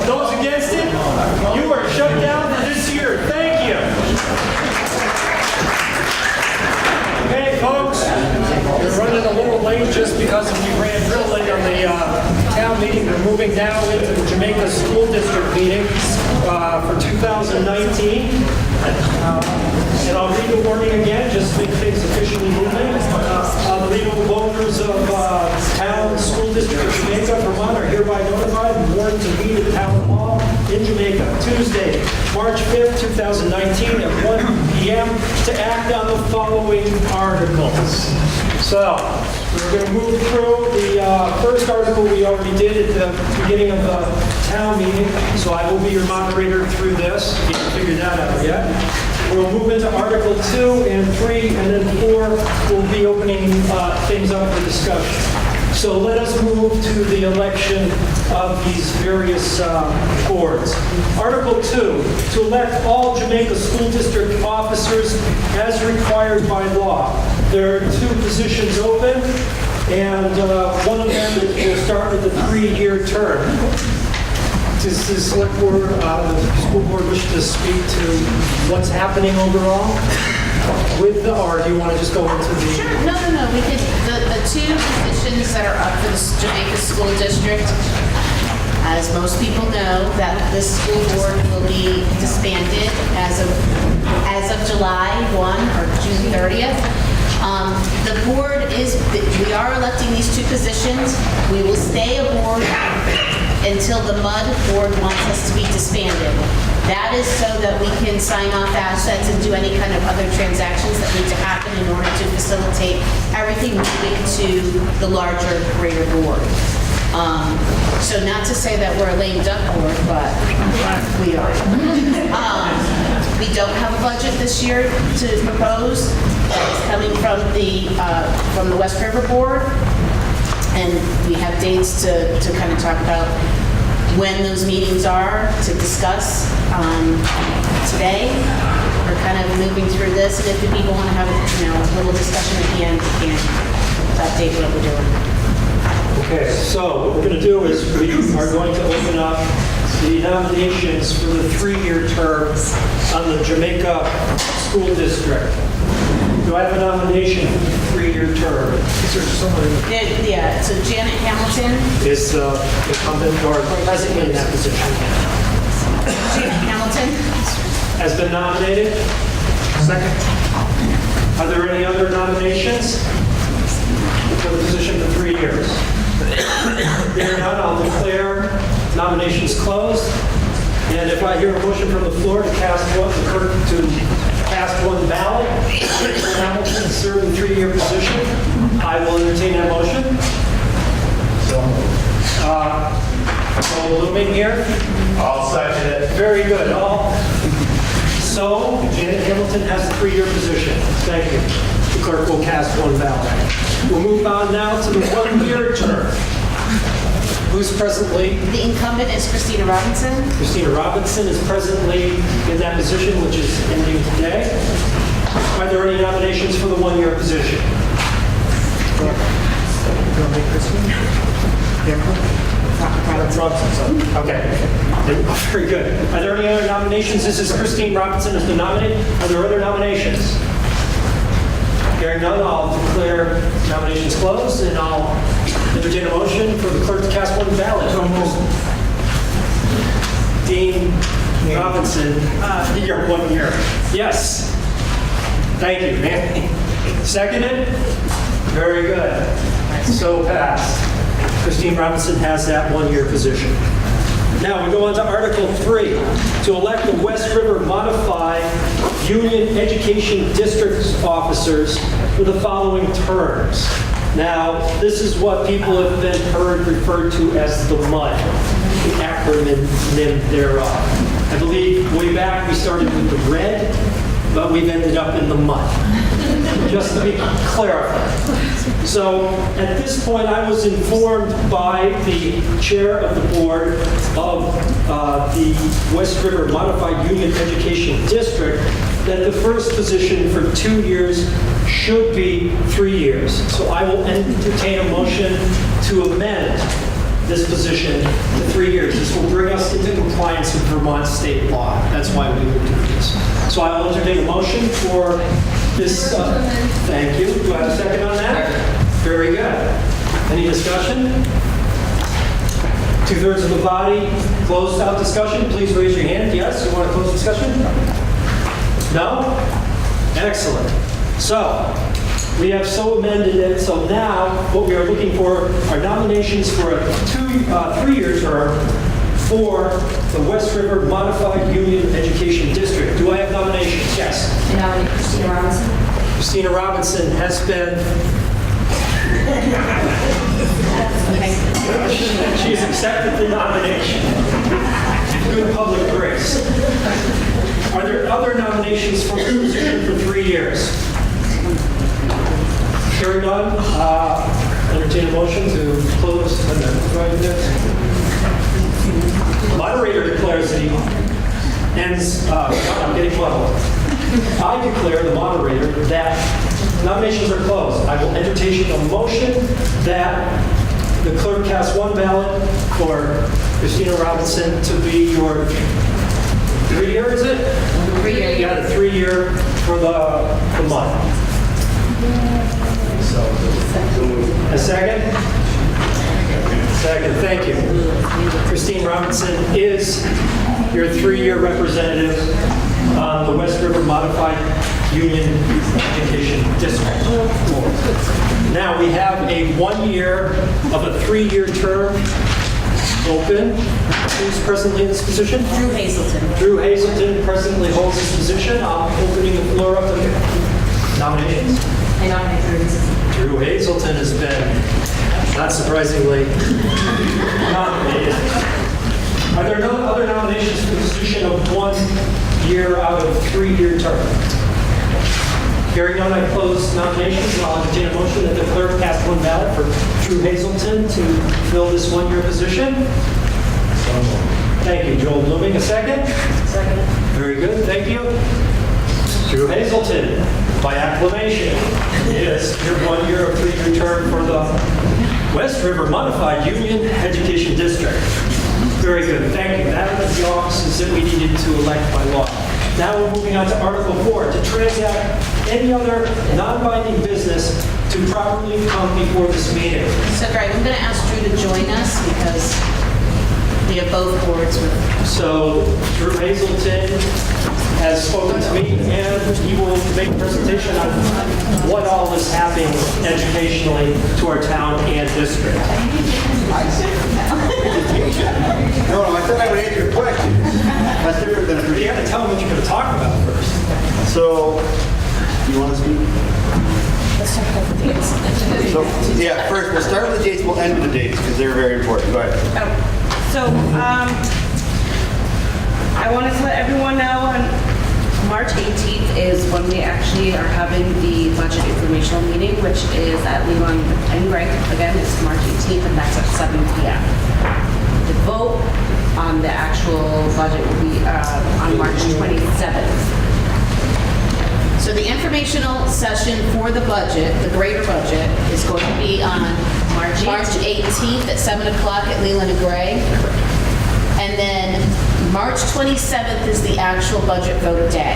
Those against it? You are shut down for this year. Thank you. Okay, folks, we're running a little late just because we ran real late on the town meeting. We're moving now into the Jamaica School District meeting for 2019. And I'll read the warning again, just to make things officially moving. The legal voters of Town School District of Jamaica, Vermont are hereby notified and warned to meet at Town Hall in Jamaica, Tuesday, March 5th, 2019 at 1 p.m. to act on the following articles. So, we're going to move through the first article we already did at the beginning of the town meeting, so I will be your moderator through this, if you haven't figured that out yet. We'll move into Article 2 and 3, and then 4 will be opening things up for discussion. So let us move to the election of these various boards. Article 2, to elect all Jamaica School District officers as required by law. There are 2 positions open, and one of them will start with a 3-year term. Does the Selectboard, the school board wish to speak to what's happening overall? With the, or do you want to just go into the... Sure, no. We could, the 2 positions that are up for the Jamaica School District, as most people know, that the school board will be disbanded as of July 1 or June 30th. The board we are electing these 2 positions. We will stay aboard until the MUD board wants us to be disbanded. That is so that we can sign off assets and do any kind of other transactions that need to happen in order to facilitate everything moving to the larger, greater board. So not to say that we're a lame duck board, but we are. We don't have a budget this year to propose. It's coming from the West River Board. And we have dates to kind of talk about when those meetings are to discuss. Today, we're kind of moving through this, and if the people want to have a little discussion at the end, we can update what we're doing. Okay, so what we're going to do is we are going to open up the nominations for the 3-year term on the Jamaica School District. Do I have a nomination for the 3-year term? Is there somebody? Yeah, so Janet Hamilton. Is the incumbent or presently in that position? Janet Hamilton. Has been nominated. Second. Are there any other nominations for the position for 3 years? Hearing none, I'll declare nominations closed. And if I hear a motion from the floor to cast one ballot for Hamilton to serve in 3-year position, I will entertain that motion. So looming here. I'll second it. Very good. So Janet Hamilton has a 3-year position. Thank you. The clerk will cast one ballot. We'll move on now to the 1-year term. Who's presently? The incumbent is Christina Robinson. Christina Robinson is presently in that position, which is ending today. Are there any nominations for the 1-year position? Okay. Very good. Are there any other nominations? This is Christine Robinson has been nominated. Are there other nominations? Hearing none, I'll declare nominations closed, and I'll entertain a motion for the clerk to cast one ballot. Dean Robinson, your 1 year. Yes. Thank you, man. Seconded? Very good. So passed. Christine Robinson has that 1-year position. Now we go on to Article 3, to elect the West River Modified Union Education District officers for the following terms. Now, this is what people have been referred to as the MUD, the acronym thereof. I believe way back we started with the red, but we've ended up in the MUD. just to be clarified. So at this point, I was informed by the chair of the board of the West River Modified Union Education District that the first position for 2 years should be 3 years. So I will entertain a motion to amend this position to 3 years. This will bring us into compliance with Vermont state law. That's why we will do this. So I will entertain a motion for this. Thank you. Do I have a second on that? Very good. Any discussion? 2/3 of the body, closed out discussion. Please raise your hand. Yes, you want to close discussion? No? Excellent. So, we have so amended it, so now what we are looking for are nominations for a 3-year term for the West River Modified Union Education District. Do I have nominations? Yes. I nominate Christina Robinson. Christina Robinson has been... She's accepted the nomination. Good public grace. Are there other nominations for the position for 3 years? Hearing none, entertain a motion to close. Moderator declares that he ends, I'm getting muddled. I declare, the moderator, that nominations are closed. I will entertain a motion that the clerk cast one ballot for Christina Robinson to be your 3-year, is it? 3-year. You got a 3-year for the month. A second? Second, thank you. Christine Robinson is your 3-year representative on the West River Modified Union Education District. Now we have a 1 year of a 3-year term open. Who's presently in this position? Drew Hazelton. Drew Hazelton presently holds this position. I'm opening the floor up to nominations. I nominate Drew Hazelton. Drew Hazelton has been, not surprisingly, nominated. Are there no other nominations for the position of 1 year out of 3-year term? Hearing none, I close nominations, and I'll entertain a motion that the clerk cast one ballot for Drew Hazelton to fill this 1-year position. Thank you. Joel Blooming, a second? Second. Very good, thank you. Drew Hazelton, by acclamation, is your 1 year of 3-year term for the West River Modified Union Education District. Very good, thank you. That was the offices that we needed to elect by law. Now we're moving on to Article 4, to transact any other non-binding business to properly come before this meeting. So Greg, I'm going to ask Drew to join us because we have both boards with. So Drew Hazelton has spoken to me, and he will make a presentation on what all is happening educationally to our town and district. No, I said I would answer your question. That's different than You got to tell them what you're going to talk about first. So, you want to speak? Let's talk about the dates. So, yeah, first, we'll start with the dates, we'll end with the dates, because they're very important. Go ahead. So, I wanted to let everyone know on March 18th is when we actually are having the budget informational meeting, which is at Lebanon and Greg. Again, it's March 18th, and that's at 7 p.m. The vote on the actual budget will be on March 27th. So the informational session for the budget, the greater budget, is going to be on March 18th at 7 o'clock at Leland and Gray. And then March 27th is the actual budget vote day.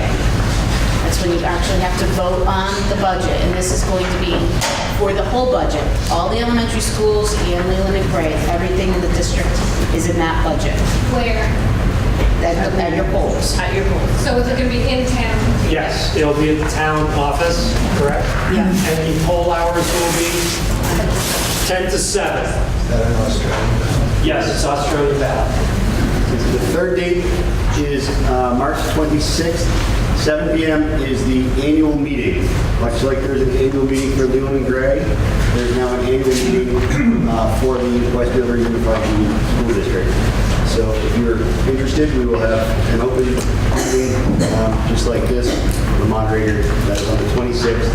That's when you actually have to vote on the budget. And this is going to be for the whole budget. All the elementary schools and Leland and Gray, everything in the district is in that budget. Where? At your polls. At your polls. So is it going to be in town? Yes, it'll be at the town office, correct? Yeah. And the poll hours will be 10 to 7. Is that in Australia? Yes, it's Australia ballot. The third date is March 26th. 7 p.m. is the annual meeting. Much like there's an annual meeting for Leland and Gray, there's now an annual meeting for the West River Unified Union School District. So if you're interested, we will have an open meeting just like this. The moderator, that is on the 26th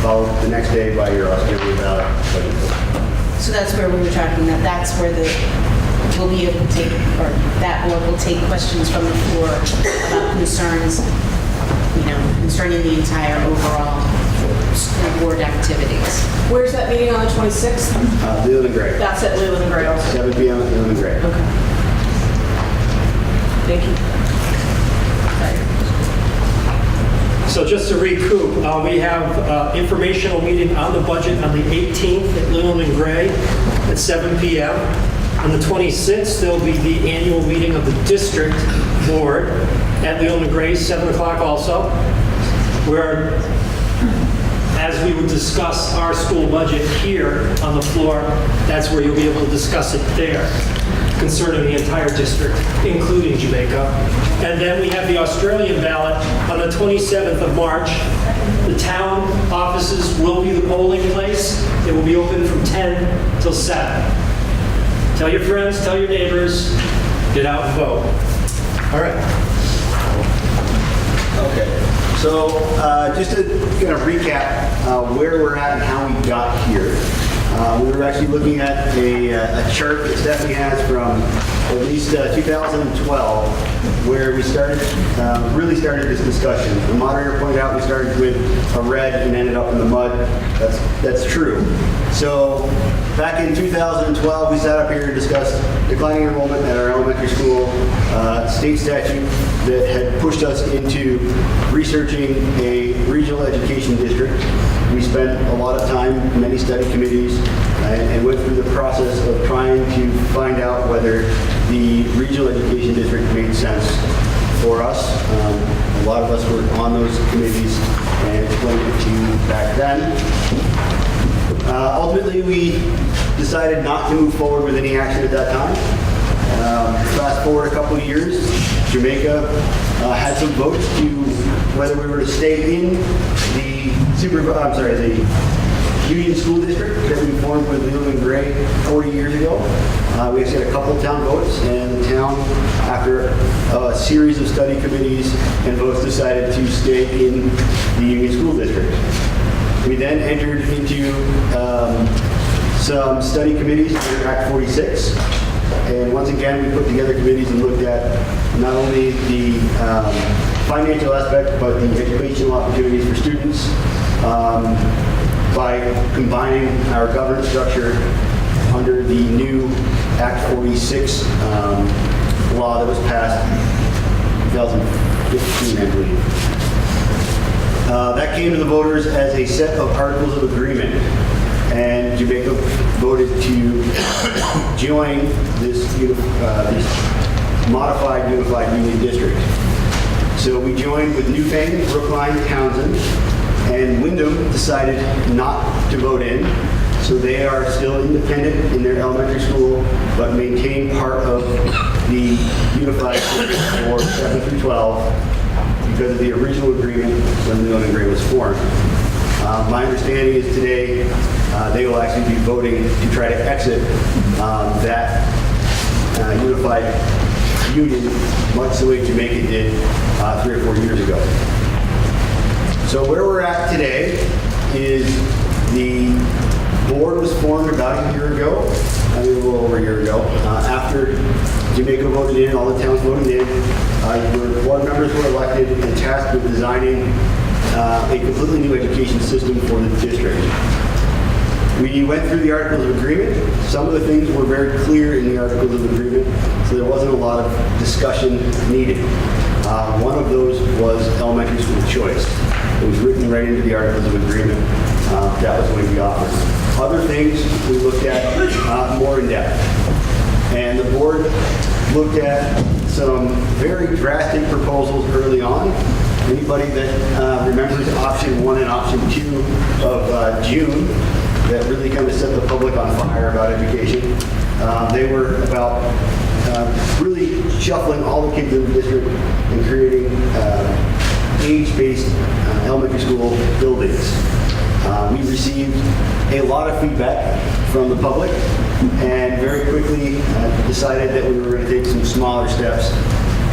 followed the next day by your Australian ballot budget vote. So that's where we were talking, that's where we'll be able to take, or that board will take questions from the floor about concerns, concerning the entire overall school board activities. Where's that meeting on the 26th? Leland and Gray. That's at Leland and Gray also. 7 p.m. at Leland and Gray. Okay. Thank you. So just to recoup, we have informational meeting on the budget on the 18th at Leland and Gray at 7 p.m. On the 26th, there'll be the annual meeting of the district board at Leland and Gray, 7 o'clock also, where as we would discuss our school budget here on the floor, that's where you'll be able to discuss it there concerning the entire district, including Jamaica. And then we have the Australian ballot on the 27th of March. The town offices will be the polling place. It will be open from 10 till 7. Tell your friends, tell your neighbors, get out and vote. All right. Okay. So just to kind of recap where we're at and how we got here. We were actually looking at a chart that Stephanie has from at least 2012, where we really started this discussion. The moderator pointed out we started with a red and ended up in the mud. That's true. So back in 2012, we sat up here and discussed declining enrollment at our elementary school, state statute that had pushed us into researching a regional education district. We spent a lot of time in many study committees and went through the process of trying to find out whether the regional education district made sense for us. A lot of us were on those committees and explained it to you back then. Ultimately, we decided not to move forward with any action at that time. Fast forward a couple of years, Jamaica had some votes to whether we were to stay in the Union School District that we formed with Leland and Gray 40 years ago. We actually had a couple of town votes, and the town, after a series of study committees and votes, decided to stay in the Union School District. We then entered into some study committees under Act 46. And once again, we put together committees and looked at not only the financial aspect, but the educational opportunities for students by combining our governance structure under the new Act 46 law that was passed in 2015, I believe. That came to the voters as a set of articles of agreement, and Jamaica voted to join this modified unified union district. So we joined with Newfane, Brookline, Townsend, and Wyndham decided not to vote in. So they are still independent in their elementary school, but maintain part of the unified district for 7 through 12 because of the original agreement when Leland and Gray was formed. My understanding is today they will actually be voting to try to exit that unified union, much the way Jamaica did 3 or 4 years ago. So where we're at today is the board was formed about a year ago, a little over a year ago. After Jamaica voted in, all the towns voted in, the board members were elected and tasked with designing a completely new education system for the district. We went through the Articles of Agreement. Some of the things were very clear in the Articles of Agreement, so there wasn't a lot of discussion needed. One of those was elementary school choice. It was written right into the Articles of Agreement. That was going to be offered. Other things we looked at more in depth. And the board looked at some very drastic proposals early on. Anybody that remembers option 1 and option 2 of June that really kind of set the public on fire about education. They were about really shuffling all the kids in the district and creating age-based elementary school buildings. We received a lot of feedback from the public and very quickly decided that we were going to take some smaller steps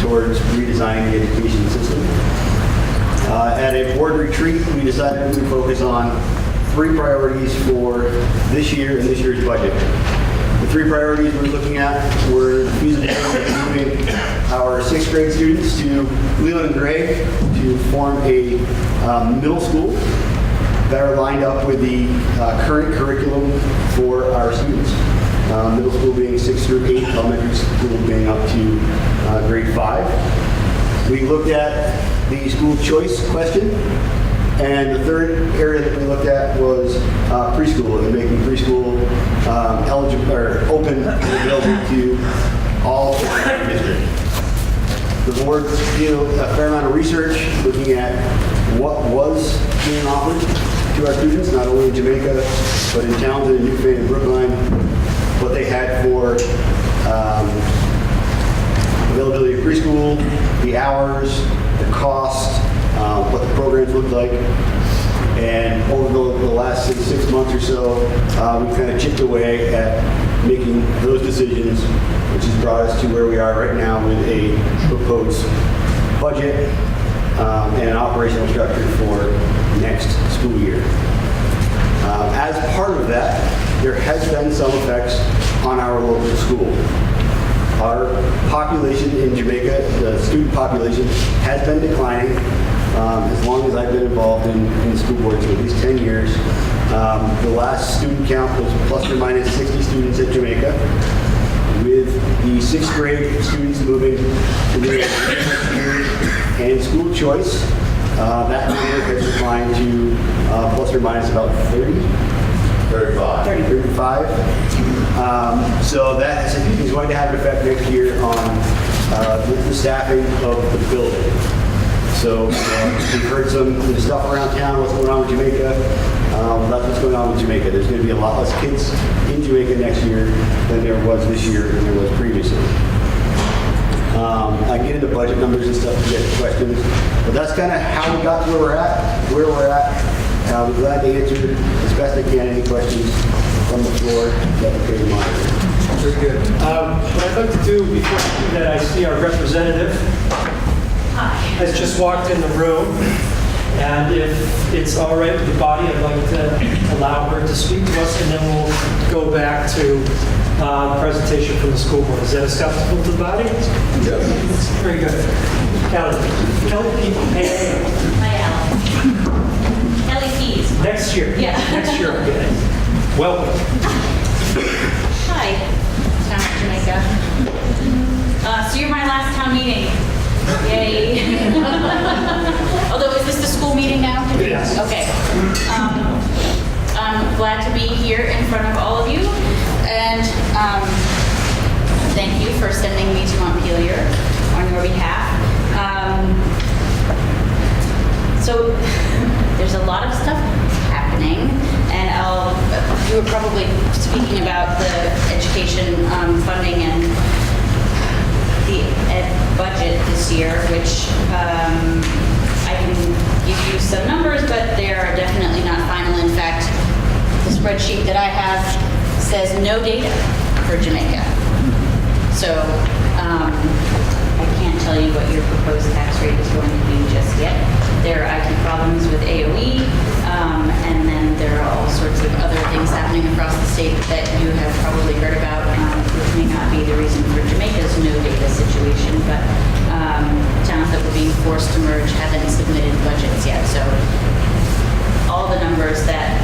towards redesigning the education system. At a board retreat, we decided we would focus on 3 priorities for this year and this year's budget. The 3 priorities we're looking at were the feasibility of moving our 6th grade students to Leland and Gray to form a middle school that are lined up with the current curriculum for our students. Middle school being 6 through 8, elementary school being up to grade 5. We looked at the school choice question, and the third area that we looked at was preschool and making preschool eligible or open and available to all districts. The board did a fair amount of research looking at what was being offered to our students, not only in Jamaica, but in Townsend and Newfane and Brookline, what they had for availability of preschool, the hours, the cost, what the programs looked like. And over the last 6 months or so, we kind of chipped away at making those decisions, which has brought us to where we are right now with a proposed budget and an operational structure for next school year. As part of that, there has been some effects on our local school. Our population in Jamaica, the student population, has been declining as long as I've been involved in school board, so at least 10 years. The last student count was plus or minus 60 students at Jamaica. With the 6th grade students moving to the and school choice, that number has declined to plus or minus about 35. So that is going to have an effect next year on the staffing of the building. So we've heard some stuff around town, what's going on with Jamaica. That's what's going on with Jamaica. There's going to be a lot less kids in Jamaica next year than there was this year and there was previously. I get into budget numbers and stuff to get questions, but that's kind of how we got to where we're at. I'm glad to answer as best I can any questions from the floor that the committee monitor. Very good. What I'd like to do before I do that, I see our representative has just walked in the room. And if it's all right with the body, I'd like to allow her to speak to us, and then we'll go back to the presentation from the school board. Is that acceptable to the body? Yes. Very good. Kelly, hey. Hi, Alan. Kelly Keys. Next year. Yeah. Next year, okay. Welcome. Hi, Town of Jamaica. So you're my last town meeting. Yay. Although, is this the school meeting now? Yes. Okay. I'm glad to be here in front of all of you. And thank you for sending me to Montpelier on your behalf. So there's a lot of stuff happening. And you were probably speaking about the education funding and the ed budget this year, which I can give you some numbers, but they are definitely not final. In fact, the spreadsheet that I have says no data for Jamaica. So I can't tell you what your proposed tax rate is going to be just yet. There are IT problems with AOE, and then there are all sorts of other things happening across the state that you have probably heard about, which may not be the reason for Jamaica's no data situation, but towns that were being forced to merge haven't submitted budgets yet. So all the numbers that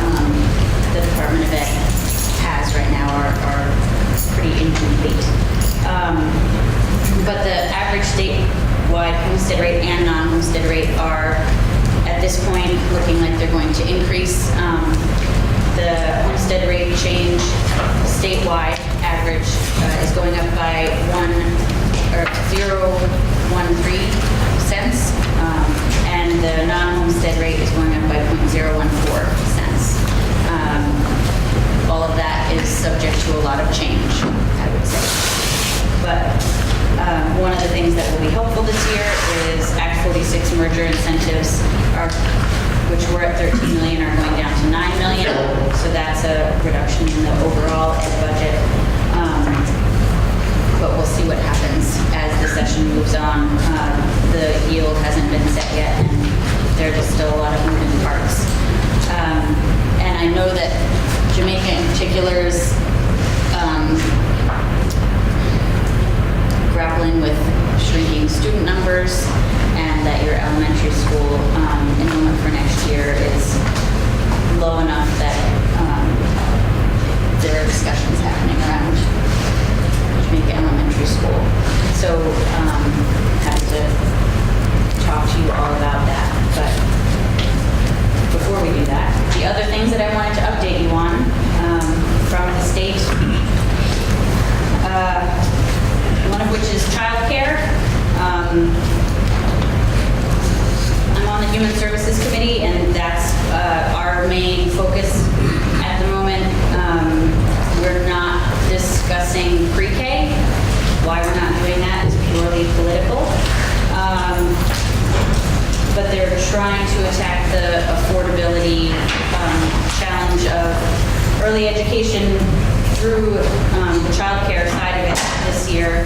the Department of Ed has right now are pretty incomplete. But the average statewide homestead rate and non-homestead rate are, at this point, looking like they're going to increase. The homestead rate change statewide average is going up by 0.013 cents, and the non-homestead rate is going up by 0.014 cents. All of that is subject to a lot of change, I would say. But one of the things that will be helpful this year is Act 46 merger incentives, which were at 13 million, are going down to 9 million. So that's a reduction in the overall ed budget. But we'll see what happens as the session moves on. The yield hasn't been set yet, and there's still a lot of moving parts. And I but they're trying to attack the affordability challenge of early education through the child care side of it this year.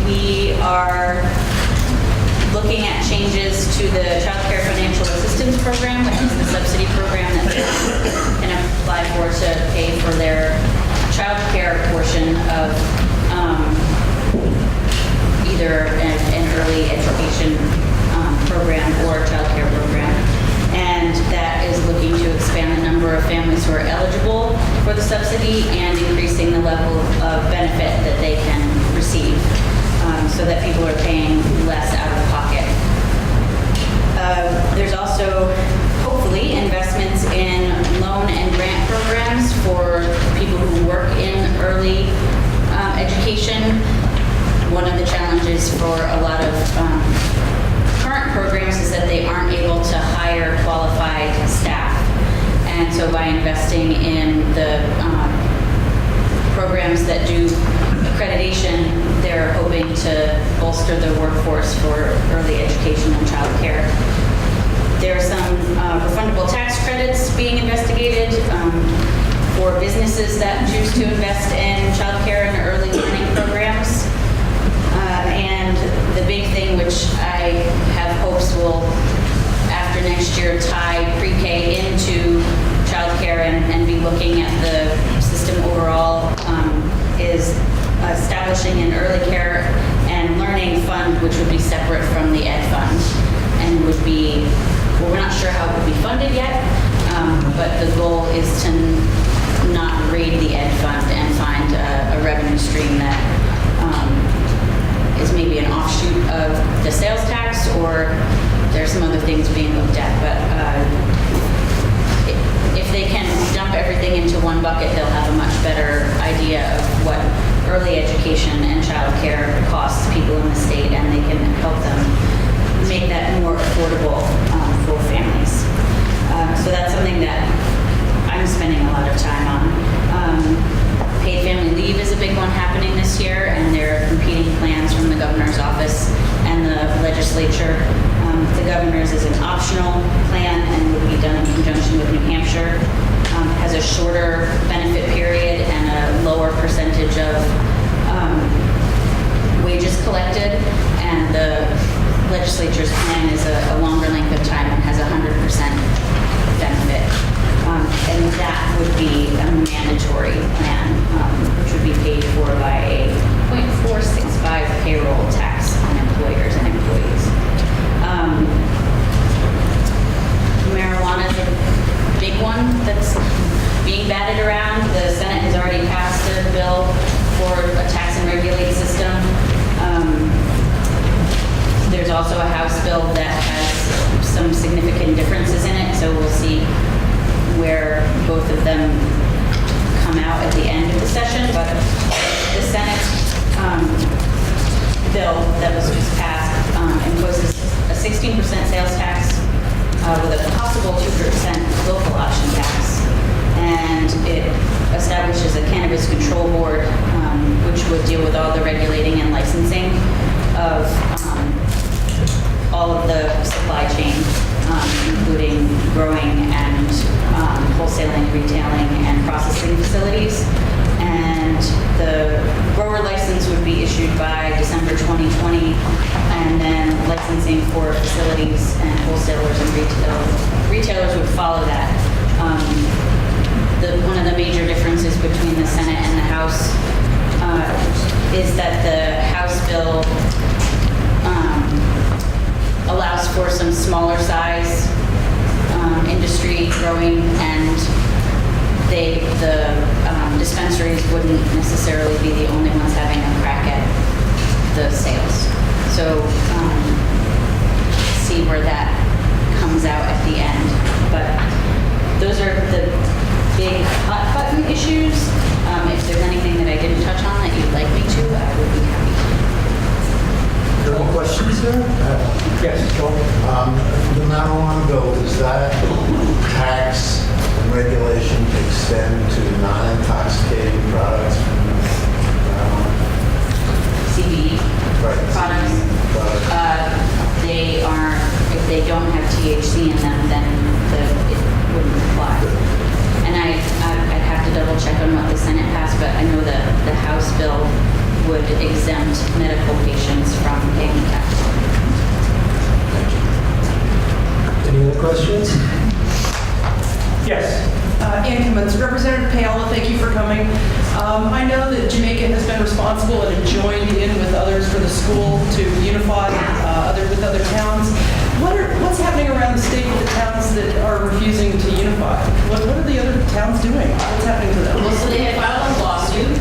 We are looking at changes to the child care financial assistance program, which is the subsidy program that they can apply for to pay for their child care portion of either an early education program or child care program. And that is looking to expand the number of families who are eligible for the subsidy and increasing the level of benefit that they can receive, so that people are paying less out of pocket. There's also, hopefully, investments in loan and grant programs for people who work in early education. One of the challenges for a lot of current programs is that they aren't able to hire qualified staff. And so by investing in the programs that do accreditation, they're hoping to bolster the workforce for early education and child care. There are some refundable tax credits being investigated for businesses that choose to invest in child care and early learning programs. And the big thing, which I have hopes will, after next year, tie pre-K into childcare and be looking at the system overall, is establishing an early care and learning fund, which would be separate from the ed fund, and would be, well, we're not sure how it would be funded yet, but the goal is to not raid the ed fund and find a revenue stream that is maybe an offshoot of the sales tax, or there's some other things being looked at. But if they can dump everything into one bucket, they'll have a much better idea of what early education and child care costs people in the state, and they can help them make that more affordable for families. So that's something that I'm spending a lot of time on. Paid family leave is a big one happening this year, and there are competing plans from the governor's office and the legislature. The governor's is an optional plan and would be done in conjunction with New Hampshire. Has a shorter benefit period and a lower percentage of wages collected, and the legislature's plan is a longer length of time and has 100% benefit. And that would be a mandatory plan, which would be paid for by a 0.465 payroll tax on employers and employees. Marijuana is a big one that's being batted around. The Senate has already passed a bill for a tax and regulate system. There's also a House bill that has some significant differences in it, so we'll see where both of them come out at the end of the session. But the Senate bill that was just passed imposes a 16% sales tax with a possible 2% local option tax, and it establishes a cannabis control board, which would deal with all the regulating and licensing of all of the supply chain, including growing and wholesaling, retailing, and processing facilities. And the grower license would be issued by December 2020, and then licensing for facilities and wholesalers and retailers would follow that. One of the major differences between the Senate and the House is that the House bill allows for some smaller size industry growing, and the dispensaries wouldn't necessarily be the only ones having a crack at the sales. So see where that comes out at the end. But those are the big hot button issues. If there's anything that I didn't touch on that you'd like me to, I would be happy to. Any questions there? Yes, Joel. The marijuana bill, does that tax and regulation extend to non-intoxicating products from marijuana? CBD Right. products. CBD products. They are would exempt medical patients from paying tax. Any other questions? Yes. Ann Cummins, Representative Pajala, thank you for coming. I know that Jamaica has been responsible and joined in with others for the school to unify with other towns. What's happening around the state with the towns that are refusing to unify? What are the other towns doing? What's happening to them? Well, so they had filed a lawsuit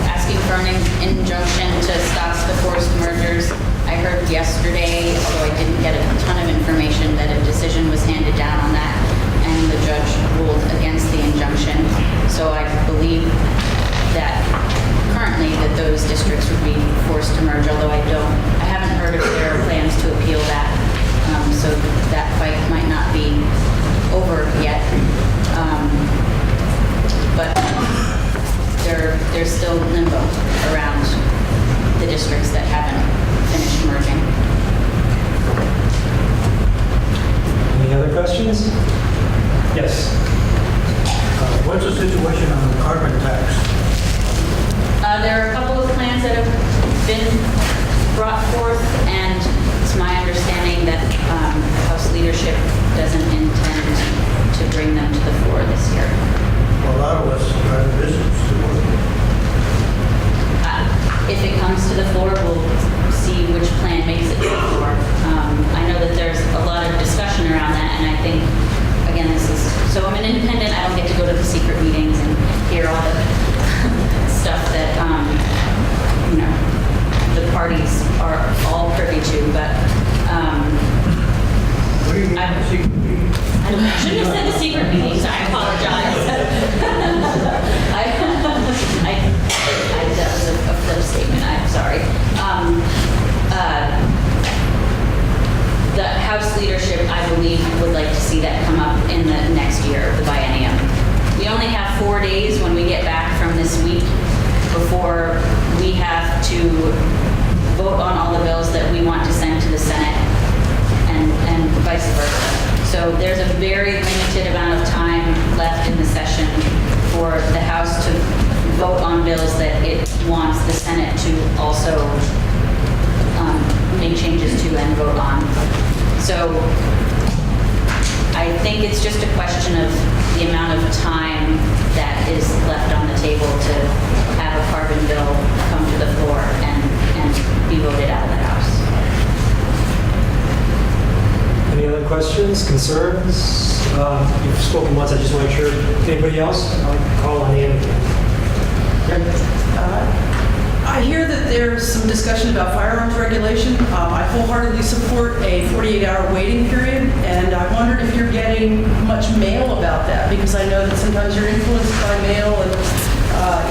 asking for an injunction to stop the forced mergers. I heard yesterday, although I didn't get a ton of information, that a decision was handed down on that, and the judge ruled against the injunction. So I believe that currently that those districts would be forced to merge, although I haven't heard if there are plans to appeal that. So that fight might not be over yet. But there's still limbo around the districts that haven't finished merging. Any other questions? Yes. What's the situation on the carbon tax? There are a couple of plans that have been brought forth, and it's my understanding that House leadership doesn't intend to bring them to the floor this year. Well, a lot of us are in business to work. If it comes to the floor, we'll see which plan makes it to the floor. I know that there's a lot of discussion around that, and I think, again, so I'm an independent, I don't get to go to the secret meetings and hear all the stuff that, the parties are all privy to, but What do you mean secret meetings? I shouldn't have said the secret meetings, I apologize. That was a flip statement, I'm sorry. The House leadership, I believe, would like to see that come up in the next year, the biennium. We only have 4 days when we get back from this week before we have to vote on all the bills that we want to send to the Senate and vice versa. So there's a very limited amount of time left in the session for the House to vote on bills that it wants the Senate to also make changes to and vote on. So I think it's just a question of the amount of time that is left on the table to have a carbon bill come to the floor and be voted out of the House. Any other questions, concerns? You've spoken once, I just want to make sure. Anybody else? I'll call on Ann again. I hear that there's some discussion about firearms regulation. I wholeheartedly support a 48-hour waiting period, and I wondered if you're getting much mail about that, because I know that sometimes you're influenced by mail and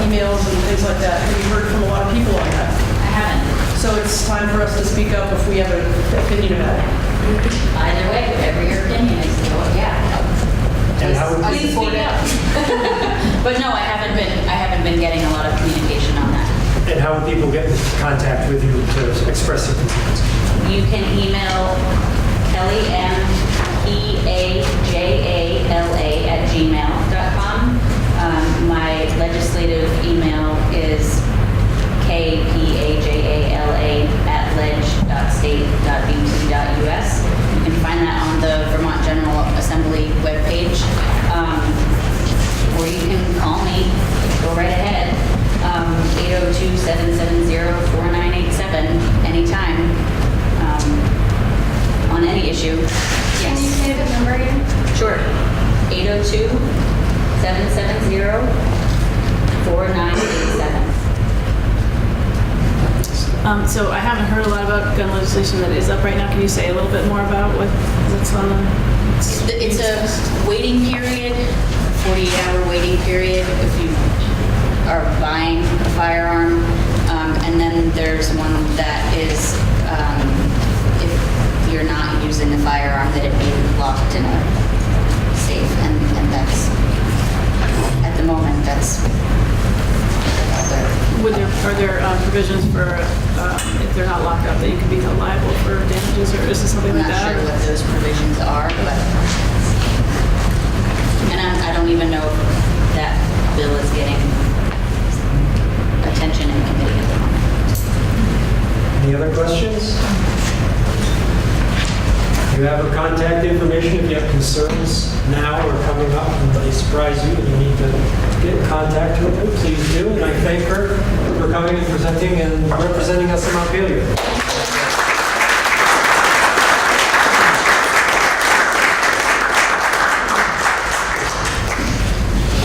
emails and things like that. Have you heard from a lot of people on that? I haven't. So it's time for us to speak up if we have an opinion about it. Either way, whatever your opinion is, yeah. Please speak up. But no, I haven't been getting a lot of communication on that. And how would people get in contact with you to express their concerns? You can email Kelly, Pajala@gmail.com. My legislative email is kpajala@ledge.state.bt.us. You can find that on the Vermont General Assembly webpage. Or you can call me, go right ahead. 802-770-4987 anytime on any issue. Yes. Can you say the number again? Sure. 802-770-4987. So I haven't heard a lot about gun legislation that is up right now. Can you say a little bit more about what's on the... It's a waiting period, 48-hour waiting period if you are buying a firearm. And then there's one that is if you're not using the firearm, that it be locked in a safe. And that's, at the moment, that's Are there provisions for if they're not locked up that you could be held liable for damages, or is this something like that? I'm not sure what those provisions are, but I don't even know if that bill is getting questions? You have her contact information if you have concerns now or coming up and they surprise you and you need to get in contact with her, please do. And I thank her for coming and presenting and representing us in Montpelier.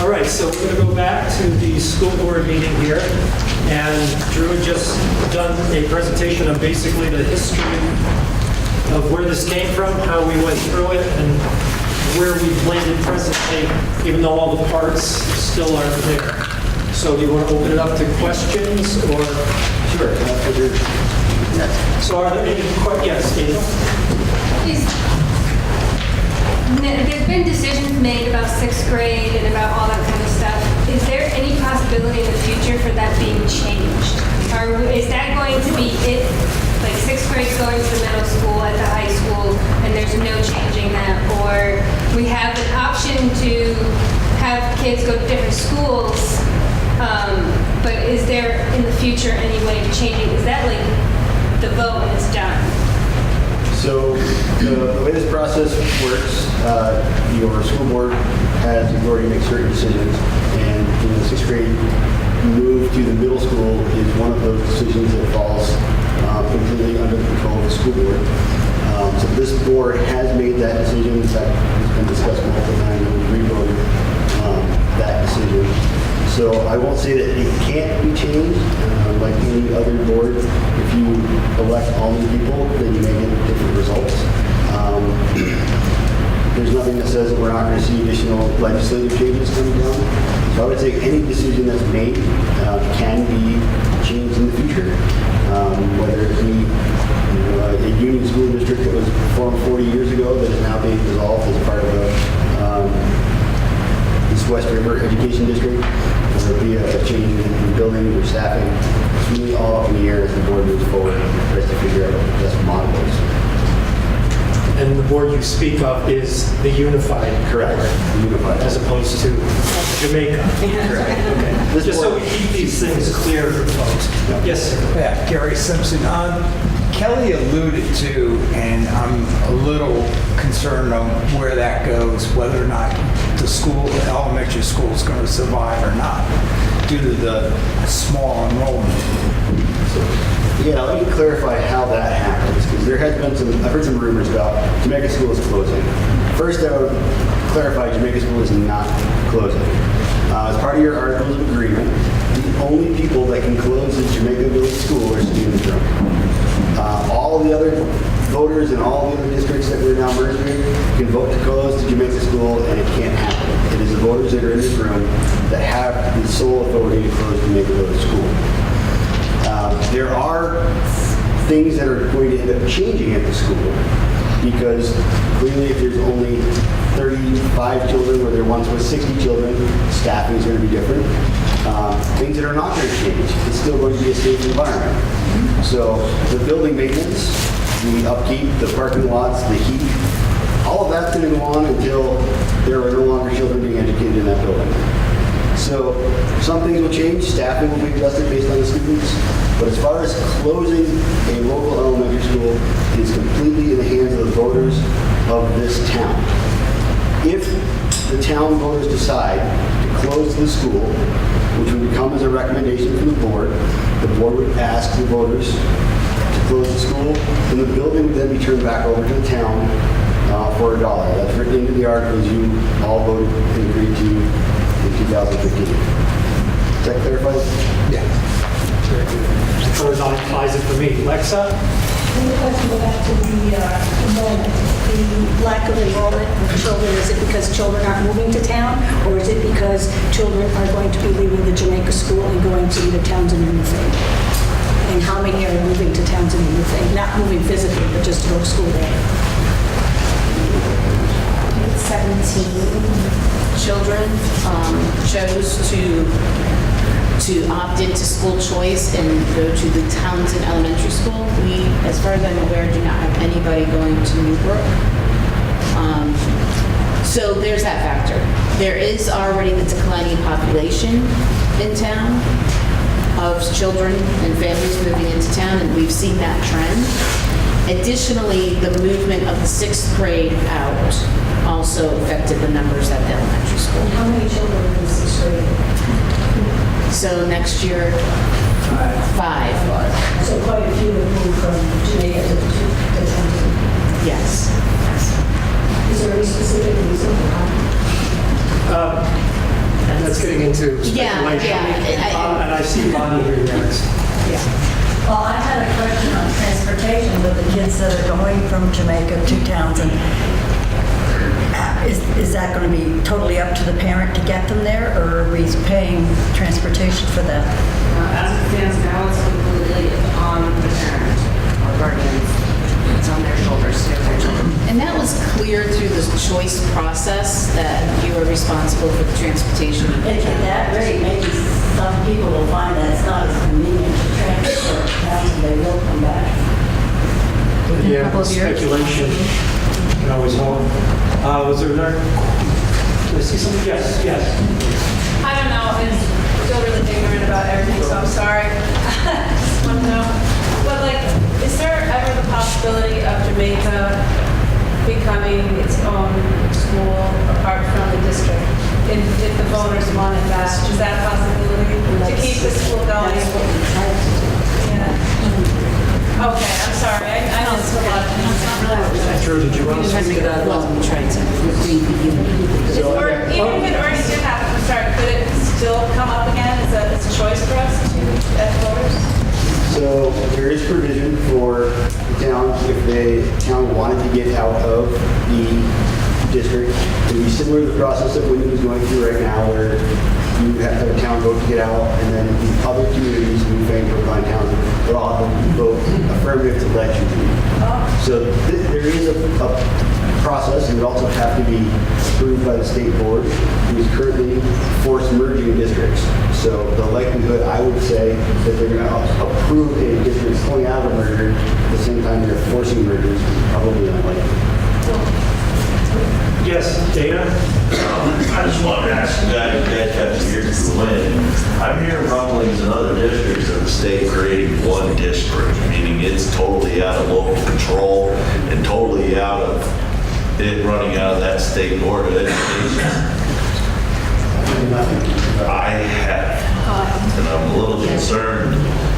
All right, so we're going to go back to the school board meeting here. And Drew had just done a presentation on basically the history of where this came from, how we went through it, and where we've landed presently, even though all the parts still aren't there. So do you want to open it up to questions, or? Sure. So are there any questions? Yes, Daniel? There's been decisions made about 6th grade and about all that kind of stuff. Is there any possibility in the future for that being changed? Or is that going to be it? Like 6th grade's going to the middle school at the high school and there's no changing that? Or we have an option to have kids go to different schools, but is there in the future any way of changing? Is that like the vote when it's done? So the way this process works, your school board has the authority to make certain decisions, and in the 6th grade move to the middle school is one of those decisions that falls completely under the control of the school board. So this board has made that decision. In fact, it's been discussed multiple times and we re-voted that decision. So I won't say that it can't be changed. Like any other board, if you elect all new people, then you may get different results. There's nothing that says that we're not going to see additional legislative changes coming down. So I would say any decision that's made can be changed in the future. Whether it be a union school district that was formed 40 years ago that is now being dissolved as part of the West River Education District, or it be a change in building or staffing. It's really all up in the air as the board moves forward and tries to figure out what the best model is. And the board you speak of is the unified. Correct. Unified. As opposed to Jamaica. Correct. Okay. Just so we keep these things clear for folks. Yes, sir. Yeah, Gary Simpson. Kelly alluded to, and I'm a little concerned on where that goes, whether or not the school, the elementary school is going to survive or not, due to the small enrollment. Yeah, let me clarify how that happens, because there has been I've heard some rumors about Jamaica School is closing. First, I would clarify Jamaica School is not closing. As part of your Articles of Agreement, the only people that can close the Jamaica Village School are students. All the other voters in all the other districts that we're now merging can vote to close the Jamaica School, and it can't happen. It is the voters that are in this room that have the sole authority to close Jamaica Village School. There are things that are going to end up changing at the school, because clearly if there's only 35 children where there once was 60 children, staffing is going to be different. Things that are not going to change. It's still going to be a safe environment. So the building maintenance, the upkeep, the parking lots, the heat, all of that's going to go on until there are no longer children being educated in that building. So some things will change, staffing will be adjusted based on the students, but as far as closing a local elementary school, it is completely in the hands of the voters of this town. If the town voters decide to close the school, which would come as a recommendation from the board would ask the voters to close the school, and the building would then be turned back over to the town for $1. That's written into the articles you all voted and agreed to in 2015. Does that clarify? Yeah. Or that applies it for me. Lexa? The question go back to the enrollment. The lack of enrollment of children, is it because children aren't moving to town, or is it because children are going to be leaving the Jamaica school and going to either Townsend or Newfane? And how many are moving to Townsend and Newfane? Not moving physically, but just to go to school there. 17 children chose to opt into school choice and go to the Townsend Elementary School. We, as far as I'm aware, do not have anybody going to Newbrook. So there's that factor. There is already the declining population in town. of children and families moving into town, and we've seen that trend. Additionally, the movement of the 6th grade out also affected the numbers at the elementary school. How many children are in 6th grade? So next year, 5. So quite a few have moved from Jamaica to Town. Yes. Is there any specific reason why? That's getting into speculation. And I see Bonnie here next. Well, I had a question on transportation with the kids that are going from Jamaica to Townsend. Is that going to be totally up to the parent to get them there, or are we paying transportation for that? As it stands now, it's completely on the parent or guardians. It's on their shoulders to get their children. And that was clear through the choice process that you are responsible for the transportation. At that rate, maybe some people will find that it's not as convenient to transfer to Townsend, they will come back. Yeah, speculation. You can always hold. Was there another? Did I see something? Yes. I don't know, I feel really ignorant about everything, so I'm sorry. Just want to know. But like, is there ever the possibility of Jamaica becoming its own school apart from the district? If the voters want it back, is that a possibility to keep the school going? Yeah. Okay, I'm sorry, I missed a lot. Sure, did you want to speak to that? Or even if it already did happen, I'm sorry, could it still come up again as a choice for us as voters? So there is provision for the town, if the town wanted to get out of the district, it would be similar to the process that Wyndham is going through right now, where you have to have a town vote to get out, and then the other communities, New Fane, Brookline Towns, will all have to vote affirmative to let you leave. So there is a process, and it would also have to be approved by the state board, who is currently forced merging districts. So the likelihood, I would say, that they're going to approve a district pulling out of a merger at the same time they're forcing mergers is probably unlikely. Yes, Dana? I just wanted to ask you guys have to hear the wind. I'm hearing rumblings in other districts of the state creating one district, meaning it's totally out of local control and totally out of it running out of that state board of education. I have, and I'm a little concerned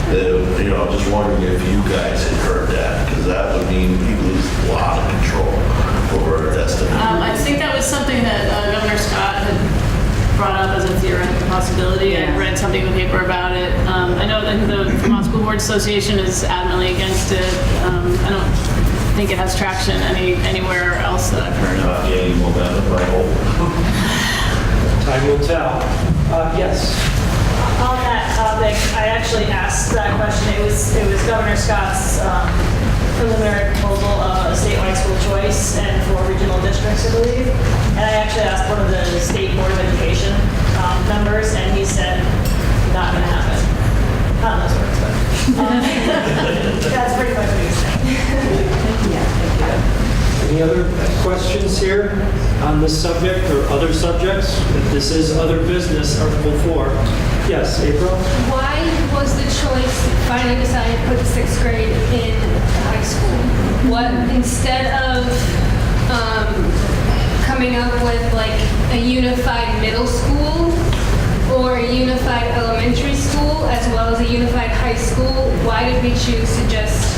that, I'm just wondering if you guys had heard that, because that would mean we lose a lot of control over our destiny. I think that was something that Governor Scott had brought up as a theoretical possibility. I read something in the paper about it. I know that the Vermont School Board Association is adamantly against it. I don't think it has traction anywhere else that I've heard of. Not gaining momentum, I hope. Time will tell. Yes. On that topic, I actually asked that question. It was Governor Scott's preliminary proposal of a statewide school choice and 4 regional districts, I believe. And I actually asked one of the state board of education members, and he said, not going to happen. Not in those words, but that's pretty much what he was saying. Any other questions here on this subject or other subjects? If this is other business, Article 4. Yes, April? Why was the choice finally decided to put the 6th grade in high school? What, instead of coming up with like a unified middle school or a unified elementary school as well as a unified high school, why did we choose to just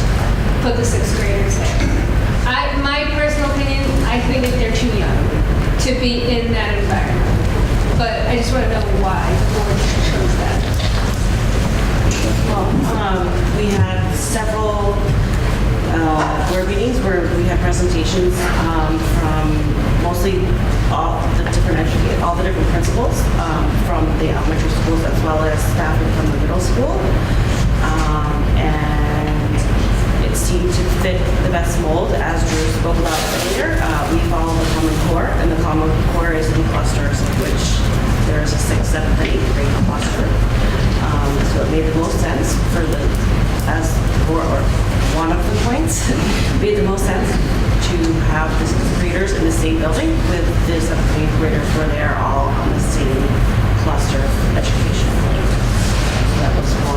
put the 6th graders there? My personal opinion, I think that they're too young to be in that environment. But I just want to know why the board chose that. Well, we had several board meetings where we had presentations from mostly all the different principals from the elementary schools as well as staff from the middle school. And it seemed to fit the best mold, as Drew spoke about earlier. We follow the Common Core, and the Common Core is in clusters, of which there is a 6th, 7th, and 8th grade cluster. So it made the most sense one of the points, made the most sense to have the 6th graders in the same building with the 7th and 8th graders where they are all on the same cluster of education. So that was one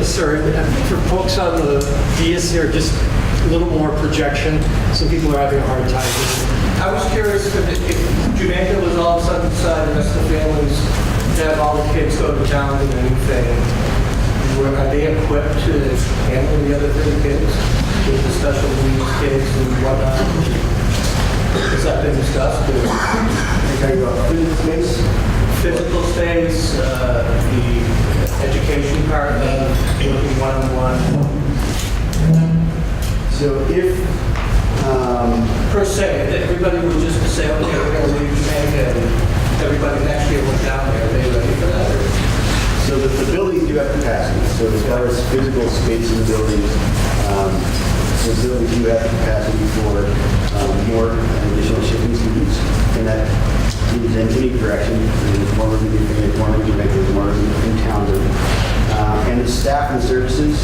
Yes, sir. And I think for folks on the dais here, just a little more projection. Some people are having a hard time. I was curious if Jamaica was all of a sudden decided the rest of the families to have all the kids go to town and anything, are they equipped to handle the other 30 kids with the special needs kids and whatnot? Has that been discussed? Physical space? Physical space, the education part of working one-on-one. So if, per se, that everybody would just say, okay, we're going to leave Jamaica, and everybody next year went down there, are they ready for that? Or? so the buildings do have capacity. So as far as physical space in the buildings, the buildings do have capacity for more additional shipping students, and that is in any direction. There's more room in more room in Jamaica, there's more room in Townsend. And the staff and services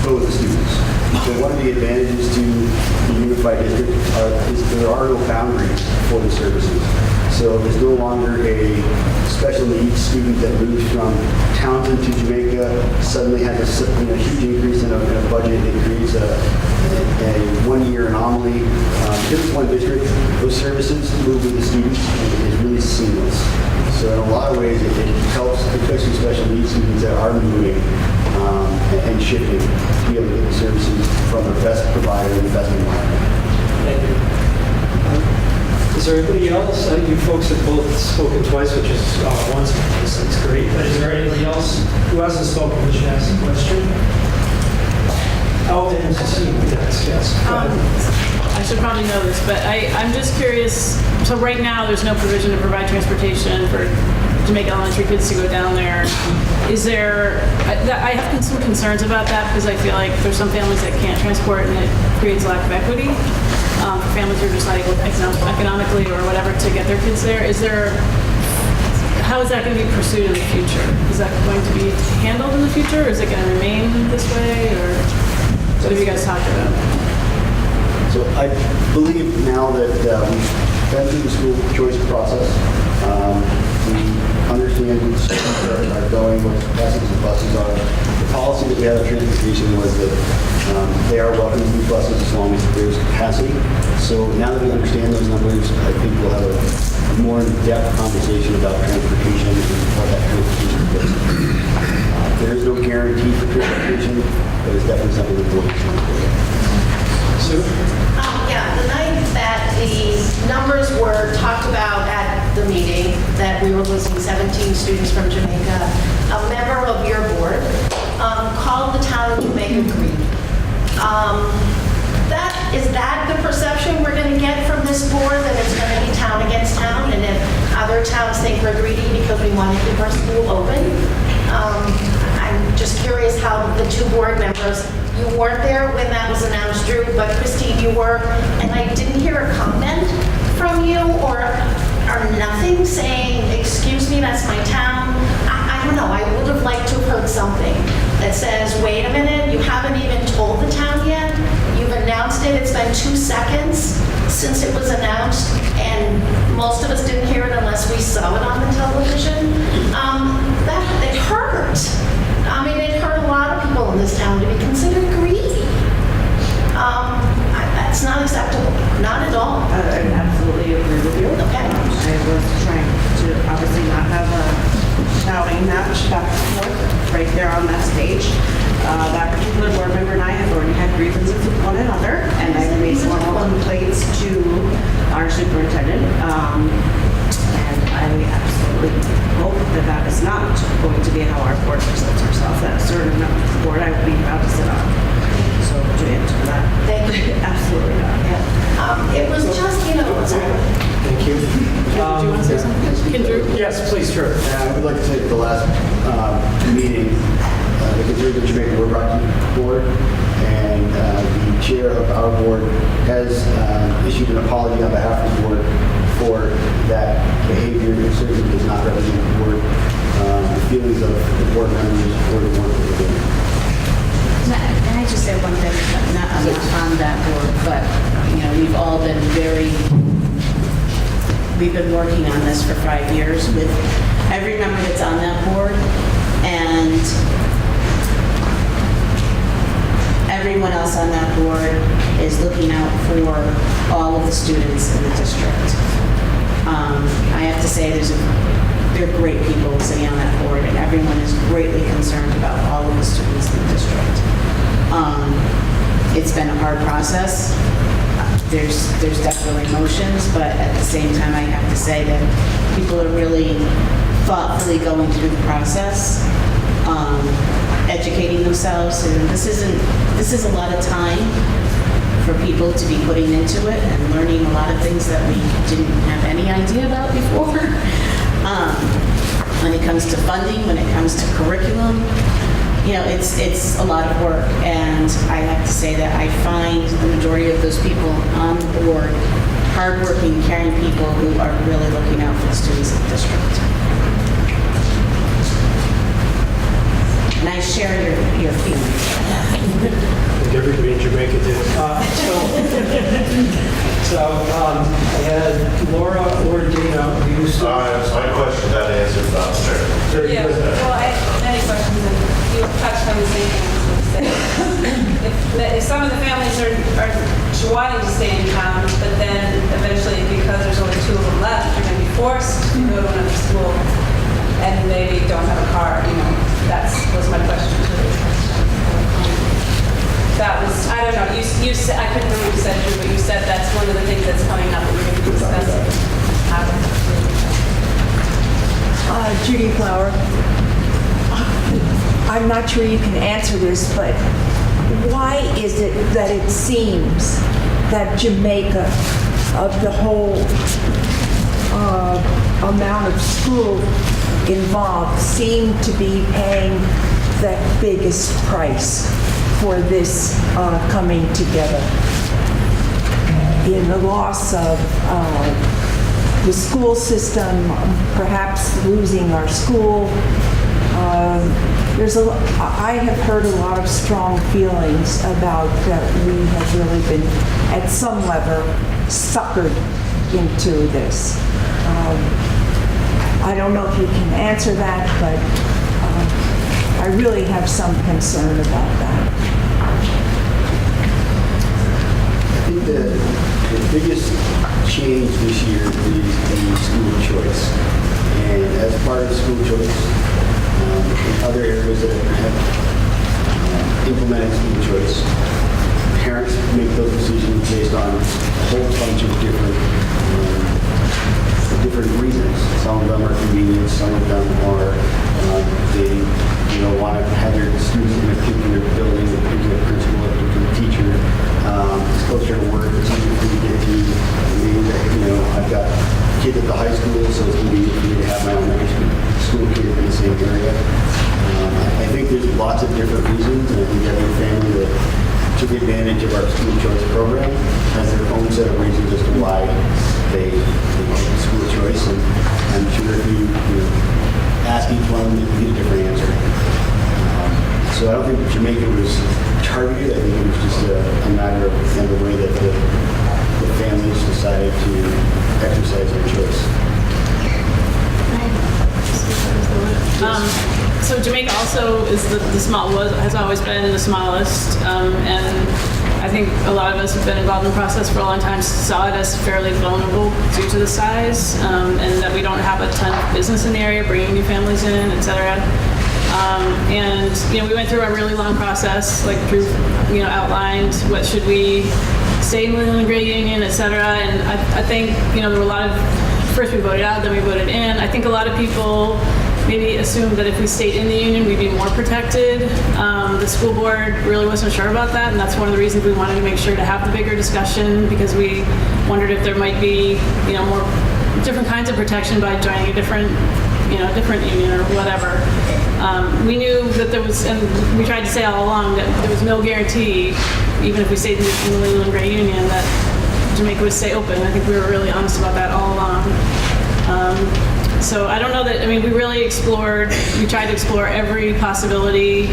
go with the students. So one of the advantages to the unified district is there are no boundaries for the services. So there's no longer a special needs student that moves from Townsend to Jamaica, suddenly has a huge increase in a budget. It creates a one-year anomaly. Because it's one district, those services move with the students, and it is really seamless. So in a lot of ways, it helps, especially special needs students that are moving and shifting to be able to get the services from the best provider in the best environment. Thank you. Is there anybody else? You folks have both spoken twice, which is once. That's great. But is there anybody else who hasn't spoken who should ask a question? Oh, yes. Go ahead. I should probably know this, but I'm just curious. So right now, there's no provision to provide transportation for Jamaica elementary kids to go down there. Is there? I have some concerns about that because I feel like there's some families that can't transport, and it creates a lack of equity for families who are just not able economically or whatever to get their kids there. Is there? How is that going to be pursued in the future? Is that going to be handled in the future, or is it going to remain this way, or what have you guys talked about? So I believe now that we've been through the school choice process, we understand where the students are going, what the capacities of buses are. The policy that we had of transportation was that they are welcome to use buses as long as there's capacity. So now that we understand those numbers, I think we'll have a more in-depth conversation about transportation and what that transportation looks like. There is no guarantee for transportation, but it's definitely something that we'll be Yeah, the night that the numbers were talked about at the meeting, that we were losing 17 students from Jamaica, a member of your board called the town of Jamaica green. Is that the perception we're going to get from this board, that it's going to be town against town, and if other towns think we're greedy because we want to keep our school open? I'm just curious how the two board members, you weren't there when that was announced, Drew, but Christine, you were, and I didn't hear a comment from you or nothing saying, excuse me, that's my town. I don't know, I would have liked to have heard something that says, wait a minute, you haven't even told the town yet. You've announced it, it's been 2 seconds since it was announced, and most of us didn't hear it unless we saw it on the television. It hurt. I mean, it hurt a lot of people in this town to be considered greedy. That's not acceptable, not at all. I absolutely agree with you. Okay. I was trying to obviously not have a shouting match back and forth right there on that stage. That particular board member and I have already had grievances with one another, and I've made formal complaints to our superintendent. And I absolutely hope that that is not going to be how our board presents ourselves. That a certain amount of board I would be proud to sit on. So to answer that, thank you. Absolutely not. Yeah. It was just, Thank you. Do you want to say something? Kendra? Yes, please, sure. I would like to say at the last meeting, the Voters of Jamaica were brought to the board, and the chair of our board has issued an apology on behalf of the board for that behavior. It certainly does not represent the board. The feelings of the board members or the board of the board. Can I just say one thing? I'm not on that board, but we've all been we've been working on this for 5 years with every member that's on that board, and students in the district. I have to say they're great people sitting on that board, and everyone is greatly concerned about all of the students in the district. It's been a hard process. There's definitely emotions, but at the same time, I have to say that people are really thoughtfully going through the process, educating themselves, and this is a lot of time for people to be putting into it and learning a lot of things that we didn't have any idea about before. When it comes to funding, when it comes to curriculum, it's a lot of work, and I have to say that I find the majority of those people on the board hardworking, caring people who are really looking out for the students of the district. And I share your feelings. I think everybody in Jamaica did. I had Laura or Dina. My question got answered downstairs. Yeah, well, any questions, and you touched on the same thing I was going to say. If some of the families are wanting to stay in town, but then eventually, because there's only 2 of them left, you're going to be forced to go to another school, and maybe don't have a car, that was my question too. That was, I don't know, you said, I couldn't remember what you said, Drew, but you said that's one of the things that's coming up that we're going to be discussing. Judy Flower. I'm not sure you can answer this, but why is it that it seems that Jamaica, of the whole amount of school involved, seem to be paying the biggest price for this coming together? In the loss of the school system, perhaps losing our school. I have heard a lot of strong feelings about that we have really been, at some level, suckered into this. I don't know if you can answer that, but I really have some concern about that. I think the biggest change this year is the school choice. And as part of school choice, in other areas that have implemented school choice, parents make those decisions based on a whole bunch of different reasons. Some of them are convenience, some of them are they want to have their students in a particular building, a particular principal, a particular teacher. It's closer to work, it's easier for me to get to. I've got kids at the high school, so it's convenient for me to have my elementary school kid in the same area. I think there's lots of different reasons, and I think every family that took advantage of our school choice program has their own set of reasons as to why they want school choice, and I'm sure if you ask each one, you get a different answer. So I don't think Jamaica was targeted. I think it was just a matter of the way that the families decided to exercise their choice. So Jamaica also is has always been the smallest, and I think a lot of us have been involved in the process for a long time, saw it as fairly vulnerable due to the size, and that we don't have a ton of business in the area, bringing new families in, et cetera. And we went through a really long process, like Drew, outlined what should we stay in the Leland Gray Union, et cetera. And I think there were a lot of, first we voted out, then we voted in. I think a lot of people maybe assumed that if we stayed in the union, we'd be more protected. The school board really wasn't sure about that, and that's one of the reasons we wanted to make sure to have the bigger discussion, because we wondered if there might be, more different kinds of protection by joining a different union or whatever. We knew that there was, and we tried to say all along that there was no guarantee, even if we stayed in the Leland Gray Union, that Jamaica would stay open. I think we were really honest about that all along. So I don't know that, we really we tried to explore every possibility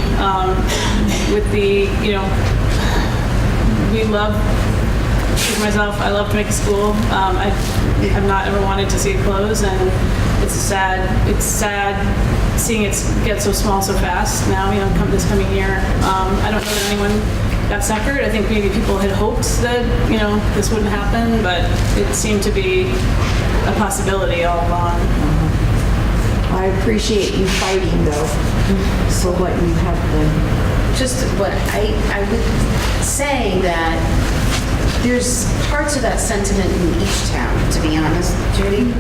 with the, we love, I love Jamaica School. I have not ever wanted to see it close, and it's sad seeing it get so small so fast now, this coming year. I don't know that anyone got suckered. I think maybe people had hoped that, this wouldn't happen, but it seemed to be a possibility all along. I appreciate you fighting, though, for what you have been. Just what I would say that there's parts of that sentiment in each town, to be honest, Judy.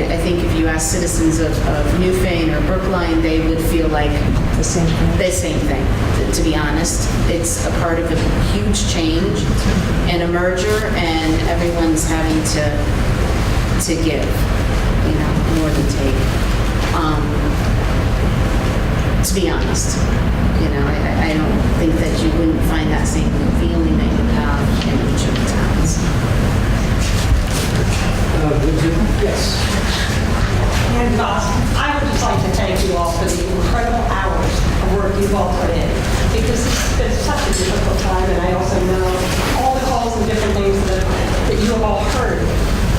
I think if you ask citizens of Newfane or Brookline, they would feel like the same thing. To be honest, it's a part of a huge change and a merger, and everyone's having to give, more than take. To be honest, I don't think that you wouldn't find that same feeling that you have in each of the towns. Yes. And I would just like to thank you all for the incredible hours of work you've all put in, because it's been such a difficult time, and I also know all the calls and different things that you have all heard.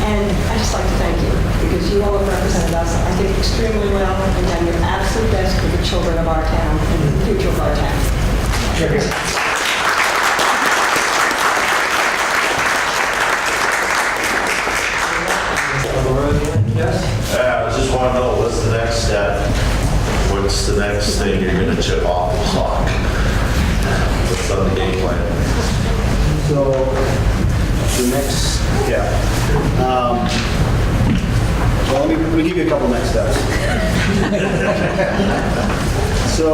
And I just like to thank you, because you all have represented us, I think, extremely well, and done your absolute best for the children of our town and the future of our town. I just want to know, what's the next step? What's the next thing you're going to chip off the clock? What's on the game plan? So, the next, well, let me give you a couple next steps. So,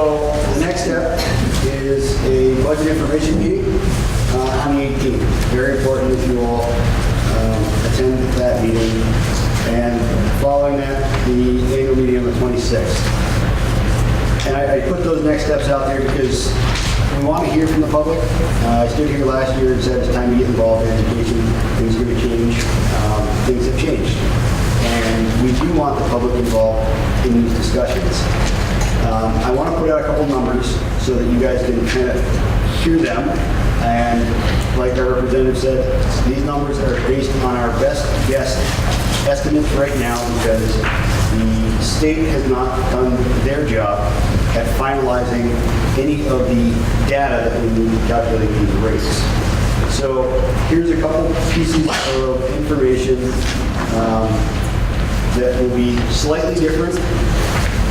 the next step is a budget information meeting on the 18th. Very important that you all attend that meeting. And following that, the annual meeting on the 26th. And I put those next steps out there because we want to hear from the public. I stood here last year and said it's time to get involved in education. Things are going to change. Things have changed. And we do want the public involved in these discussions. I want to put out a couple numbers so that you guys can kind of hear them. And like our representative said, these numbers are based on our best guess estimates right now, because the state has not done their job at finalizing any of the data that we need to calculate these rates. So here's a couple pieces of information that will be slightly different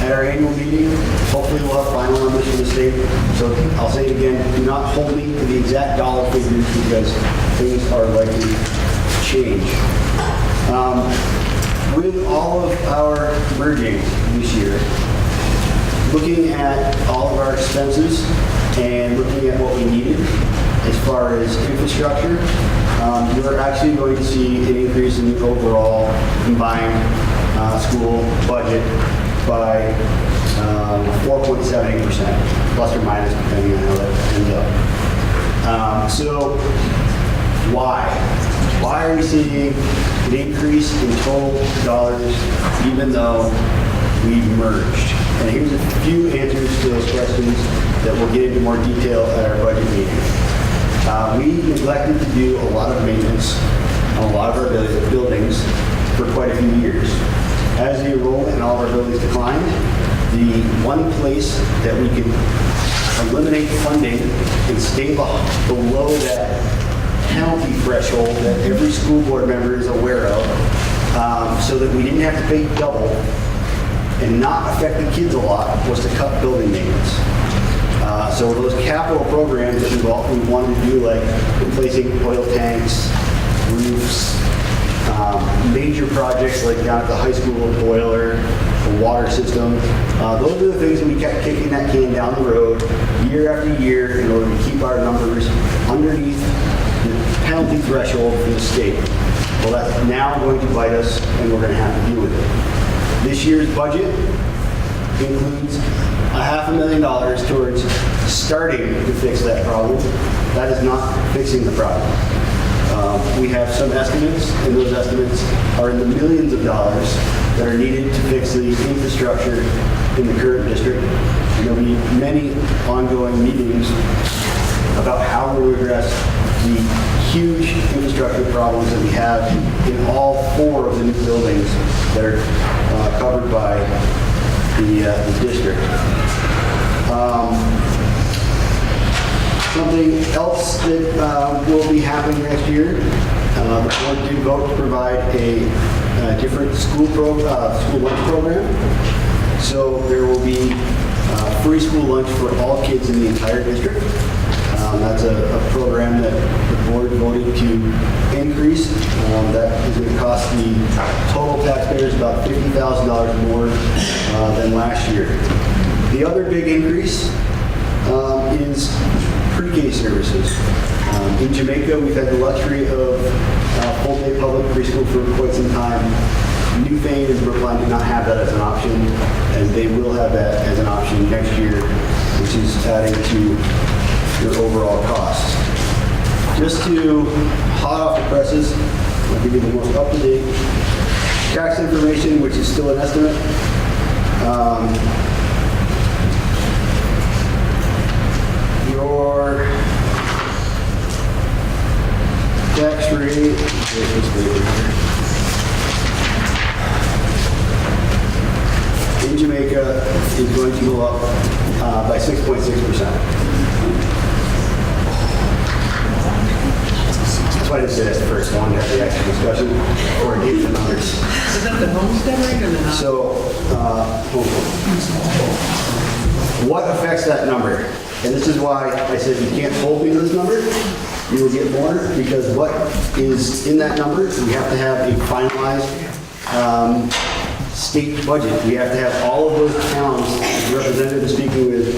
at our annual meeting. Hopefully we'll have final numbers from the state. So I'll say it again, do not hold me to the exact dollar figures, because things are likely to change. With all of our merging this year, looking at all of our expenses and looking at what we needed as far as infrastructure, you're actually going to see an increase in the overall combined school budget by 4.78%, plus or minus, depending on how that ends up. So why? Why are we seeing an increase in total dollars even though we've merged? And here's a few answers to those questions that we'll get into more detail at our budget meeting. We neglected to do a lot of maintenance on a lot of our buildings for quite a few years. As the enrollment in all of our buildings declined, the one place that we could eliminate funding and stay below that penalty threshold that every school board member is aware of, so that we didn't have to pay double and not affect the kids a lot, was to cut building maintenance. So those capital programs that we wanted to do, like replacing oil tanks, roofs, major projects like down at the high school boiler, the water system, those are the things that we kept kicking that can down the road year after year in order to keep our numbers underneath the penalty threshold for the state. Well, that's now going to bite us, and we're going to have to deal with it. This year's budget includes $500,000 towards starting to fix that problem. That is not fixing the problem. We have some estimates, and those estimates are in the millions of dollars that are needed to fix the infrastructure in the current district. And there'll be many ongoing meetings about how we'll address the huge infrastructure problems that we have in all 4 of the new buildings that are covered by the district. Something else that will be happening next year, the board did vote to provide a different school lunch program. So there will be free school lunch for all kids in the entire district. That's a program that the board voted to increase. That is going to cost the total taxpayers about $50,000 more than last year. The other big increase is pre-K services. In Jamaica, we've had the luxury of full-day public preschool for quite some time. Newfane and Brookline do not have that as an option, and they will have that as an option next year, which is adding to your overall costs. Just to hot off the presses, I'll give you the most up-to-date tax information, which is still an estimate. Your tax rate in Jamaica is going to go up by 6.6%. That's why I didn't say that first. I wanted to have the actual discussion before I gave the numbers. Is that the homestead rate or the not? So, what affects that number? And this is why I said you can't hold me to this number. You will get more, because what is in that number, we have to have a finalized state budget. We have to have all of those towns the representative is speaking with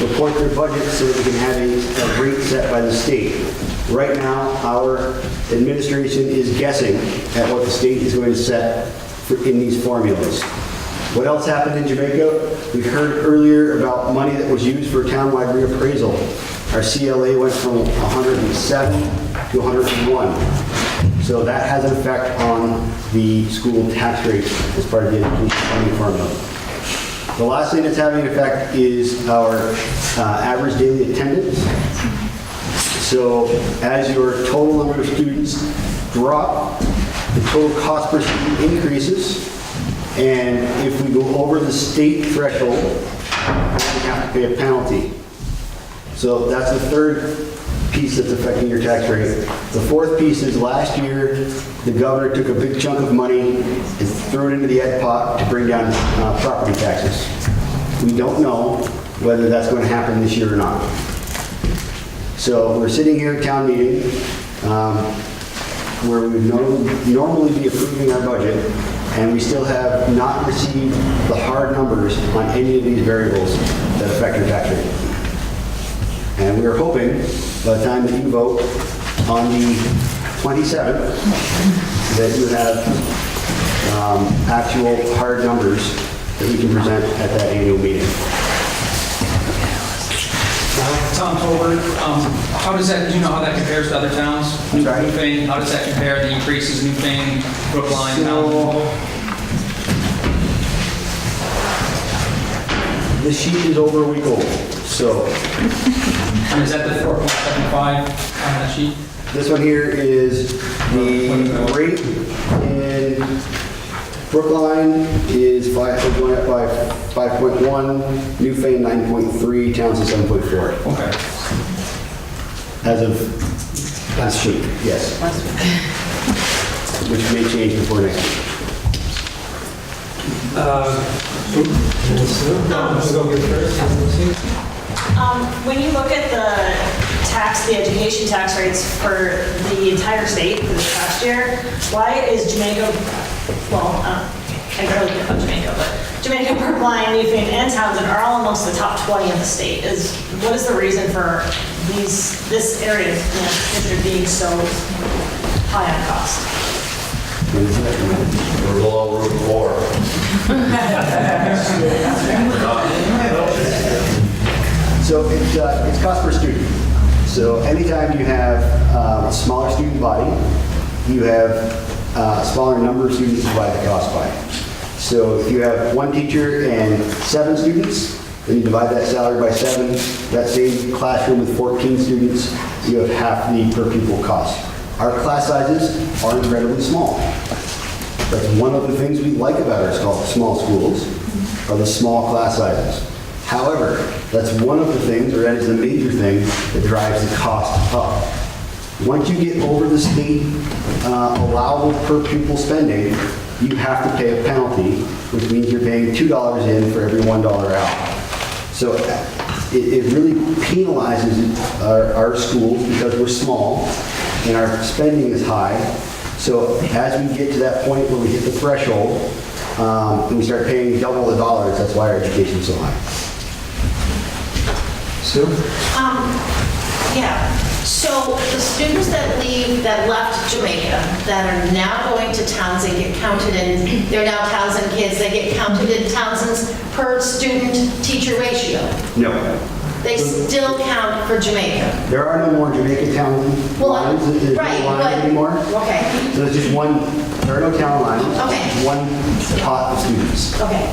report their budget so that we can have a rate set by the state. Right now, our administration is guessing at what the state is going to set in these formulas. What else happened in Jamaica? We heard earlier about money that was used for townwide reappraisal. Our CLA went from 107 to 101. So that has an effect on the school tax rate as part of the education funding formula. The last thing that's having an effect is our average daily attendance. So as your total number of students drop, the total cost per student increases. And if we go over the state threshold, we have to pay a penalty. So that's the third piece that's affecting your tax rate. The fourth piece is last year, the governor took a big chunk of money and threw it into the ed pot to bring down property taxes. We don't know whether that's going to happen this year or not. So we're sitting here at town meeting where we would normally be approving our budget, and we still have not received the hard numbers on any of these variables that affect your tax rate. And we are hoping by the time that you vote on the 27th that you have actual hard numbers that we can present at that annual meeting. Tom Tolbert, how does that, do you know how that compares to other towns? Newfane, how does that compare, the increases, Newfane, Brookline, Mountain? The sheet is over a week old, so. And is that the 4.75 on that sheet? This one here is the rate in Brookline is going up by 5.1, Newfane 9.3, Townsend 7.4. Okay. As of last week, yes. Last week. Which may change before next week. When you look at the education tax rates for the entire state for this past year, why is Jamaica, well, I barely get about Jamaica, but Jamaica, Brookline, Newfane, and Townsend are all amongst the top 20 in the state. What is the reason for this area district being so high on cost? We're below Route 4. So it's cost per student. So anytime you have a smaller student body, you have a smaller number of students to divide the cost by. So if you have one teacher and 7 students, then you divide that salary by 7. That same classroom with 14 students, you have half the per pupil cost. Our class sizes are incredibly small. That's one of the things we like about our small schools, are the small class sizes. However, that's one of the things, or that is the major thing that drives the cost up. Once you get over the state allowable per pupil spending, you have to pay a penalty, which means you're paying $2 in for every $1 out. So it really penalizes our schools because we're small and our spending is high. So as we get to that point where we hit the threshold and we start paying double the dollars, that's why our education is so high. Sue? Yeah, so the students that left Jamaica, that are now going to Townsend get counted in, they're now Townsend kids, they get counted in Townsend's per student teacher ratio. No. They still count for Jamaica. There are no more Jamaica Town lines. There's right, no lines but- anymore. Okay. So there's just one, there are no town lines. Okay. One pot of students. Okay,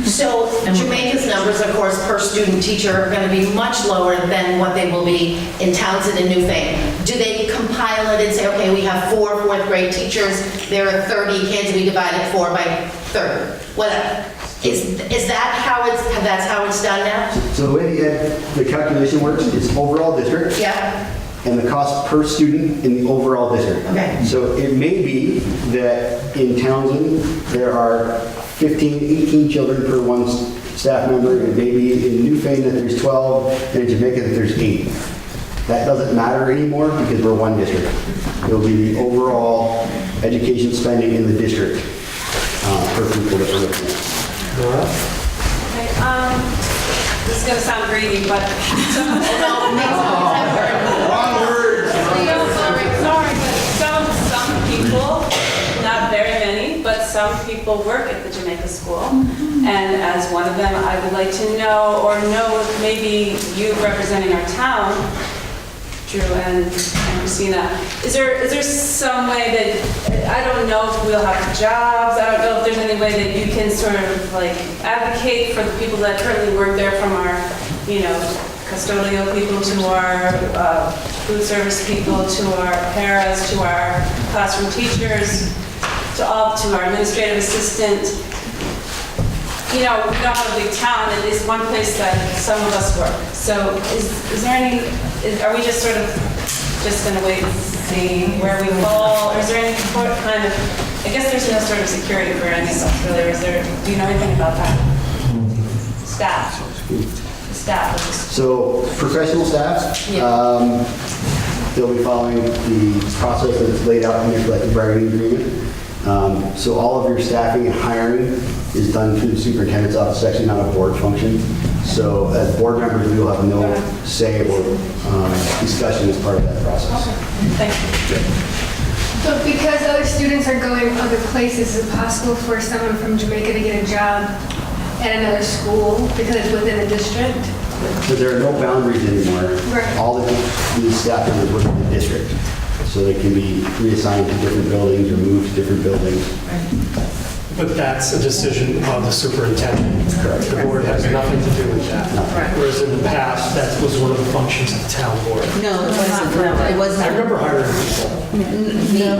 so Jamaica's numbers, of course, per student teacher are going to be much lower than what they will be in Townsend and Newfane. Do they compile it and say, okay, we have 4 fourth grade teachers, there are 30 kids, we divided 4 by 30, whatever. Is that that's how it's done now? So the way the calculation works is overall district. Yeah. And the cost per student in the overall district. Okay. So it may be that in Townsend, there are 15, 18 children per one staff member. It may be in Newfane that there's 12, and in Jamaica that there's 8. That doesn't matter anymore because we're one district. It will be the overall education spending in the district per pupil that we're looking at. Okay, this is going to sound greedy, but some people, not very many, but some people work at the Jamaica School. And as one of them, I would like to know, or know maybe you representing our town, Drew and Christina, is there some way that, I don't know if we'll have jobs, I don't know if there's any way that you can sort of like advocate for the people that currently work there, from our, custodial people to our food service people to our paras to our classroom teachers to our administrative assistant. We don't have a big town, and it's one place that some of us work. So is there any, are we just sort of just going to wait and see where we fall? Or is there any kind of, I guess there's no sort of security for any of us really, or is there, do you know anything about that? Staff. So professional staff, they'll be following the process that's laid out in your collective bargaining agreement. So all of your staffing and hiring is done through the superintendent's office, actually not a board function. So as board members, we will have no say or discussion as part of that process. Thank you. But because other students are going other places, is it possible for someone from Jamaica to get a job at another school because it's within the district? So there are no boundaries anymore. Right. All of these staff members work in the district. So they can be reassigned to different buildings or moved to different buildings. But that's a decision of the superintendent. Correct. The board has nothing to do with that. Right. Whereas in the past, that was one of the functions of the town board. No, it wasn't. It wasn't. I remember hiring people.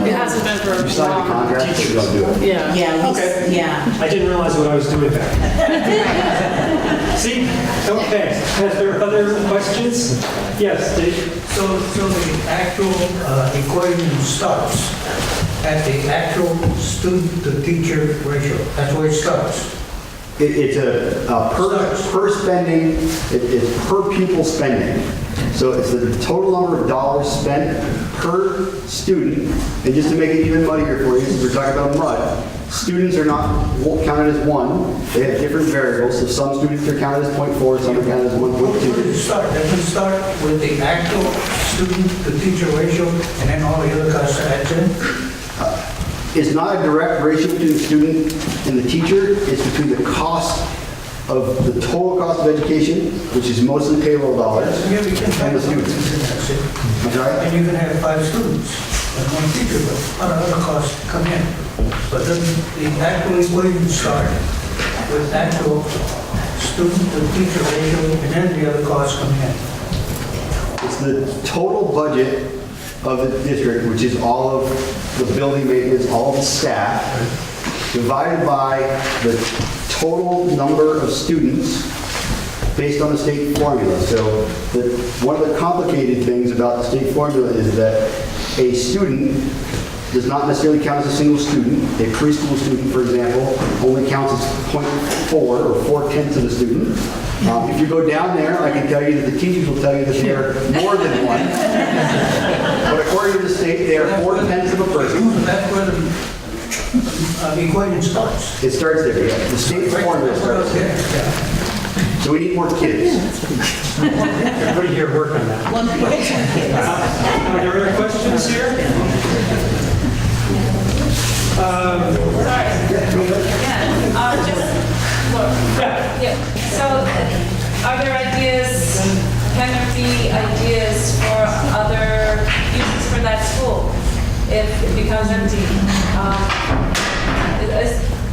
It hasn't been for You signed a contract, but you don't do it. Yeah. Okay. Yeah. I didn't realize what I was doing back then. See? Okay. Are there other questions? Yes, Dave? So the actual equation starts at the actual student-to-teacher ratio. That's where it starts. It's a per spending, it's per pupil spending. So it's the total number of dollars spent per student. And just to make it even muddier for you, since we're talking about mud, students are not counted as one. They have different variables. So some students are counted as 0.4, some are counted as 1.2. Where does it start? Does it start with the actual student-to-teacher ratio and then all the other costs adds in? It's not a direct ratio between the student and the teacher. It's between the cost of the total cost of education, which is mostly payroll dollars, and the students. I'm sorry? And you can have 5 students and 1 teacher, but other costs come in. But then the actual equation start with actual student-to-teacher ratio and then the other costs come in. It's the total budget of the district, which is all of the building maintenance, all of the staff, divided by the total number of students based on the state formula. So one of the complicated things about the state formula is that a student does not necessarily count as a single student. A preschool student, for example, only counts as 0.4 or 4/10 of a student. If you go down there, I can tell you that the teachers will tell you that they are more than one. But according to the state, they are 4/10 of a person. That's where the equation starts. It starts there, yeah. The state formula starts there. So we need more kids. Everybody here work on that. Are there other questions here? So, are there ideas, can there be ideas for other uses for that school if it becomes empty?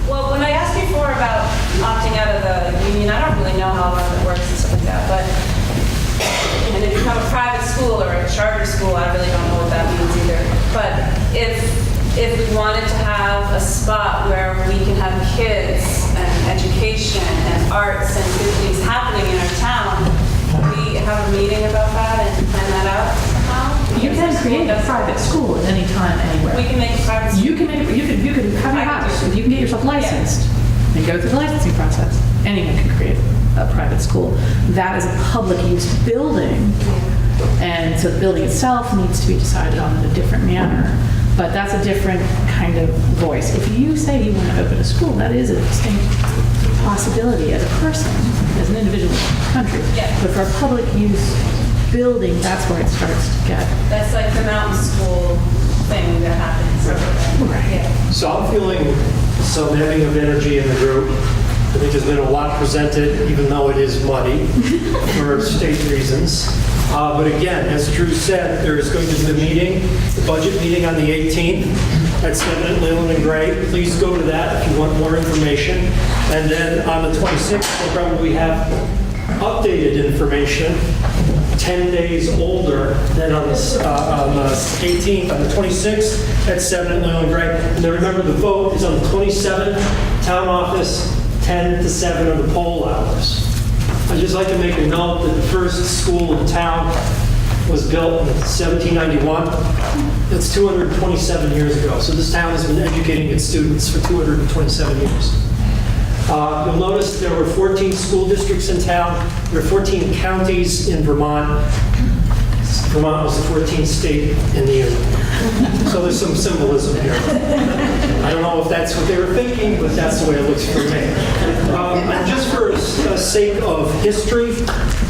Well, when I asked before about opting out of the union, I don't really know how it works and stuff like that, but, and it become a private school or a charter school, I really don't know what that means either. But if we wanted to have a spot where we can have kids and education and arts and good things happening in our town, can we have a meeting about that and plan that out somehow? You can create a private school at any time, anywhere. We can make a private school. You can have your house, if you can get yourself licensed and go through the licensing process. Anyone can create a private school. That is a public use building, and so the building itself needs to be decided on in a different manner. But that's a different kind of voice. If you say you want to open a school, that is a distinct possibility as a person, as an individual country. But for a public use building, that's where it starts to get. That's like the mountain school thing that happens. Right. So I'm feeling some ebbing of energy in the group. I think there's been a lot presented, even though it is muddy for state reasons. But again, as Drew said, there is going to be a meeting, the budget meeting on the 18th at 7 at Leland and Gray. Please go to that if you want more information. And then on the 26th, we'll probably have updated information, 10 days older than on the 18th. On the 26th at 7 at Leland and Gray. And then remember, the vote is on the 27th, town office, 10 to 7 are the poll hours. I'd just like to make a note that the first school in town was built in 1791. That's 227 years ago. So this town has been educating its students for 227 years. You'll notice there were 14 school districts in town. There are 14 counties in Vermont. Vermont was the 14th state in the Union. So there's some symbolism here. I don't know if that's what they were thinking, but that's the way it looks for me. And just for the sake of history,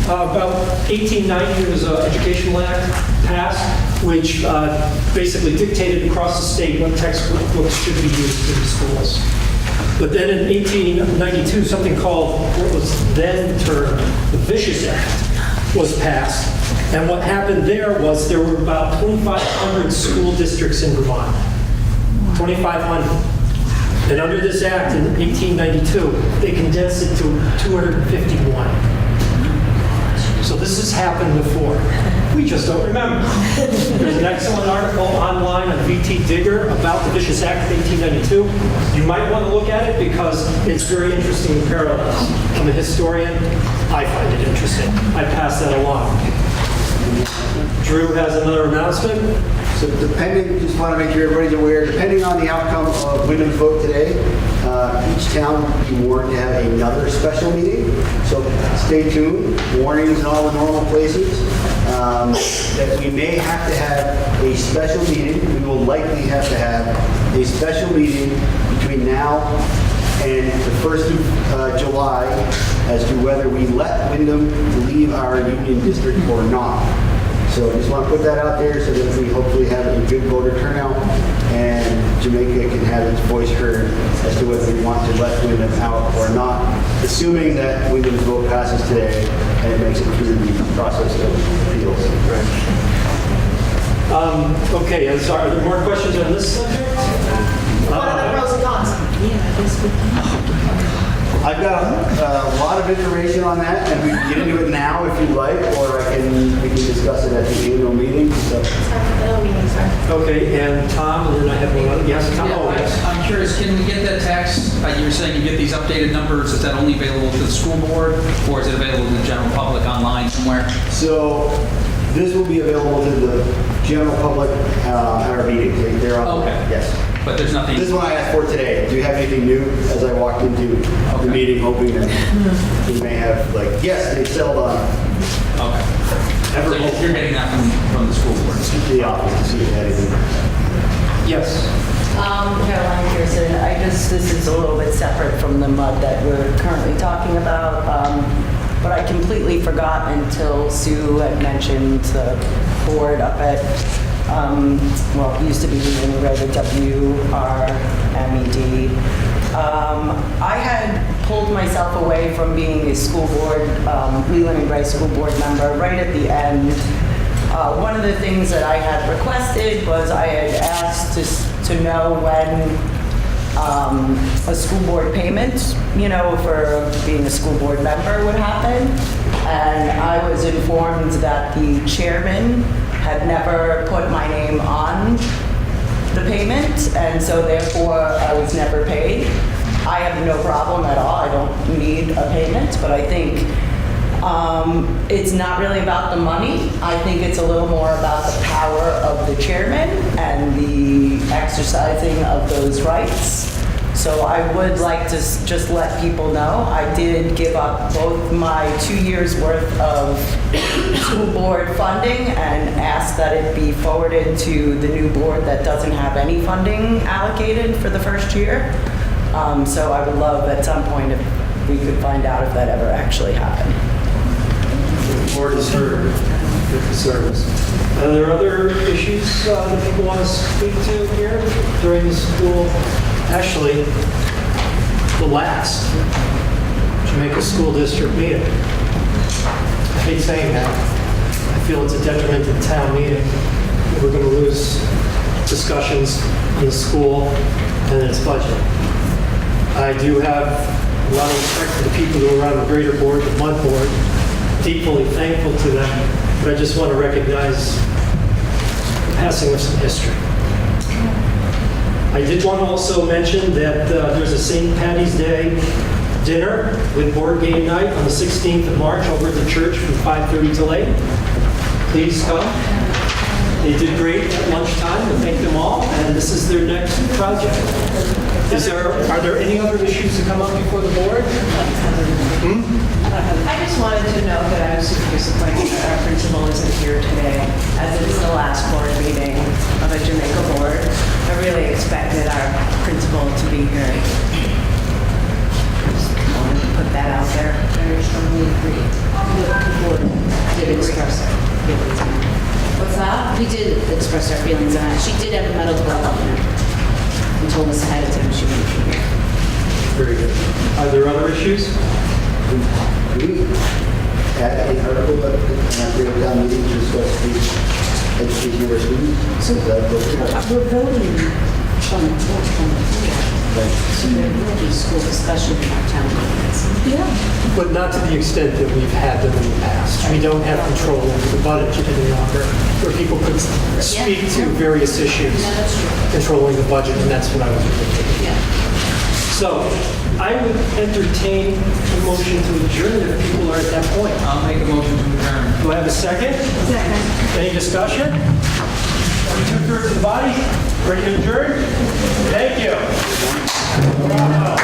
about 1890 there was an educational act passed, which basically dictated across the state what textbooks should be used in schools. But then in 1892, something called, what was then termed the Vicious Act, was passed. And what happened there was there were about 2,500 school districts in Vermont. 2,500. And under this act in 1892, they condensed it to 251. So this has happened before. We just don't remember. There's an excellent article online on VT Digger about the Vicious Act of 1892. You might want to look at it because it's very interesting parallels. I'm a historian. I find it interesting. I pass that along. Drew has another announcement. So depending, just want to make sure everybody's aware, depending on the outcome of Wyndham's vote today, each town will be warned to have another special meeting. So stay tuned, warnings in all the normal places. That we may have to have a special meeting. We will likely have to have a special meeting between now and the 1st of July as to whether we let Wyndham leave our union district or not. So just want to put that out there so that we hopefully have a good voter turnout and Jamaica can have its voice heard as to whether we want to let Wyndham out or not, assuming that Wyndham's vote passes today and it makes it through the process of appeals. Okay, I'm sorry, are there more questions on this subject? What are the pros and cons? I I've got a lot of information on that, and we can get into it now if you'd like, or we can discuss it at the annual meeting. So. Okay, and Tom, and then I have one other. Yes, Tom. Oh, yes. I'm curious, can we get that text? You were saying you get these updated numbers, is that only available to the school board, or is it available to the general public online somewhere? So this will be available to the general public at our meeting. They're on. Okay. Yes. But there's nothing. This is what I asked for today. Do you have anything new? As I walked into the meeting, hoping that we may have, like, yes, they settled on. Okay. So you're getting that from the school board? The office to see if they had anything. Yes. Caroline Pearson, this is a little bit separate from the mud that we're currently talking about, but I completely forgot until Sue had mentioned the board up at, it used to be the WRMED. I had pulled myself away from being a school board, Leland and Gray school board member right at the end. One of the things that I had requested was I had asked to know when a school board payment, for being a school board member would happen. And I was informed that the chairman had never put my name on the payment, and so therefore I was never paid. I have no problem at all. I don't need a payment, but I think it's not really about the money. I think it's a little more about the power of the chairman and the exercising of those rights. So I would like to just let people know I did give up both my 2 years worth of school board funding and ask that it be forwarded to the new board that doesn't have any funding allocated for the first year. So I would love at some point if we could find out if that ever actually happened. The board has heard your concerns. Are there other issues that people want to speak to here during the school? Actually, the last Jamaica School District meeting. I hate saying that. I feel it's a detriment to the town meeting. We're going to lose discussions in the school and its budget. I do have a lot of respect for the people who are on the greater board, the mud board. Deeply thankful to them, but I just want to recognize the passing of some history. I did want to also mention that there's a St. Patty's Day dinner with board game night on the 16th of March over at the church from 5:30 till 8. Please come. They did great at lunchtime. I thank them all, and this is their next project. Are there any other issues to come up before the board? I just wanted to note that I was super disappointed that our principal isn't here today, as it is the last board meeting of a Jamaica board. I really expected our principal to be here. Just wanted to put that out there. Very strongly agree. The board did express our feelings on it. What's that? We did express our feelings on it. She did have a medical appointment and told us ahead of time she wouldn't be here. Very good. Are there other issues? We had an article at the town meeting to discuss the education of our students. So we're voting from the floor. So there will be school discussion in our town meetings. Yeah. But not to the extent that we've had them in the past. We don't have control over the budget any longer, where people could speak to various issues, controlling the budget, and that's what I was thinking. Yeah. So I would entertain a motion to adjourn if people are at that point. I'll make a motion to adjourn. Do I have a second? Second. Any discussion? 2/3 of the body, ready to adjourn? Thank you. Bravo.